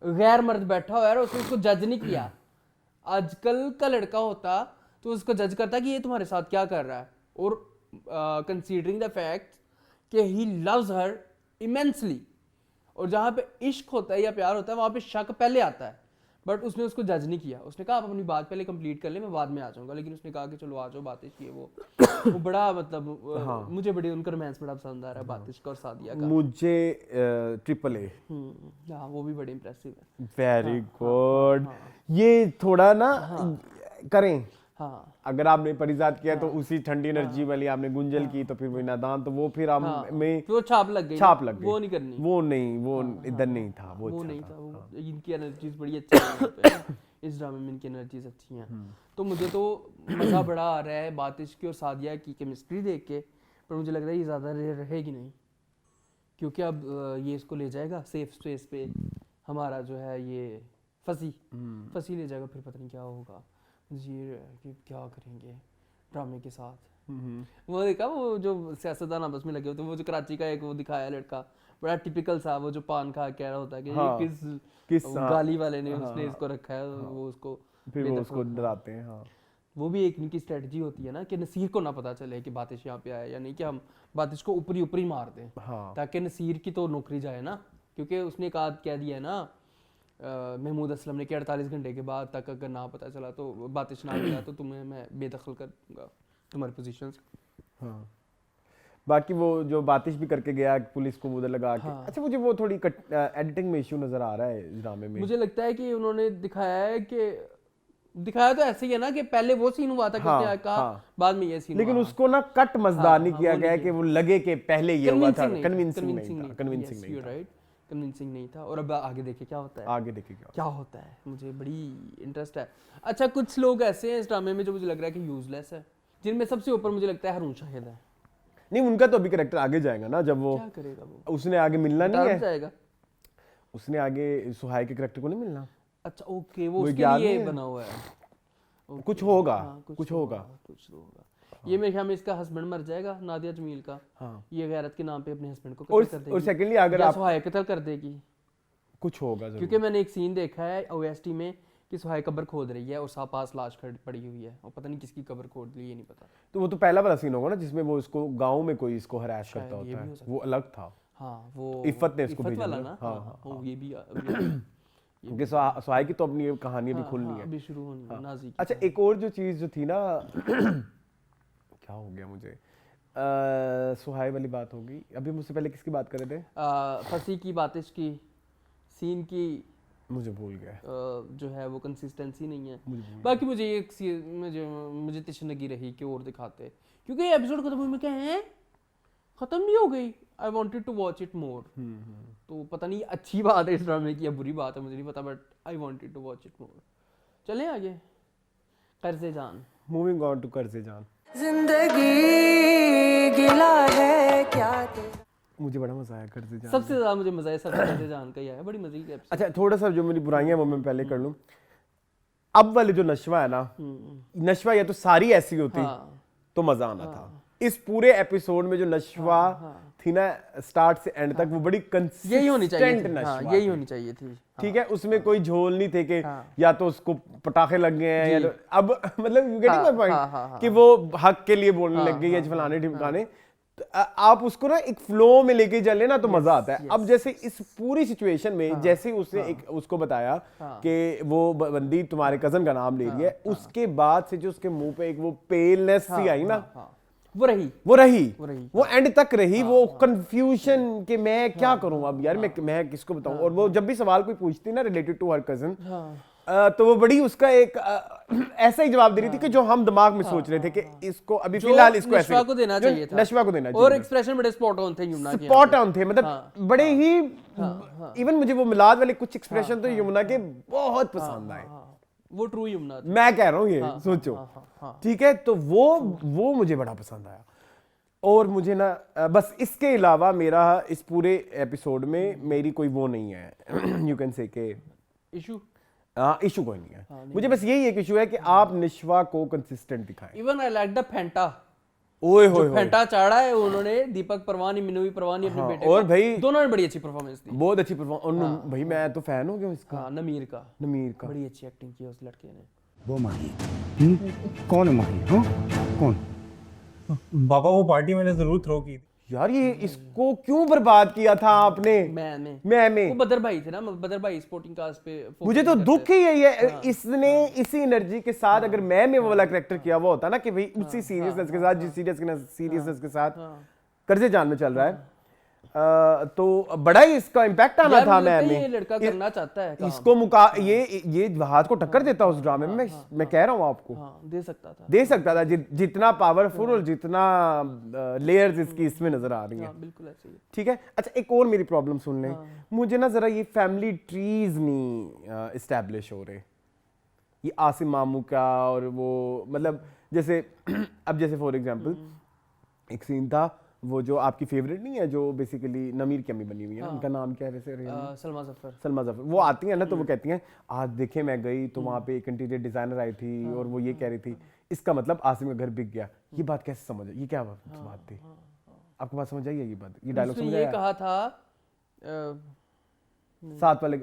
गैर मर्द बैठा हुआ है और उसने उसको जज नहीं किया। आजकल का लड़का होता तो उसको जज करता कि ये तुम्हारे साथ क्या कर रहा है, और कंसीडरिंग द फैक्ट कि ही लव्स हर इमेंसली, और जहाँ पे इश्क होता है या प्यार होता है वहाँ पे शक पहले आता है, बट उसने उसको जज नहीं किया। उसने कहा आप अपनी बात पहले कंप्लीट कर ले, मैं बाद में आ जाऊंगा, लेकिन उसने कहा कि चलो आ जाओ, बातिश की वो बड़ा मतलब मुझे बड़ी उनका रोमांस बड़ा पसंद आ रहा है, बातिश का और सादिया का। मुझे AAA हाँ वो भी बड़ी इंप्रेसिव है। Very good. ये थोड़ा ना करें, हाँ अगर आपने परिजात किया तो उसी ठंडी एनर्जी वाली आपने गुंजल की, तो फिर वो नादान, तो वो फिर हम में तो छाप लग गई, वो नहीं करनी, वो नहीं, वो इधर नहीं था, वो वो अच्छा नहीं था। था, वो इनकी एनर्जीज बड़ी अच्छी हैं यहाँ पे। इस ड्रामे में इनकी एनर्जीज अच्छी हैं, तो मुझे तो मज़ा बड़ा आ रहा है बातिश की और सादिया की केमिस्ट्री देख के, पर मुझे लग रहा है ये ज़्यादा रहेगी नहीं, क्योंकि अब ये इसको ले जाएगा सेफ स्पेस पे, हमारा जो है ये फंसी ले जाएगा, फिर पता नहीं क्या होगा, ये कि क्या करेंगे ड्रामे के साथ। वो देखा वो जो सियासतदान आपस में लगे होते, वो जो कराची का एक वो दिखाया लड़का, बड़ा टिपिकल सा, वो जो पान खा कह रहा होता है कि ये किस गाली वाले ने उसने इसको रखा है, वो उसको फिर वो उसको डराते हैं। हाँ वो भी एक इनकी स्ट्रेटजी होती है ना, कि नसीर को ना पता चले कि बातिश यहाँ पे आया, या नहीं कि हम बातिश को ऊपरी मार दें, ताकि नसीर की तो नौकरी जाए ना, क्योंकि उसने कह दिया है ना महमूद असलम ने कि 48 घंटे के बाद तक अगर ना पता चला तो बातिश ना मिला तो तुम्हें मैं बेदखल कर दूंगा तुम्हारी पोजीशन से। हाँ बाकी वो जो बातिश भी करके गया पुलिस को उधर लगा के, अच्छा मुझे वो थोड़ी एडिटिंग में इशू नजर आ रहा है इस ड्रामे में। मुझे लगता है कि उन्होंने दिखाया तो ऐसे ही है ना कि पहले वो सीन हुआ था कि उसने कहा बाद में ये सीन, लेकिन उसको ना कट मजेदार नहीं किया गया कि वो लगे कि पहले ये हुआ था, कन्विंसिंग नहीं था। और अब आगे देखे क्या होता है, आगे देखे क्या होता है, मुझे बड़ी इंटरेस्ट है। अच्छा कुछ लोग ऐसे हैं इस ड्रामे में जो मुझे लग रहा है कि यूजलेस है, जिनमें सबसे ऊपर मुझे लगता है हारून शाहिद है। नहीं उनका तो अभी कैरेक्टर आगे जाएगा ना, जब वो क्या करेगा वो, उसने आगे मिलना नहीं है जाएगा, उसने आगे सुहाई के कैरेक्टर को नहीं मिलना। अच्छा ओके, वो उसके लिए बना हुआ है, कुछ होगा, कुछ होगा। ये मेरे ख्याल में इसका हस्बैंड मर जाएगा, नादिया जमील का, ये गैरत के नाम पे अपने हस्बैंड को कत्ल कर देगी, और सेकंडली अगर आप सुहाई कत्ल कर देगी, कुछ होगा जरूर। क्योंकि मैंने एक सीन देखा है OST में कि सुहाई कब्र खोद रही है और पास लाश पड़ी हुई है, और पता नहीं किसकी कब्र खोद ली, ये नहीं पता। तो वो तो पहला वाला सीन होगा ना जिसमें वो इसको गांव में कोई इसको हरास करता होता है, वो अलग था। हाँ वो इफ़त ने इसको भेजा ना, हाँ ये भी क्योंकि सुहाई की तो अपनी कहानी अभी खुलनी है, अभी शुरू होनी है नाज़ी की। अच्छा एक और जो चीज़ जो थी ना क्या हो गया मुझे, सुहाई वाली बात होगी, अभी मुझसे पहले किसकी बात कर रहे थे? फंसी की, बातिश की, सीन की, मुझे भूल गया। जो है वो कंसिस्टेंसी नहीं है। बाकी मुझे एक मुझे तशनगी रही कि और दिखाते, क्योंकि ये एपिसोड खत्म हुए क्या है, खत्म नहीं हो गई। I wanted to watch it more, तो पता नहीं अच्छी बात है इस ड्रामे की या बुरी बात है मुझे नहीं पता, but I wanted to watch it more. चलें आगे, कर्ज़े जान, मूविंग ऑन टू कर्ज़े जान। जिंदगी गिला है क्या तेरा, मुझे बड़ा मजा आया कर्ज़े जान, सबसे ज्यादा मुझे मजा आया सब कर्ज़े जान का ही आया, बड़ी मजे की एपिसोड। अच्छा थोड़ा सा जो मेरी बुराइयां वो मैं पहले कर लूं, अब वाले जो नशवा है ना, नशवा या तो सारी ऐसी होती तो मजा आना था। इस पूरे एपिसोड में जो नशवा थी ना स्टार्ट से एंड तक, वो बड़ी कंसिस्टेंट यही होनी चाहिए थी, नशवा यही होनी चाहिए थी। ठीक है, उसमें कोई झोल नहीं थे कि या तो उसको पटाखे लग गए हैं या तो अब मतलब यू गेटिंग माय पॉइंट कि वो हक के लिए बोलने लग गई या फलाने ढिमकाने, आप उसको ना एक फ्लो में लेके चले ना तो मजा आता है। अब जैसे इस पूरी सिचुएशन में जैसे ही उसने एक उसको बताया कि वो बंदी तुम्हारे कजन का नाम ले रही है, उसके बाद से जो उसके मुंह पे एक वो पेलनेस सी आई ना, वो एंड तक रही, वो कंफ्यूजन कि मैं क्या करूं अब यार, मैं किसको बताऊं। और वो जब भी सवाल कोई पूछती ना रिलेटेड टू हर कजन, तो वो बड़ी उसका एक ऐसा ही जवाब दे रही थी कि जो हम दिमाग में सोच रहे थे कि इसको अभी फिलहाल इसको ऐसे नशवा को देना चाहिए था, नशवा को देना चाहिए। और एक्सप्रेशन बड़े स्पॉट ऑन थे यमुना के, स्पॉट ऑन थे, मतलब बड़े ही इवन मुझे वो मिलाद वाले कुछ एक्सप्रेशन तो यमुना के बहुत पसंद आए, वो ट्रू यमुना थी। मैं कह रहा हूँ ये सोचो, ठीक है, तो वो मुझे बड़ा पसंद आया। और मुझे ना बस इसके अलावा मेरा इस पूरे एपिसोड में मेरी कोई वो नहीं है, यू कैन से के इशू, इशू कोई नहीं है। मुझे बस यही एक इशू है कि आप निश्वा को कंसिस्टेंट दिखाएं। इवन आई लाइक द फेंटा, ओए जो होए फेंटा चाड़ा है उन्होंने दीपक परवानी, मिनवी परवानी अपने बेटे और को, भाई दोनों ने बड़ी अच्छी परफॉर्मेंस दी। बहुत अच्छी परफॉर्मेंस। भाई मैं तो फैन हो गया इसका। हाँ, नमीर का बड़ी अच्छी एक्टिंग की उस लड़के ने। वो माही कौन है माही? हाँ कौन? बाबा वो पार्टी मैंने जरूर थ्रो की थी। यार ये इसको क्यों बर्बाद किया था आपने? मैं वो बदर भाई थे ना, बदर भाई स्पोर्टिंग कास्ट पे मुझे तो दुख ही यही है। इसने इसी एनर्जी के साथ अगर मैं में वो वाला कैरेक्टर किया हुआ होता ना कि भाई उसी सीरियसनेस के साथ, जिस सीरियसनेस के साथ कर्जे जान में चल रहा है, तो बड़ा ही इसका इम्पैक्ट आना था। ये लड़का करना चाहता है इसको ये हाथ को टक्कर देता उस ड्रामे में। मैं कह रहा हूँ आपको दे सकता था जितना पावरफुल और जितना लेयर्स इसकी इसमें नजर आ रही है। बिल्कुल ऐसे ही। ठीक है। अच्छा एक और मेरी प्रॉब्लम सुन लें। मुझे ना जरा ये फैमिली ट्रीज नहीं इस्टेब्लिश हो रहे। ये आसिम मामू का और वो मतलब जैसे अब जैसे फॉर एग्जांपल एक सीन था वो जो आपकी फेवरेट नहीं है, जो बेसिकली नमीर की अम्मी बनी हुई है, उनका नाम क्या है वैसे? सलमा जफर। वो आती है ना तो वो कहती हैं आज देखे मैं गई तो वहाँ पे एक इंटीरियर डिजाइनर आई थी और वो ये कह रही थी इसका मतलब आसिम का घर बिक गया। ये बात कैसे समझ? ये क्या बात थी? आपको बात समझ आई है? ये बात, ये डायलॉग समझ आया? ये कहा था साथ वाले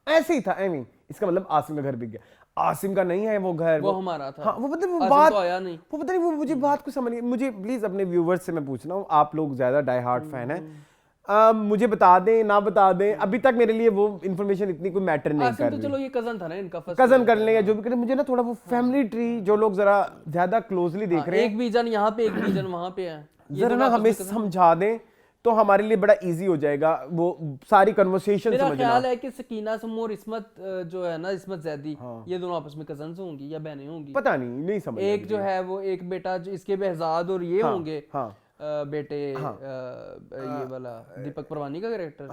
ऐसे ही था। आई मीन इसका मतलब आसिम का घर बिक गया। आसिम का नहीं है वो घर, वो हमारा था। हाँ, वो मतलब वो बात तो आया नहीं। वो पता नहीं, वो मुझे बात को समझ नहीं। मुझे प्लीज अपने व्यूवर्स से मैं पूछना हूँ, आप लोग ज्यादा डाई हार्ड फैन है, मुझे बता दें ना बता दें, अभी तक मेरे लिए वो इन्फॉर्मेशन इतनी कोई मैटर नहीं कर रही। तो चलो ये कजन था ना इनका, कजन कर लें या जो भी करें, मुझे ना थोड़ा वो फैमिली ट्री जो लोग जरा ज्यादा क्लोजली देख रहे हैं, एक बीजन यहाँ पे एक बीजन वहाँ पे है, जरा ना हमें समझा दें तो हमारे लिए बड़ा इजी हो जाएगा वो सारी कन्वर्सेशन समझना। मेरा ख्याल है कि सकीना समूह और इस्मत जो है ना, इस्मत जैदी, ये दोनों आपस में कजन्स होंगी या बहनें होंगी, पता नहीं समझ। एक जो है वो एक बेटा जो इसके बेहजाद और ये होंगे बेटे, ये वाला दीपक परवानी का कैरेक्टर,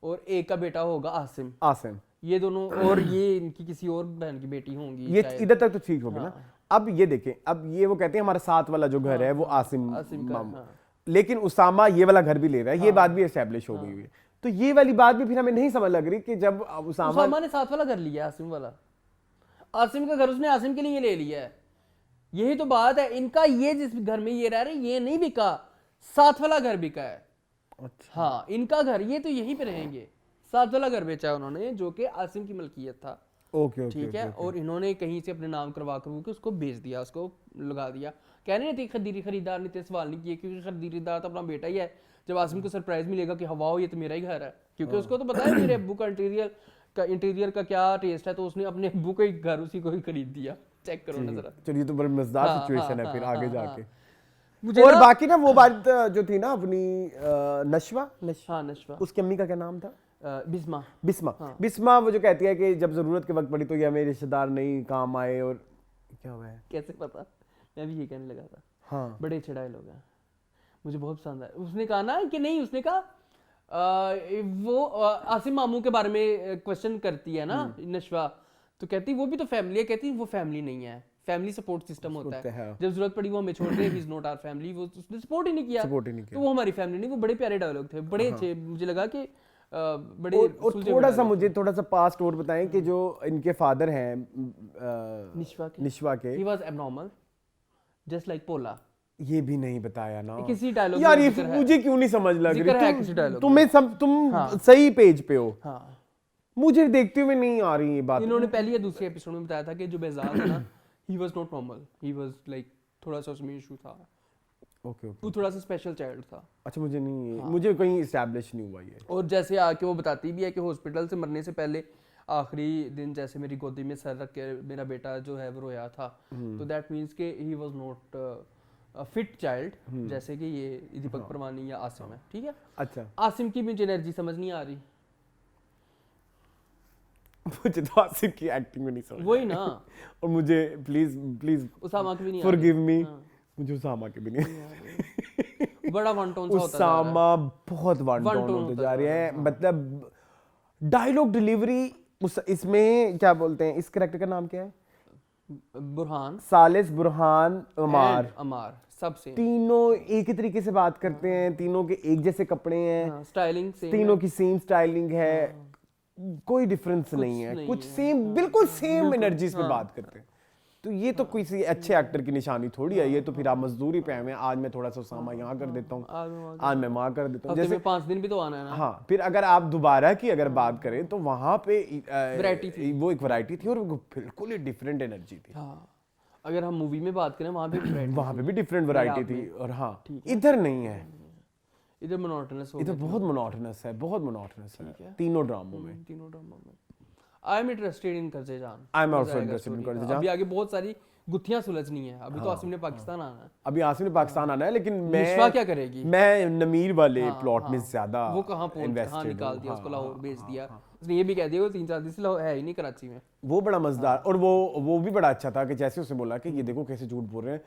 और एक का बेटा होगा आसिम। ये दोनों और ये इनकी किसी और बहन की बेटी होंगी। ये इधर तक तो ठीक हो गया ना। अब ये देखें, अब ये वो कहते हैं हमारा साथ वाला जो घर है वो आसिम मामू, लेकिन उसामा ये वाला घर भी ले रहा है, ये बात भी एस्टेब्लिश हो गई हुई है। तो ये वाली बात भी फिर हमें नहीं समझ लग रही कि जब उसामा ने साथ वाला घर लिया, आसिम वाला, आसिम का घर उसने आसिम के लिए ले लिया है। यही तो बात है, इनका ये जिस घर में ये रह रहे ये नहीं बिका, साथ वाला घर बिका है। अच्छा। हाँ, इनका घर ये तो यहीं पे रहेंगे, साथ वाला घर बेचा है उन्होंने जो कि आसिम की मलकियत था। ओके, ठीक है। और इन्होंने कहीं से अपने नाम करवा के उसको बेच दिया, उसको लगा दिया। कहने नहीं थे खरीदार ने सवाल नहीं किए, क्योंकि खरीदार तो अपना बेटा ही है। जब आसिम को सरप्राइज मिलेगा कि हवाओ ये तो मेरा ही घर है, क्योंकि उसको तो पता है मेरे अब्बू का इंटीरियर का क्या टेस्ट है, तो उसने अपने अब्बू का ही घर उसी को ही खरीद दिया। चेक करो ना जरा। चलिए तो बड़ी मजेदार सिचुएशन है फिर आगे जाके। और बाकी ना वो बात जो थी ना अपनी नशवा, उसकी अम्मी का क्या नाम था? बिस्मा। वो जो कहती है कि जब जरूरत के वक्त पड़ी तो ये हमें रिश्तेदार नहीं काम आए, और क्या हुआ है कैसे पता? मैं भी ये कहने लगा था। हाँ, बड़े अच्छे डायलॉग हैं, मुझे बहुत पसंद आया। उसने कहा ना कि नहीं, उसने कहा वो आसिम मामू के बारे में क्वेश्चन करती है ना नशवा, तो कहती वो भी तो फैमिली है, कहती वो फैमिली नहीं है, फैमिली सपोर्ट सिस्टम होता है। जब जरूरत पड़ी वो हमें छोड़ दे, he is not our family, वो उसने सपोर्ट ही नहीं किया, तो वो हमारी फैमिली नहीं। वो बड़े प्यारे डायलॉग थे, बड़े अच्छे। मुझे लगा कि बड़े। और थोड़ा सा पास्ट और बताएं कि जो इनके फादर हैं निश्वा के, he was abnormal just like पोला। ये भी नहीं बताया ना किसी डायलॉग यार, ये मुझे क्यों नहीं समझ लग रही? तुम सही पेज पे हो, मुझे देखते हुए नहीं आ रही ये बात। इन्होंने पहले या दूसरे एपिसोड में बताया था कि जो बेजाद है ना, he was not normal, he was like थोड़ा सा उसमें इशू था। ओके, वो थोड़ा सा स्पेशल चाइल्ड था। अच्छा, मुझे नहीं, मुझे कहीं एस्टैब्लिश नहीं हुआ ये। और जैसे आके वो बताती भी है कि हॉस्पिटल से मरने से पहले आखिरी दिन जैसे मेरी गोदी में सर रख के मेरा बेटा जो है वो रोया था, तो दैट मींस के he was not a fit child, जैसे कि ये दीपक परवानी या आसिम है। ठीक है। अच्छा, आसिम की मुझे एनर्जी समझ नहीं आ रही। मुझे तो आसिम की एक्टिंग में नहीं समझ, वही ना। और मुझे प्लीज उसामा की भी नहीं, फॉरगिव मी, मुझे उसामा के भी नहीं। बड़ा वन टोन सा होता है उसामा, बहुत वन टोन होते जा रहे हैं। मतलब डायलॉग डिलीवरी इसमें क्या बोलते हैं, इस कैरेक्टर का नाम क्या है? बुरहान, सालिस, बुरहान, अमार सबसे तीनों एक ही तरीके से बात करते हैं, तीनों के एक जैसे कपड़े हैं, स्टाइलिंग सेम, तीनों की सेम स्टाइलिंग है। कोई डिफरेंस नहीं है, नहीं कुछ है, सेम, बिल्कुल सेम एनर्जीज पे बात करते हैं। तो ये तो किसी अच्छे एक्टर की निशानी थोड़ी है, ये तो फिर आप मजदूरी पे आए हैं, आज मैं थोड़ा सा उसामा यहाँ कर देता हूँ, आज मैं वहाँ कर देता हूँ, जैसे 5 दिन भी तो आना है ना। हाँ, फिर अगर आप दोबारा की अगर बात करें तो वहाँ पे वैरायटी थी, वो एक वैरायटी थी और वो बिल्कुल ही डिफरेंट एनर्जी थी। हाँ, अगर हम मूवी में बात करें वहाँ पे वहाँ पे भी डिफरेंट वैरायटी थी, और हाँ इधर नहीं है, इधर मोनोटोनस हो इधर बहुत मोनोटोनस है, बहुत मोनोटोनस है तीनों ड्रामों में। आई एम इंटरेस्टेड इन कर्जे जान, I am also interested in कर्जे जान। अभी आगे बहुत सारी गुत्थियां सुलझनी है, अभी तो आसिम ने पाकिस्तान आना है, अभी आसिम ने पाकिस्तान आना है, लेकिन निशवा क्या करेगी? मैं नमीर वाले प्लॉट में ज्यादा वो कहाँ निकाल दिया, उसको लाहौर भेज दिया, उसने ये भी कह दिया वो 3-4 दिन से है ही नहीं कराची में। वो बड़ा मजेदार, और वो भी बड़ा अच्छा था कि जैसे उसने बोला कि ये देखो कैसे झूठ बोल रहे हैं,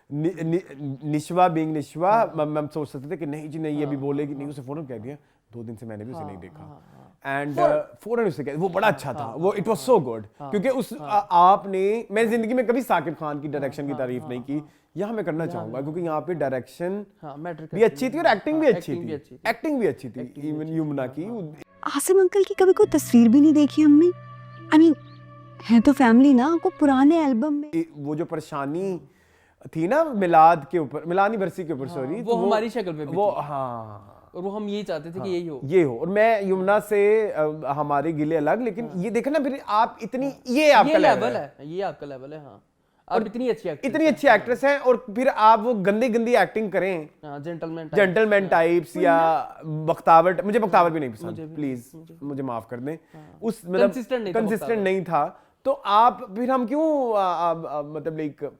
निशवा बीइंग निशवा, हम सोच सकते थे कि नहीं जी नहीं ये भी बोलेगी, नहीं, उसे फौरन कह दिया 2 दिन से मैंने भी उसे नहीं देखा, एंड फौरन उसे कह, वो बड़ा अच्छा था, वो इट वाज सो गुड, क्योंकि उस आपने, मैं जिंदगी में कभी साकिब खान की डायरेक्शन की तारीफ नहीं की, यहाँ मैं करना चाहूंगा, क्योंकि यहाँ पे डायरेक्शन भी अच्छी थी और एक्टिंग भी अच्छी थी, एक्टिंग भी अच्छी थी, इवन यमुना की। आसिम अंकल की कभी कोई तस्वीर भी नहीं देखी हमने, आई मीन है तो फैमिली ना, को पुराने एल्बम में वो जो परेशानी थी ना मिलाद के ऊपर, मिलाद एनिवर्सरी के ऊपर, सॉरी, वो हमारी शक्ल पे भी वो थी। हाँ, और वो हम यही चाहते थे कि यही हो, ये हो, और मैं यमुना से हमारे गिले अलग, लेकिन ये देखना फिर आप इतनी, ये आपका लेवल है, ये आपका लेवल है। हाँ, आप इतनी अच्छी एक्ट्रेस हैं, और फिर आप वो गंदी एक्टिंग करें, जेंटलमैन टाइप्स या बख्तावर, मुझे बख्तावर भी नहीं पसंद, प्लीज मुझे माफ कर दें, उस मतलब कंसिस्टेंट नहीं था, तो आप फिर हम क्यों मतलब लाइक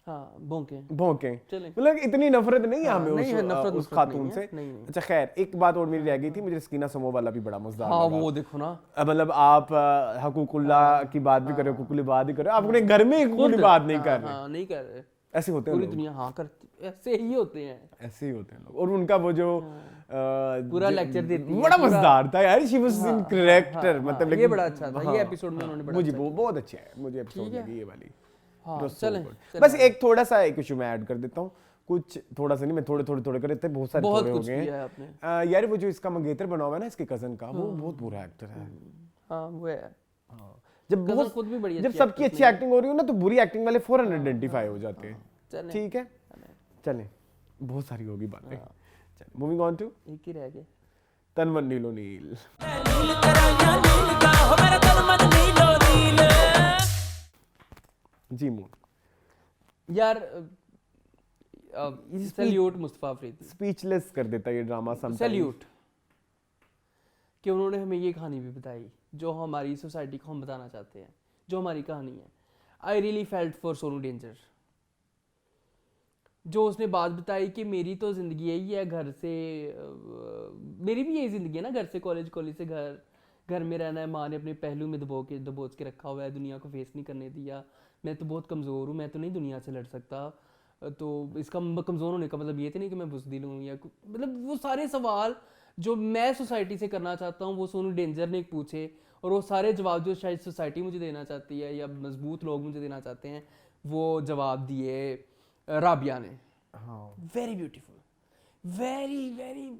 भौंके, मतलब इतनी नफरत नहीं है हमें उस खातून से। अच्छा खैर, एक बात और मेरी रह गई थी, मुझे स्कीना समो वाला भी बड़ा मजेदार लगा। वो देखो ना, मतलब आप हकूकुल्लाह की बात भी कर रहे हो, हुकूकुल बात भी कर रहे हो, आप अपने घर में हुकूकुल बात नहीं कर रहे, ऐसे होते हैं पूरी दुनिया, हाँ करती, ऐसे ही होते हैं, ऐसे ही होते हैं लोग। और उनका वो जो पूरा लेक्चर देती है, बड़ा मजेदार था यार, शी वाज इन कैरेक्टर, मतलब ये बड़ा अच्छा था, ये एपिसोड में उन्होंने बड़ा, मुझे बहुत अच्छा है, मुझे एपिसोड लगी ये वाली। हाँ, चलें, बस एक थोड़ा सा एक इशू मैं ऐड कर देता हूँ, कुछ थोड़ा सा नहीं, मैं थोड़े कर देते, बहुत सारे थोड़े हो गए यार। वो जो इसका मंगेतर बना हुआ है ना इसके कजन का, वो बहुत बुरा एक्टर है। हाँ वो है, जब सबकी अच्छी एक्टिंग हो रही हो ना, तो बुरी एक्टिंग वाले फौरन आइडेंटिफाई हो जाते हैं। ठीक है, चलें, बहुत सारी होगी बातें, मूविंग ऑन टू, एक ही रह गए, तनमन नीलो नील। जी मून यार, सैल्यूट मुस्तफा अफरीदी, स्पीचलेस कर देता ये ड्रामा समटाइम्स। सैल्यूट कि उन्होंने हमें ये कहानी भी बताई जो हमारी सोसाइटी को हम बताना चाहते हैं, जो हमारी कहानी है। I really felt for Sonu danger, जो उसने बात बताई कि मेरी तो ज़िंदगी यही है, घर से मेरी भी यही ज़िंदगी है ना, घर से कॉलेज, कॉलेज से घर में रहना है, माँ ने अपने पहलू में दबोच के रखा हुआ है, दुनिया को फेस नहीं करने दिया, मैं तो बहुत कमज़ोर हूँ, मैं तो नहीं दुनिया से लड़ सकता। तो इसका कमज़ोर होने का मतलब ये तो नहीं कि मैं बुज़दिल हूँ, या मतलब वो सारे सवाल जो मैं सोसाइटी से करना चाहता हूँ वो सोनू डेंजर ने पूछे, और वो सारे जवाब जो शायद सोसाइटी मुझे देना चाहती है या मजबूत लोग मुझे देना चाहते हैं, वो जवाब दिए राबिया ने। वेरी ब्यूटीफुल, वेरी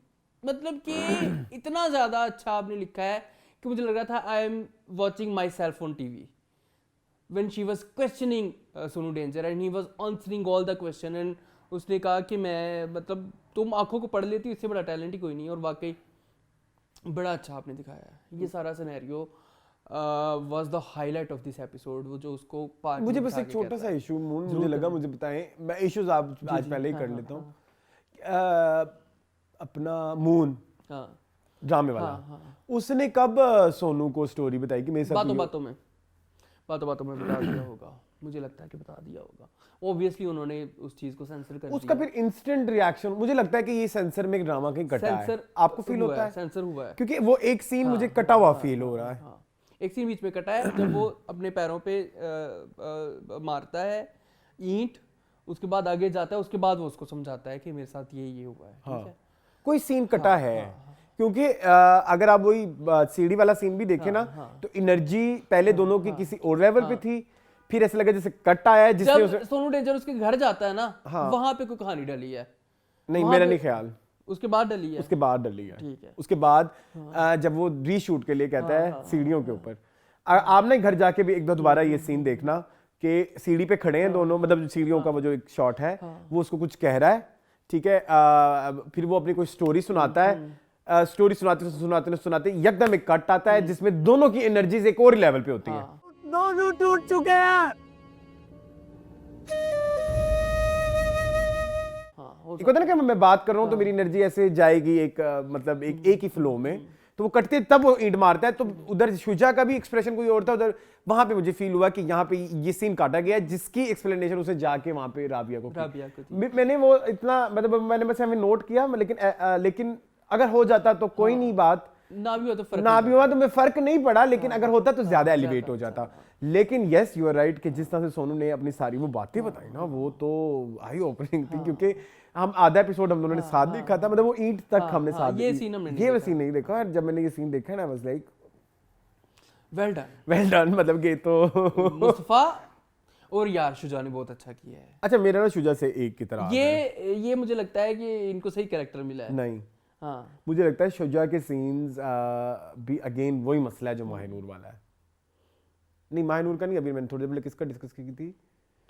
मतलब कि इतना ज़्यादा अच्छा आपने लिखा है कि मुझे लग रहा था I am watching my self on TV when she was questioning Sonu danger and he was answering all the question, and उसने कहा कि मैं मतलब तुम आंखों को पढ़ लेती, इससे बड़ा टैलेंट ही कोई नहीं, और वाकई बड़ा अच्छा आपने दिखाया है। ये सारा scenario was the highlight of this episode, वो जो उसको पार्ट। मुझे बस एक छोटा सा इशू मून मुझे लगा, मुझे बताएं, मैं इश्यूज आप आज पहले ही कर लेता हूँ। अपना मून ड्रामे वाला, उसने कब सोनू को स्टोरी बताई कि मेरे साथ बातों में बता दिया होगा, मुझे लगता है कि बता दिया होगा। ऑब्वियसली उन्होंने उस चीज को सेंसर कर दिया, उसका फिर इंस्टेंट रिएक्शन, मुझे लगता है कि ये सेंसर में एक ड्रामा कहीं कटा है। आपको फील होता है सेंसर हुआ है? क्योंकि वो एक सीन मुझे कटा हुआ फील हो रहा है। एक सीन बीच में कटा है जब वो अपने पैरों पे मारता है ईंट, उसके बाद आगे जाता है, उसके बाद वो उसको समझाता है कि मेरे साथ ये हुआ है। ठीक है, कोई सीन कटा है, क्योंकि अगर आप वही सीढ़ी वाला सीन भी देखें ना, तो एनर्जी पहले दोनों की किसी और लेवल पे थी, फिर ऐसा लगा जैसे कट आया है, जिसने जब सोनू डेंजर उसके घर जाता है ना, वहां पे कोई कहानी डली है। नहीं, मेरा नहीं ख्याल। उसके बाद डली है, उसके बाद डली है। ठीक है। उसके बाद जब वो रीशूट के लिए कहता है सीढ़ियों के ऊपर, आप ना घर जाके भी एक दो दोबारा ये सीन देखना कि सीढ़ी पे खड़े हैं दोनों, मतलब सीढ़ियों का वो जो एक शॉट है वो उसको कुछ कह रहा है, ठीक है। फिर वो अपनी कोई स्टोरी सुनाता है, स्टोरी सुनाते एकदम एक कट आता है जिसमें दोनों की एनर्जीज एक और लेवल पे होती है। दोनों टूट चुके हैं। एक होता है ना कि मैं बात कर रहा हूँ तो मेरी एनर्जी ऐसे जाएगी एक मतलब एक ही फ्लो में, तो वो कटते तब वो ईंट मारता है। तो उधर शुजा का भी एक्सप्रेशन कोई और था, उधर वहां पे मुझे फील हुआ कि यहाँ पे ये सीन काटा गया जिसकी एक्सप्लेनेशन उसे जाके वहां पे राबिया को मैंने वो इतना मतलब मैंने बस हमें नोट किया, लेकिन अगर हो जाता तो कोई नहीं बात, ना भी हुआ तो मैं फर्क नहीं पड़ा, लेकिन अगर होता तो ज्यादा एलिवेट हो जाता। लेकिन यस यू आर राइट कि जिस तरह से सोनू ने अपनी सारी वो बातें बताई ना, वो तो आई ओपनिंग थी, क्योंकि हम आधा एपिसोड हम दोनों ने साथ देखा था, मतलब वो ईंट तक हमने साथ ये सीन नहीं देखा। जब मैंने ये सीन देखा ना, I was like well done, मतलब कि तो मुस्तफा और यार शुजा ने बहुत अच्छा किया है। अच्छा, मेरा ना शुजा से एक की तरह ये मुझे लगता है कि इनको सही कैरेक्टर मिला है। नहीं, हाँ, मुझे लगता है शुजा के सीन्स भी अगेन वही मसला है जो माहिनूर वाला है। नहीं, माहिनूर का नहीं, अभी मैंने थोड़ी देर पहले किसका डिस्कस की थी,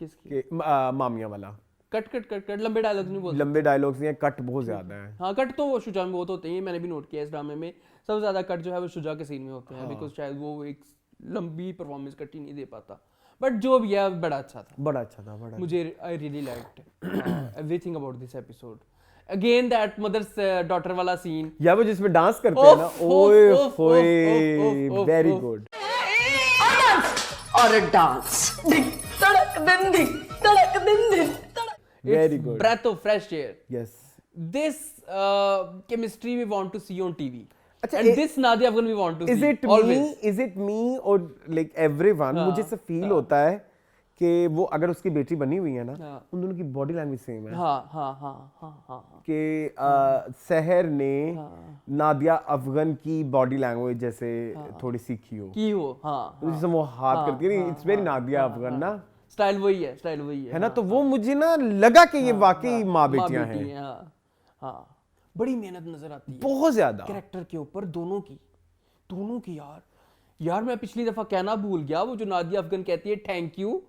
किसकी, मामिया वाला। कट लंबे डायलॉग्स नहीं बोलते, लंबे डायलॉग्स नहीं है, कट बहुत ज्यादा है। हाँ, कट तो वो शुजा में बहुत होते हैं, मैंने भी नोट किया इस ड्रामे में। सबसे ज्यादा कट जो है वो शुजा के सीन में होते हैं, बिकॉज शायद वो एक लंबी परफॉर्मेंस कट ही नहीं दे पाता। बट जो भी है बड़ा अच्छा था। मुझे I really liked everything about this episode. Again that mother's daughter वाला सीन, या वो जिसमें डांस करते हैं ना, ओए होए, वेरी गुड। और डांस तड़क दिन दिन very good, breath of fresh air. Yes, this chemistry we want to see on TV. And this Nadia Afghan we want to see. Is it me or like everyone? मुझे ऐसा feel होता है कि वो अगर उसकी बेटी बनी हुई है ना, उन दोनों की बॉडी लैंग्वेज सेम है। कि सहर ने नादिया अफगन की बॉडी लैंग्वेज जैसे थोड़ी सीखी हो, जैसे वो हाथ करती है, इट्स वेरी नादिया अफगन ना, स्टाइल वही है ना। तो वो मुझे ना लगा कि ये वाकई माँ बेटियां हैं। बड़ी मेहनत नजर आती है बहुत ज्यादा कैरेक्टर के ऊपर, दोनों की यार मैं पिछली दफा कहना भूल गया, वो जो नादिया अफगन कहती है थैंक यू,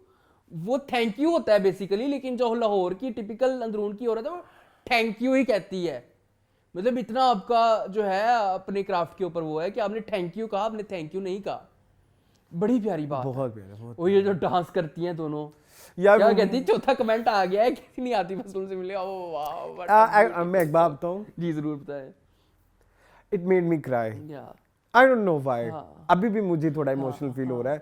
वो थैंक यू होता है बेसिकली, लेकिन जो लाहौर की टिपिकल अंदरून की औरत है वो थैंक यू ही कहती है। मतलब इतना आपका जो है अपने क्राफ्ट के ऊपर वो है कि आपने थैंक यू कहा, आपने थैंक यू नहीं कहा। बड़ी प्यारी बात, बहुत प्यारा। और ये जो डांस करती हैं दोनों, क्या कहती है, चौथा कमेंट आ गया है, किसी नहीं आती फसलों से मिले। ओह वाह, मैं एक बात बताऊं, जी जरूर बताएं। It made me cry, I don't know why. अभी भी मुझे थोड़ा इमोशनल फील हो रहा है।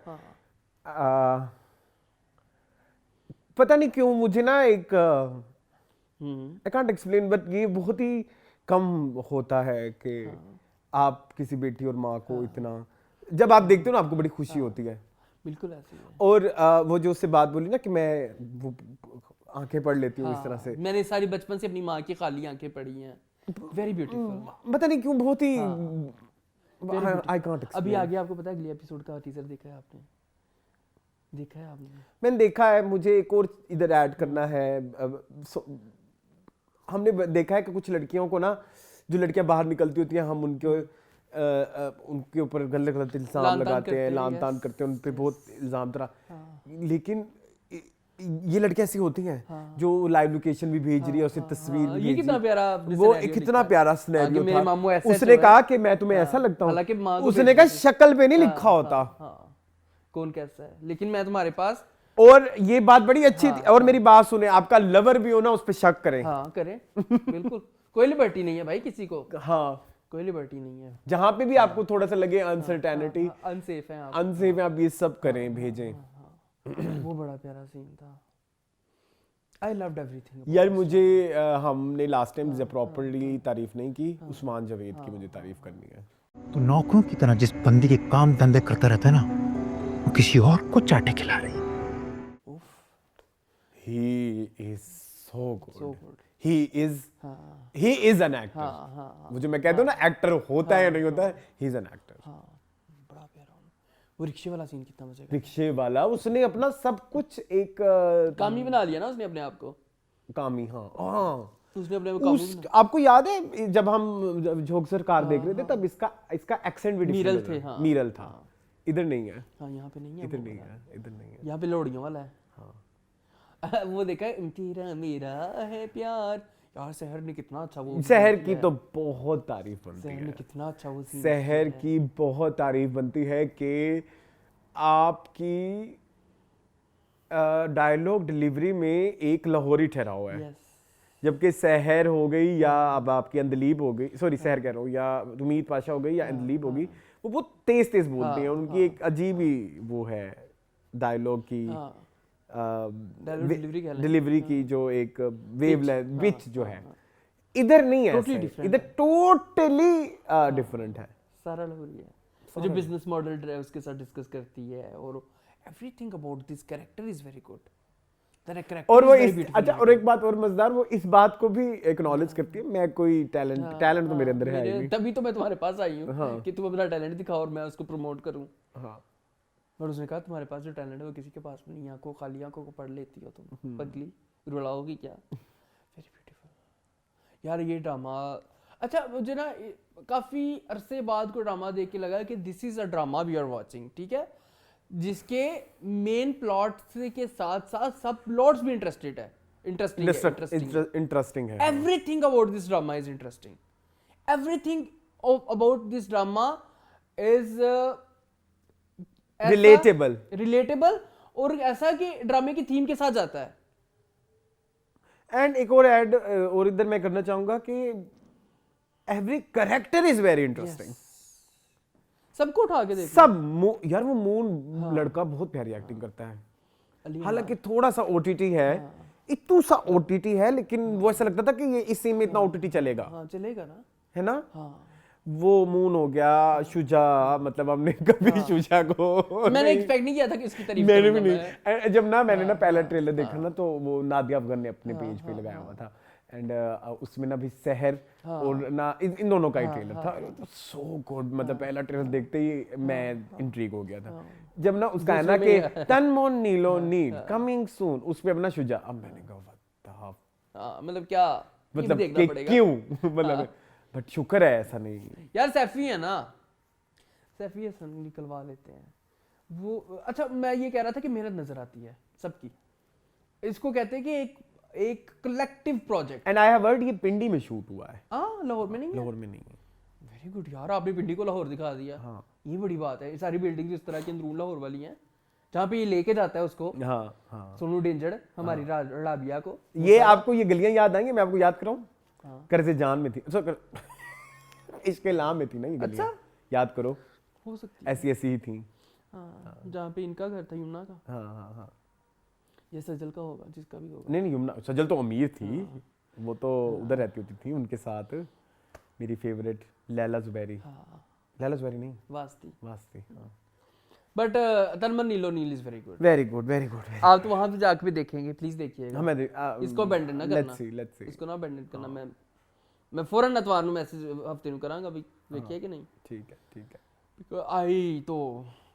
पता नहीं क्यों मुझे ना एक आई कांट एक्सप्लेन, बट ये बहुत ही कम होता है कि आप किसी बेटी और माँ को इतना, जब आप देखते हो ना आपको बड़ी खुशी होती है। बिल्कुल ऐसे ही है। और वो जो उससे बात बोली ना कि मैं वो आंखें पढ़ लेती हूँ इस तरह से, मैंने सारी बचपन से अपनी माँ की खाली आंखें पढ़ी हैं, वेरी ब्यूटीफुल। पता नहीं क्यों बहुत ही आई कांट एक्सप्लेन। अभी आगे आपको पता है अगले एपिसोड का टीजर देखा है आपने? मैंने देखा है, मुझे एक और इधर ऐड करना है। हमने देखा है कि कुछ लड़कियों को ना, जो लड़कियां बाहर निकलती होती हैं, हम उनके ऊपर गलत इल्जाम लगाते हैं, लान तान करते हैं, उन पे बहुत इल्जाम तरह। लेकिन ये लड़कियां ऐसी होती हैं जो लाइव लोकेशन भी भेज रही है, उससे तस्वीर भी भेज रही है। वो कितना प्यारा सिनेरियो था। उसने कहा कि मैं तुम्हें ऐसा लगता हूँ, उसने कहा शक्ल पे नहीं लिखा होता कौन कैसा है, लेकिन मैं तुम्हारे पास। और ये बात बड़ी अच्छी थी। और मेरी बात सुने, आपका लवर भी हो ना, उस पर शक करें। करें बिल्कुल, कोई लिबर्टी नहीं है भाई किसी को। कोई लिबर्टी नहीं है। जहां पे भी आपको थोड़ा सा लगे अनसर्टेनिटी, अनसेफ है आप ये सब करें, भेजें। वो बड़ा प्यारा सीन था। I loved everything। यार मुझे हमने लास्ट टाइम प्रॉपर्ली तारीफ नहीं की, उस्मान जावेद की मुझे तारीफ करनी है। तो नौकरों की तरह जिस बंदी के काम धंधे करता रहता है ना, वो किसी और को चाटे खिला रही है। He is so good। He is an actor। वो जो मैं कहता हूँ ना, एक्टर होता है या नहीं होता है, he is an actor। बड़ा प्यारा। वो रिक्शे वाला सीन कितना मजे का। रिक्शे वाला, उसने अपना सब कुछ एक कामी बना लिया ना उसने अपने आप को। कामी, हाँ। उसने अपने काबू उस आपको याद है जब हम झोंक सरकार देख रहे थे तब इसका एक्सेंट भी मीरल डिफरेंट थे, हाँ। मीरल था। इधर नहीं है, हाँ यहाँ पे नहीं है, इधर वो नहीं वाला है, इधर नहीं है। यहाँ पे लोड़ियों वाला है। हाँ वो देखा है, तेरा मेरा है प्यार। यार शहर ने कितना अच्छा वो शहर की तो बहुत तारीफ बनती शहर है, ने कितना अच्छा वो scene शहर किया है। की बहुत तारीफ बनती है कि आपकी डायलॉग डिलीवरी में एक लाहौरी ठहरा हुआ है, Yes. जबकि सहर हो गई या अब आपकी अंदलीब हो गई, सॉरी सहर कह रहा हूँ, या रुमीत पाशा हो गई या अंदलीब हो गई, वो बहुत तेज तेज बोलती हैं, उनकी एक अजीब ही वो है डायलॉग की Dialogue delivery कह लें। डिलीवरी की जो एक वेव Pitch, लेंथ पिच जो है, इधर नहीं है Totally ऐसा, different इधर टोटली डिफरेंट है। सारा लाहौरी है। वो जो बिजनेस मॉडल है उसके साथ डिस्कस करती है, और everything about this character is very good. और वो इस अच्छा, और एक बात और मजेदार, वो इस बात को भी एक्नॉलेज करती है, मैं कोई टैलेंट तो मेरे अंदर है ही नहीं। तभी तो मैं तुम्हारे पास आई हूँ हाँ। कि तुम अपना टैलेंट दिखाओ और मैं उसको प्रमोट करूँ। हाँ, और उसने कहा तुम्हारे पास जो टैलेंट है वो किसी के पास में नहीं, आंखों खाली आंखों को पढ़ लेती हो तुम, पगली रुलाओगी क्या। वेरी ब्यूटीफुल यार ये ड्रामा। अच्छा मुझे ना काफी अरसे बाद को ड्रामा देख के लगा कि this is a drama we are watching, ठीक है, जिसके मेन प्लॉट के साथ साथ सब प्लॉट्स भी इंटरेस्टिंग है। इंटरेस्टिंग है। Everything about this drama is interesting. Everything about this drama is relatable और ऐसा कि ड्रामे की थीम के साथ जाता है। एंड एक और ऐड और इधर मैं करना चाहूंगा कि every character is very interesting. सबको उठा के देखो। सब यार वो मून लड़का बहुत प्यारी एक्टिंग करता है, हालांकि थोड़ा सा ओटीटी है, इतू सा ओटीटी है, लेकिन वो ऐसा लगता था कि ये इस सीन में इतना ओटीटी चलेगा। हाँ चलेगा ना, है ना। हाँ। वो मून हो गया, शुजा, मतलब हमने कभी शुजा को मैंने एक्सपेक्ट नहीं किया था कि इसकी तारीफ मैंने भी नहीं। जब ना मैंने ना पहला ट्रेलर देखा ना, तो वो नादिया अफगान ने अपने पेज पे लगाया हुआ था, एंड उसमें ना भी सहर और ना इन दोनों का ही ट्रेलर था। सो गुड, मतलब पहला ट्रेलर देखते ही मैं इंट्रीग हो गया था। जब ना उसका है ना कि तनमोन नीलो नील कमिंग सून, उस पे अपना शुजा, अब मैंने कहा व्हाट द मतलब क्या, मतलब क्यों, मतलब बट शुक्र है ऐसा नहीं यार। सैफी है ना, सैफी हसन निकलवा लेते हैं वो। अच्छा मैं ये कह रहा था कि मेहनत नजर आती है सबकी, इसको कहते हैं कि एक collective project. And I have heard ये पिंडी में शूट हुआ है। हाँ लाहौर में नहीं है। लाहौर में नहीं है। वेरी गुड यार, आपने पिंडी को लाहौर दिखा दिया। हाँ ये बड़ी बात है। सारी बिल्डिंग इस तरह की अंदरून लाहौर वाली हैं, जहाँ पे ये लेके जाता है उसको। हाँ हाँ, सोनू डेंजर हमारी राबिया को। ये आपको ये गलियां याद आएंगी, मैं आपको याद कराऊं। कर्जे जान में थी, इसके लाम में थी ना ये गलियां। याद करो, हो सकती ऐसी ऐसी ही थी। हाँ जहाँ पे इनका घर था यमुना का। हाँ हाँ हाँ, ये सजल का होगा, जिसका भी होगा। नहीं यमुना, सजल तो अमीर थी, वो तो उधर रहती होती थी उनके साथ। मेरी फेवरेट लैला जुबैरी। लैला जुबैरी नहीं, Wasti. But Tanman Neelo Neel is very good, very good, very good. आप तो वहां पे जाके भी देखेंगे, प्लीज देखिएगा। हमें इसको अबैंडन ना करना, लेट्स सी इसको ना अबैंडन करना। मैं फौरन अतवार ਨੂੰ मैसेज हफ्ते ਨੂੰ ਕਰਾਂਗਾ ਵੀ ਵੇਖਿਆ कि नहीं। ठीक है। आई तो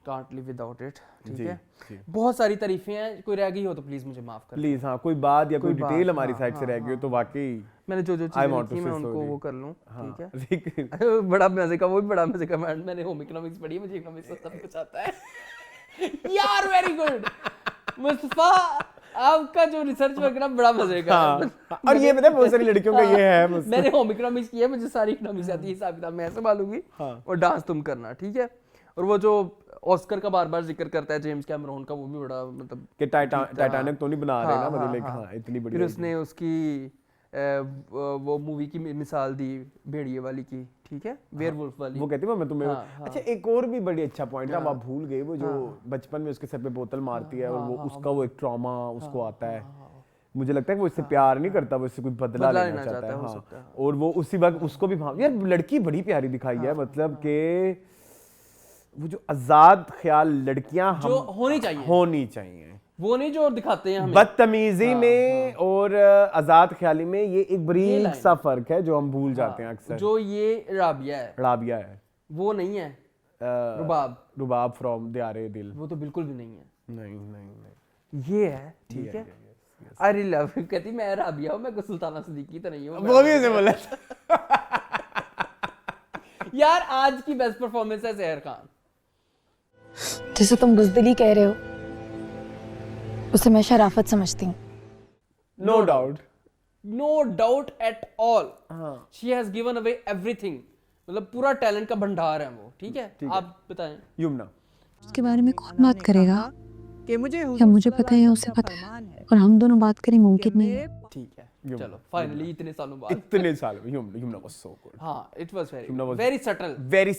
कांट लिव विदाउट इट, ठीक है। बहुत सारी तारीफें हैं, कोई रह गई हो तो प्लीज मुझे माफ कर प्लीज। हाँ कोई बात या कोई डिटेल हमारी साइड से रह गई हो तो वाकई मैंने जो चीजें लिखी मैं उनको वो कर लूं, ठीक है। बड़ा मजे का, वो भी बड़ा मजे का। मैंने होम इकोनॉमिक्स पढ़ी है, मुझे इकोनॉमिक्स सब कुछ आता है यार। वेरी गुड मुस्तफा, आपका जो रिसर्च वर्क ना बड़ा मजे का है। और ये पता है बहुत सारी लड़कियों का ये है। मैंने होम इकोनॉमिक्स किया है, मुझे सारी इकोनॉमिक्स आती है, हिसाब किताब मैं संभालूंगी और डांस तुम करना, ठीक है। और वो जो ऑस्कर का बार बार जिक्र करता है जेम्स कैमरॉन का, वो भी बड़ा मतलब कि टाइटैनिक तो नहीं बना रहे ना, मतलब हाँ इतनी बड़ी। फिर उसने उसकी वो मूवी की मिसाल दी भेड़िए वाली की, ठीक है, वेयरवुल्फ वाली। वो कहती है मैं तुम्हें। अच्छा एक और भी बड़ी अच्छा पॉइंट है, आप भूल गए, वो जो बचपन में उसके सर पे बोतल मारती है और वो उसका वो एक ट्रॉमा उसको आता है। मुझे लगता है कि वो इससे प्यार नहीं करता, वो इससे कोई बदला लेना चाहता है। हाँ, और वो उसी वक्त उसको भी यार लड़की बड़ी प्यारी दिखाई है, मतलब के वो जो आजाद ख्याल लड़कियां जो होनी चाहिए वो नहीं जो दिखाते हैं हमें बदतमीजी में और आजाद ख्याली में। ये एक बारीक सा फर्क है जो हम भूल जाते हैं अक्सर। जो ये राबिया है वो नहीं है रुबाब फ्रॉम दियारे दिल, वो तो बिल्कुल भी नहीं है। नहीं ये है, ठीक है। आई रियली लव यू कहती मैं राबिया हूँ, मैं कोई सुल्ताना सिद्दीकी तो नहीं हूँ। वो भी ऐसे बोला यार आज की बेस्ट परफॉर्मेंस है सहर खान। जैसे तुम बुजदिली कह रहे हो, उसे मैं शराफत समझती हूँ। No doubt, no doubt at all. हाँ she has given away everything, मतलब पूरा टैलेंट का भंडार है वो। ठीक है, आप बताएं। युमना उसके बारे में कौन बात करेगा? कि मुझे या मुझे पता है या उसे पता है, और हम दोनों बात करें मुमकिन नहीं है। ठीक है, चलो फाइनली इतने सालों बाद। इतने साल युमना वाज सो गुड। हाँ, it was Yumna was- very subtle. Very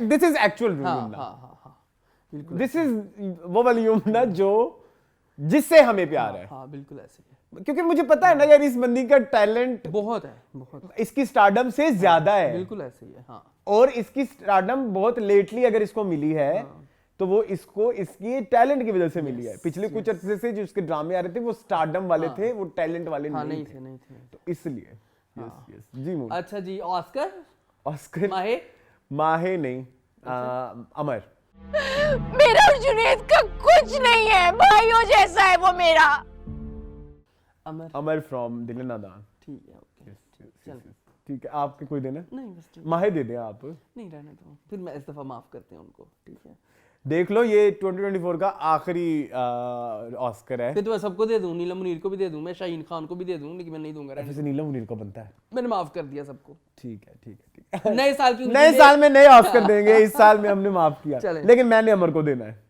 this is actual हाँ युमना। हाँ हाँ बिल्कुल। दिस इज वो वाली युमना जो जिससे हमें प्यार है। हाँ बिल्कुल ऐसे ही। क्योंकि मुझे पता है ना यार, इस बंदी का टैलेंट बहुत है, बहुत। इसकी स्टारडम से ज्यादा है। बिल्कुल ऐसे ही है। हाँ, और इसकी स्टारडम बहुत लेटली अगर इसको मिली है तो वो इसको इसकी टैलेंट की वजह से मिली है। पिछले कुछ अरसे से जो उसके ड्रामे आ रहे थे वो स्टारडम वाले थे, वो टैलेंट वाले नहीं थे। नहीं थे। तो इसलिए यस यस जी। मून अच्छा जी, ऑस्कर ऑस्कर माहे नहीं, अमर। मेरा और जुनैद का कुछ नहीं है, भाइयों जैसा है वो मेरा। अमर फ्रॉम दिल नादान। ठीक है, ओके चल ठीक है। आपके कोई देना? नहीं बस ठीक। माहे दे दें आप। नहीं रहने दो, फिर मैं इस दफा माफ करते हैं उनको। ठीक है, देख लो ये 2024 का आखिरी ऑस्कर है। फिर तो मैं सबको दे दूं, नीलम मुनीर को भी दे दूं, मैं शाहीन खान को भी दे दूं, लेकिन मैं नहीं दूंगा। ऐसे नीलम मुनीर को बनता है। मैंने माफ कर दिया सबको। ठीक है ठीक है ठीक है। नए साल की नए साल में नए ऑस्कर देंगे। इस साल में हमने माफ किया, चलें। लेकिन मैंने अमर को देना है।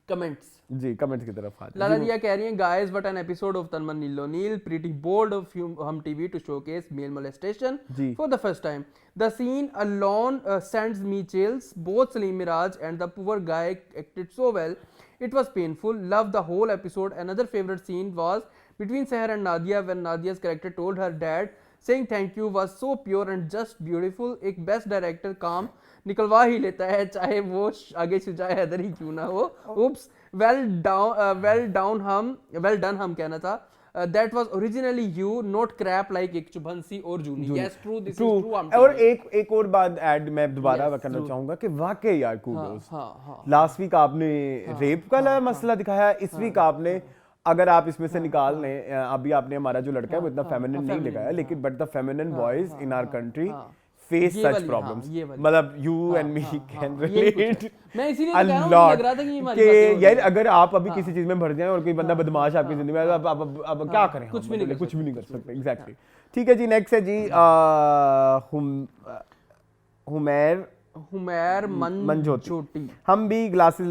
कमेंट्स जी, कमेंट्स की तरफ आ लाला दिया कह रही हैं, guys what an episode of Tanman Neelonil, pretty bold of Hum TV to showcase male molestation for the first time, the scene alone sends me chills, both Salim Miraj and the poor guy acted so well, it was painful, loved the whole episode. Another favorite scene was between Seher and Nadia when Nadia's character told her dad saying thank you was so pure and just beautiful. एक best director काम निकलवा ही लेता है, चाहे वो आगे शुजा हैदर ही क्यों ना हो। उप्स, वेल डन हम कहना था। That was originally you, not crap like एक चुभनसी और जूनी। Yes, true, this is true. और एक और बात ऐड मैं दोबारा करना चाहूंगा कि वाकई यार कूडोस। लास्ट वीक आपने रेप का मसला दिखाया, इस वीक आपने, अगर आप इसमें से निकाल लें, अभी आपने हमारा जो लड़का है वो इतना फेमिनिन नहीं दिखाया, लेकिन but the feminine boys in our country face such problems. मतलब you and me can relate. मैं इसीलिए कह रहा हूं, लग रहा था कि हमारी बातें यार अगर आप अभी किसी चीज में भर जाएं और कोई बंदा बदमाश आपकी जिंदगी में, अब क्या करें? कुछ भी नहीं कर सकते। एग्जैक्टली। ठीक है जी, नेक्स्ट है जी हुमैर मंजोटी। हम भी ग्लासेस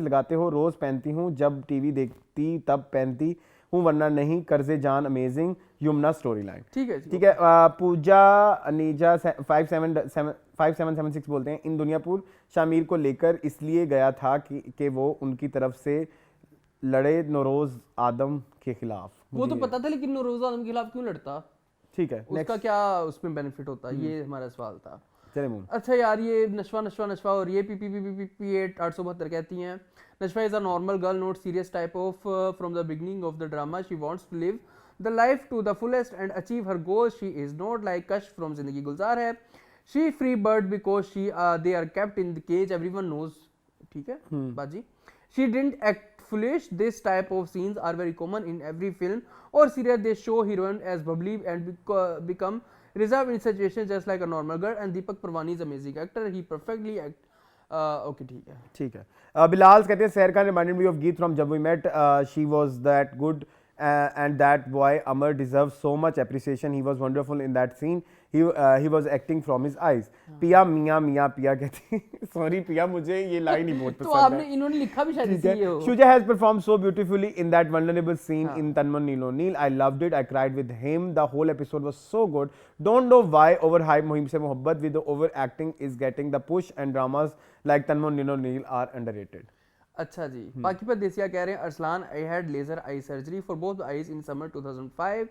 लगाते हो, रोज पहनती हूँ, जब टीवी देखती तब पहनती हूँ, वरना नहीं। कर्जे जान अमेजिंग, युमना स्टोरी लाइन। ठीक है। पूजा अनीजा 5776 बोलते हैं, इन दुनियापुर शामिर को लेकर इसलिए गया था कि वो उनकी तरफ से लड़े नौरोज आदम के खिलाफ। वो तो पता था, लेकिन नौरोज आदम के खिलाफ क्यों लड़ता? ठीक है, उसका क्या उसमें बेनिफिट होता, ये हमारा सवाल था। चले मून। अच्छा यार, ये नशवा और ये पी 872 कहती हैं, Nashwa is a normal girl, not serious type of, from the beginning of the drama she wants to live the life to the fullest and achieve her goals, she is not like Kash from Zindagi Gulzar Hai, she free bird because she they are kept in the cage, everyone knows. ठीक है बाजी, she didn't act foolish. This type of scenes are very common in every film or series. They show heroine as bubbly and become reserved in situations just like a normal girl. And Deepak Parwani is amazing actor. He perfectly act. Okay, ठीक है। बिलाल कहते हैं, Seher Khan reminded me of Geet from Jab We Met. She was that good and that boy Amar deserves so much appreciation. He was wonderful in that scene. He was acting from his eyes. पिया मियाँ पिया कहती, sorry पिया, मुझे ये line ही बहुत पसंद है। तो आपने इन्होंने लिखा भी शायद इसीलिए हो। Shuja has performed so beautifully in that vulnerable scene in Tanman Neeloneel. I loved it. I cried with him. The whole episode was so good. Don't know why overhyped Mohim Se Mohabbat with the overacting is getting the push, and dramas like Tanman Neeloneel are underrated. अच्छा जी, बाकी पर देसिया कह रहे हैं, Arsalan, I had laser eye surgery for both eyes in summer 2005.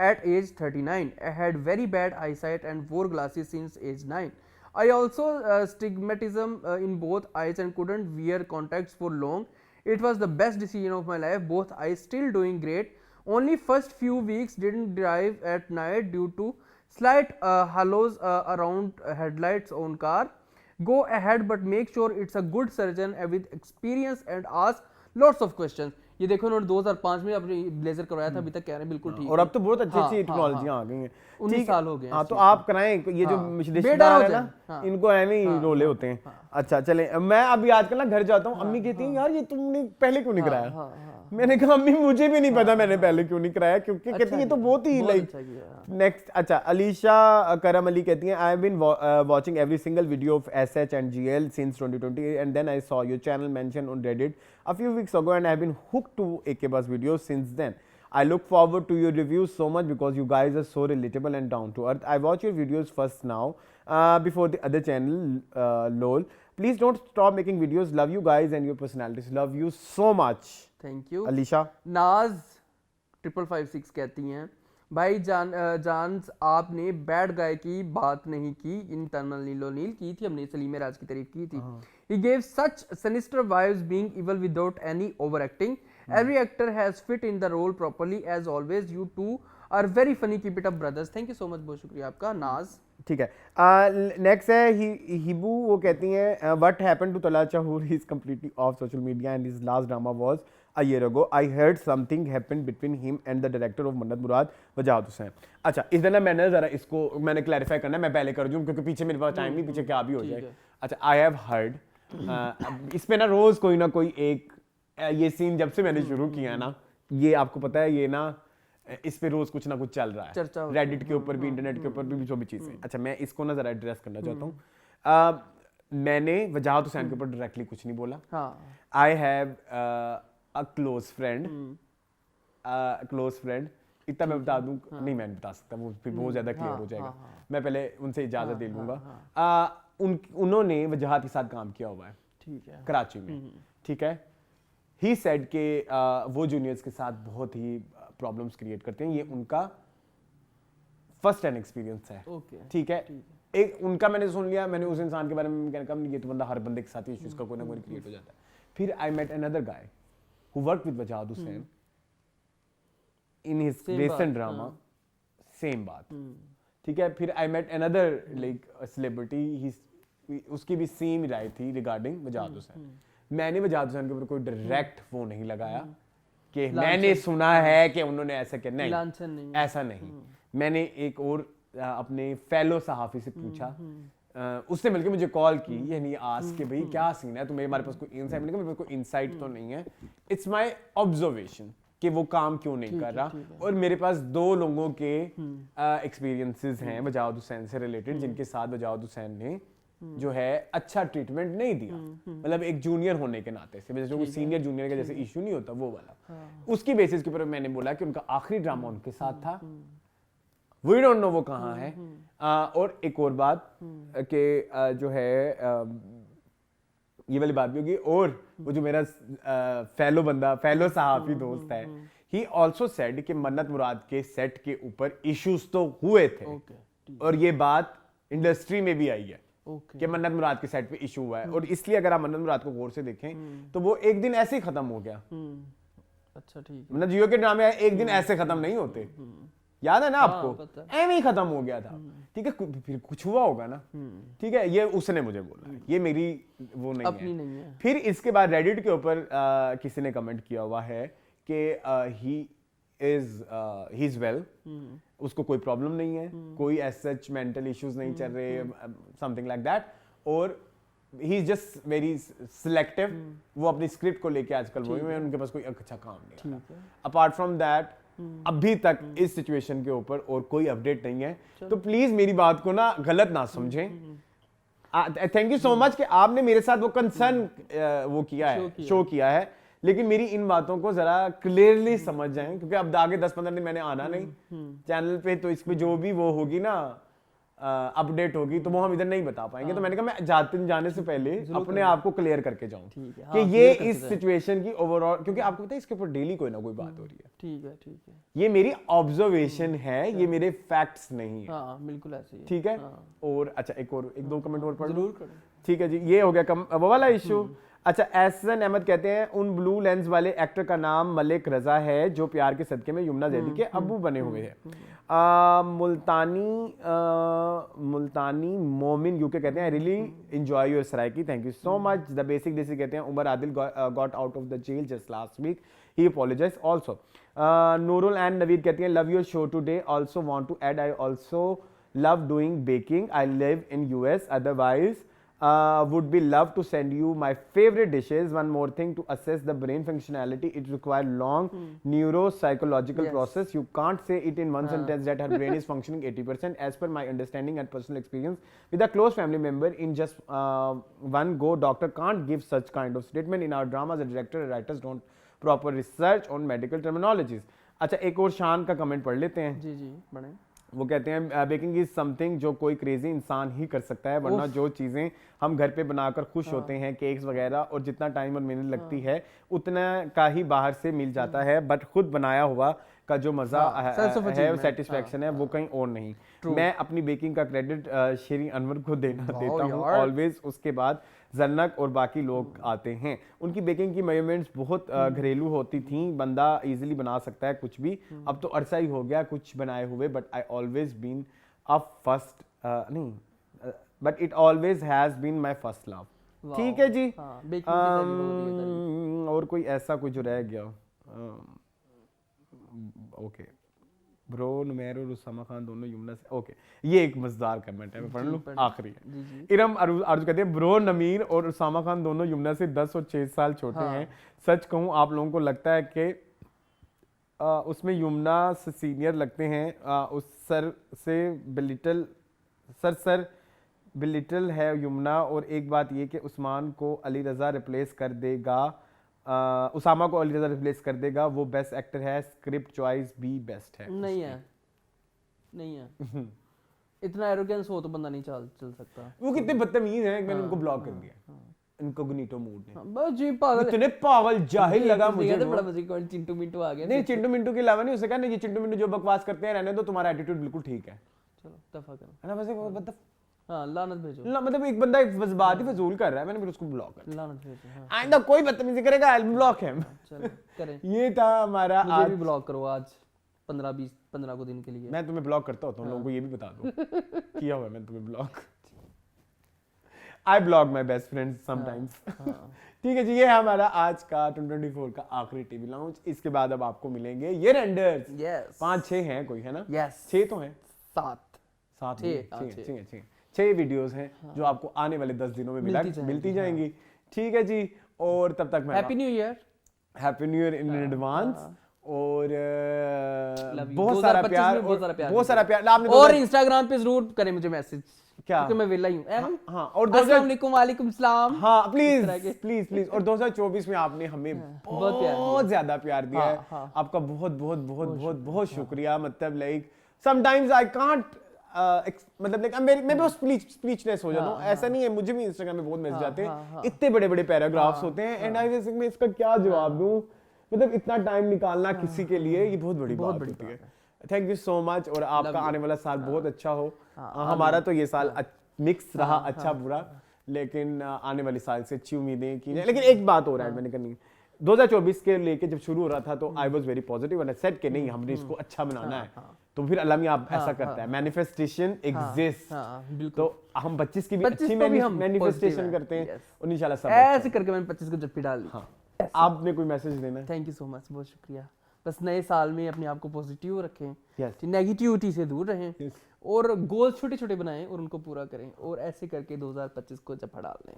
At age 39, I had very bad eyesight and wore glasses since age 9. I also stigmatism in both eyes and couldn't wear contacts for long. It was the best decision of my life. Both eyes still doing great. Only first few weeks didn't drive at night due to slight halos around headlights on car. Go ahead, but make sure it's a good surgeon with experience and ask lots of questions. ये देखो उन्होंने 2005 में अपनी blazer करवाया था, अभी तक कह रहे हैं बिल्कुल ठीक और है। अब तो बहुत अच्छी हाँ, अच्छी टेक्नोलॉजी आ गई हैं। 19 साल हो गए। हाँ, तो आप कराएं ये जो हाँ, रिश्तेदार है ना, हाँ, इनको ऐਵੇਂ ही रोले होते हैं। अच्छा चले, मैं अभी आजकल ना घर जाता हूँ, अम्मी कहती हैं यार ये तुमने पहले क्यों नहीं कराया? मैंने कहा अम्मी मुझे भी नहीं पता मैंने पहले क्यों नहीं कराया, क्योंकि कहती है ये तो बहुत ही लाइक नेक्स्ट। अच्छा, अलीशा करम अली कहती हैं I have been watching every single video of SH and GL since 2020 and then I saw your channel mention on Reddit a few weeks ago and I have been hooked to AK Bus videos since then. I look forward to your reviews so much because you guys are so relatable and down to earth. I watch your videos first now before the other channel, lol. Please don't stop making videos. Love you guys and your personalities. Love you so much. Thank you. Alisha. नाज 5556 कहती हैं भाई जानस आपने bad guy की बात नहीं की, इंटरनल नीलो नील की थी हमने, सलीम राज की तारीफ की थी। He gave such sinister vibes being evil without any overacting. Every actor has fit in the role properly as always. You two are very funny. Keep it up brothers. Thank you so much, बहुत शुक्रिया आपका नाज। ठीक है, next है हिबू, वो कहती हैं what happened to Talha Chahour, he is completely off social media and his last drama was a year ago. I heard something happened between him and the director of मन्नत मुराद वजाहत हुसैन। अच्छा, इस दिन मैंने ज़रा इसको मैंने क्लैरिफाई करना है, मैं पहले कर दूँ क्योंकि पीछे मेरे पास टाइम नहीं, पीछे क्या भी हो जाए। अच्छा, आई हैव हर्ड, इस पे ना रोज़ कोई ना कोई एक, ये सीन जब से मैंने शुरू किया है ना, ये आपको पता है, ये ना इस पे रोज़ कुछ ना कुछ चल रहा है, रेडिट के ऊपर भी, इंटरनेट के ऊपर भी, जो भी चीज़ें। अच्छा, मैं इसको ना ज़रा एड्रेस करना चाहता हूँ। मैंने वजाहत हुसैन के ऊपर डायरेक्टली कुछ नहीं बोला। I have a close friend, इतना मैं बता दूं, नहीं मैं नहीं बता सकता, वो फिर बहुत ज़्यादा क्लियर हो जाएगा। मैं पहले उनसे इजाज़त दे लूँगा। उन्होंने वजाहत के साथ काम किया हुआ है, ठीक है, कराची में, ठीक है। ही सेड के वो जूनियर्स के साथ बहुत ही प्रॉब्लम्स क्रिएट करते हैं, ये उनका फर्स्ट हैंड एक्सपीरियंस है, ठीक है। एक उनका मैंने सुन लिया, मैंने उस इंसान के बारे में कहने का, ये तो बंदा हर बंदे के साथ इश्यूज का कोई ना कोई क्रिएट हो जाता है। फिर I met another guy who worked with Wajahat Hussain in his recent drama, same बात, ठीक है। फिर I met another like celebrity, उसकी भी सेम राय थी रिगार्डिंग वजाहत हुसैन। मैंने वजाहत हुसैन के ऊपर कोई डायरेक्ट वो नहीं लगाया कि मैंने सुना है कि उन्होंने ऐसा किया, नहीं, ऐसा नहीं। मैंने एक और अपने फेलो सहाफ़ी से पूछा, उसने मिलकर मुझे कॉल की, यानी आज के भाई क्या सीन है, तुम्हें हमारे पास कोई इंसाइट, मेरे पास कोई इंसाइट तो नहीं है, इट्स माय ऑब्जर्वेशन कि वो काम क्यों नहीं कर रहा। और मेरे पास 2 लोगों के एक्सपीरियंसेस हैं वजाहत हुसैन से रिलेटेड, जिनके साथ वजाहत हुसैन ने जो है अच्छा ट्रीटमेंट नहीं दिया, मतलब एक जूनियर होने के नाते से, जो सीनियर जूनियर का जैसे इशू नहीं होता वो वाला, उसकी बेसिस के ऊपर मैंने बोला कि उनका आखिरी ड्रामा उनके साथ था, वी डोंट नो वो कहाँ है। और एक और बात कि जो है ये वाली बात भी होगी, और वो जो मेरा फेलो बंदा, फेलो सहाफ़ी दोस्त है, ही ऑल्सो सेड कि मन्नत मुराद के सेट के ऊपर इश्यूज तो हुए थे, और ये बात इंडस्ट्री में भी आई है कि मन्नत मुराद के सेट पे इशू हुआ है, और इसलिए अगर आप मन्नत मुराद को गौर से देखें तो वो एक दिन ऐसे ही खत्म हो गया। अच्छा, ठीक है, मतलब जियो के ड्रामे एक दिन ऐसे खत्म नहीं होते, याद है ना आपको, ऐਵੇਂ ही खत्म हो गया था, ठीक है। फिर कुछ हुआ होगा ना, ठीक है, ये उसने मुझे बोला, ये मेरी वो नहीं है। फिर इसके बाद रेडिट के ऊपर किसी ने कमेंट किया हुआ है कि ही इज वेल, उसको कोई प्रॉब्लम नहीं है, कोई एज सच मेंटल इश्यूज नहीं चल रहे, समथिंग लाइक दैट, और he is just very selective, वो अपनी स्क्रिप्ट को लेके आजकल वही में, उनके पास कोई अच्छा काम नहीं है। अपार्ट फ्रॉम दैट अभी तक इस सिचुएशन के ऊपर और कोई अपडेट नहीं है, तो प्लीज मेरी बात को ना गलत ना समझें। थैंक यू सो मच कि आपने मेरे साथ वो कंसर्न वो किया है, शो किया है, लेकिन मेरी इन बातों को जरा क्लियरली समझ जाएं, क्योंकि अब आगे 10-15 दिन मैंने आना नहीं चैनल पे, तो इस पे जो भी वो होगी ना अपडेट होगी तो वो हम इधर नहीं बता पाएंगे। तो मैंने कहा मैं जाने से पहले अपने आप को क्लियर करके जाऊं कि ये इस सिचुएशन की ओवरऑल, क्योंकि आपको पता है इसके ऊपर डेली कोई ना कोई बात हो रही है, ठीक है, ये मेरी ऑब्जर्वेशन है, ये मेरे फैक्ट्स नहीं है, बिल्कुल ऐसे ही, ठीक है। और अच्छा, एक दो कमेंट और पढ़ लो, ठीक है जी, ये हो गया वो वाला इशू। अच्छा, एहसन अहमद कहते हैं उन ब्लू लेंस वाले एक्टर का नाम मलिक रजा है जो प्यार के सदके में यमुना जैदी के अब्बू बने हुए हैं। मुल्तानी मोमिन यूके कहते हैं I really enjoy your Saraiki, thank you so much. The basic desi कहते हैं Umar Adil got out of the jail just last week, he apologize also. Noorul and Naveed कहती हैं love your show today, also want to add I also love doing baking, I live in US, otherwise would be love to send you my favorite dishes. One more thing, to assess the brain functionality it requires long neuropsychological process. You can't say it in one sentence that her brain is functioning 80%. As per my understanding and personal experience with a close family member, in just one go doctor can't give such kind of statement. In our dramas the director and writers don't proper research on medical terminologies. अच्छा, एक और शान का comment पढ़ लेते हैं। जी जी पढ़ें। वो कहते हैं बेकिंग इज समथिंग जो कोई क्रेजी इंसान ही कर सकता है, वरना जो चीज़ें हम घर पे बनाकर खुश होते हैं, केक्स वगैरह, और जितना टाइम और मेहनत लगती है उतना का ही बाहर से मिल जाता है, बट खुद बनाया हुआ का जो मज़ा है, सेटिस्फैक्शन है, वो कहीं और नहीं। मैं अपनी बेकिंग का क्रेडिट शेरी अनवर को देता हूँ ऑलवेज, उसके बाद जन्नक और बाकी लोग आते हैं। उनकी बेकिंग की मेजरमेंट्स बहुत घरेलू होती थी, बंदा इजीली बना सकता है कुछ भी। अब तो अरसा ही हो गया कुछ बनाए हुए, but I always been a first नहीं but it always has been my first love. ठीक है जी। और कोई ऐसा कुछ जो रह गया? ओके, ब्रो नुमेर और उसामा खान दोनों यमुना से, ओके, ये एक मजेदार कमेंट है, मैं पढ़ लूं, आखिरी है। इरम अर्ज कहते हैं ब्रो नमीर और उसामा खान दोनों यमुना से 10 और 6 साल छोटे हैं। सच कहूं आप लोगों को लगता है कि उसमें यमुना से सीनियर लगते हैं, उस सर से बिलिटल है यमुना। और एक बात ये कि उस्मान को अली रजा रिप्लेस कर देगा, उसामा को अली रजा रिप्लेस कर देगा, वो बेस्ट एक्टर है, स्क्रिप्ट चॉइस भी बेस्ट है। नहीं है इतना एरोगेंस हो तो बंदा नहीं चल सकता। वो कितने बदतमीज हैं, मैंने उनको ब्लॉक कर दिया, इनकॉग्निटो मोड में। बस जी पागल, इतने पागल जाहिल लगा मुझे। तो बड़ा मजे का चिंटू मिंटू आ गया। नहीं, चिंटू मिंटू के अलावा नहीं, उससे कहा नहीं, ये चिंटू मिंटू जो बकवास करते हैं रहने दो, तुम्हारा एटीट्यूड बिल्कुल ठीक है, चलो दफा करो, है ना। वैसे मतलब हाँ लानत भेजो, मतलब एक बंदा एक बात ही फजूल कर रहा है, मैंने फिर उसको ब्लॉक कर दिया। लानत भेजो, हाँ। आइंदा कोई बदतमीजी करेगा, आई ब्लॉक है। चलो करें। ये था हमारा मुझे आज। भी ब्लॉक करो आज 15 को दिन के लिए। मैं तुम्हें ब्लॉक करता होता हूँ, लोगों को ये भी बता दूं किया हुआ है मैंने तुम्हें block. I block my best friends sometimes. ठीक है जी, ये है हमारा आज का 2024 का आखिरी टीवी लाउंज। इसके बाद अब आपको मिलेंगे ये रेंडर्स। यस 5-6 हैं कोई, है ना? यस 6 तो हैं, 7 6 वीडियोस हैं जो आपको आने वाले 10 दिनों में मिलती जाएंगी। ठीक है जी, और तब तक मैं happy new year in advance, और बहुत सारा प्यार आपने और इंस्टाग्राम पे जरूर करें मुझे मैसेज, क्या क्योंकि मैं वेला ही हूं। हाँ, और अस्सलाम वालेकुम, वालेकुम सलाम। हाँ प्लीज। और 2024 में आपने हमें बहुत ज्यादा प्यार दिया है, आपका बहुत शुक्रिया। मतलब लाइक समटाइम्स आई कांट मतलब मैं बहुत स्पीचलेस हो जाता हूँ। ऐसा नहीं है, मुझे भी इंस्टाग्राम में बहुत मैसेज आते हैं, इतने बड़े पैराग्राफ्स होते हैं, एंड आई मैं इसका क्या जवाब दूं। मतलब इतना टाइम निकालना किसी के लिए ये बहुत बड़ी बात होती है। थैंक यू सो मच, और आपका आने वाला साल बहुत अच्छा हो। हमारा तो ये साल मिक्स रहा, अच्छा बुरा, लेकिन आने वाले साल से अच्छी उम्मीदें की जाए। लेकिन एक बात हो रहा है मैंने करनी, 2024 के लेके जब शुरू हो रहा था तो I was very positive and I said कि नहीं, हमने इसको अच्छा बनाना है। तो फिर अल्लाह मियां ऐसा करता है, मैनिफेस्टेशन एग्जिस्ट। तो हम 25 की भी अच्छी मैनिफेस्टेशन करते हैं, और इंशाल्लाह सब ऐसे करके मैंने 25 को जप्पी डाल दी। आपने कोई मैसेज देना है? थैंक यू सो मच, बहुत शुक्रिया। बस नए साल में अपने आप को पॉजिटिव रखें, yes. नेगेटिविटी से दूर रहें, yes. और गोल छोटे बनाएं और उनको पूरा करें, और ऐसे करके 2025 को जब डाल लें।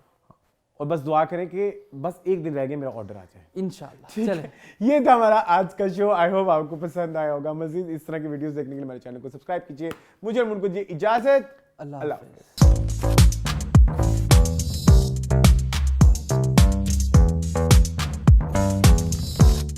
और बस दुआ करें कि बस एक दिन रह गया मेरा ऑर्डर आ जाए इंशाल्लाह। चलें, ये था हमारा आज का शो। आई होप आपको पसंद आया होगा। मजीद इस तरह की वीडियोस देखने के लिए हमारे चैनल को सब्सक्राइब कीजिए। मुझे और मुनको जी इजाजत, अल्लाह हाफ़िज़।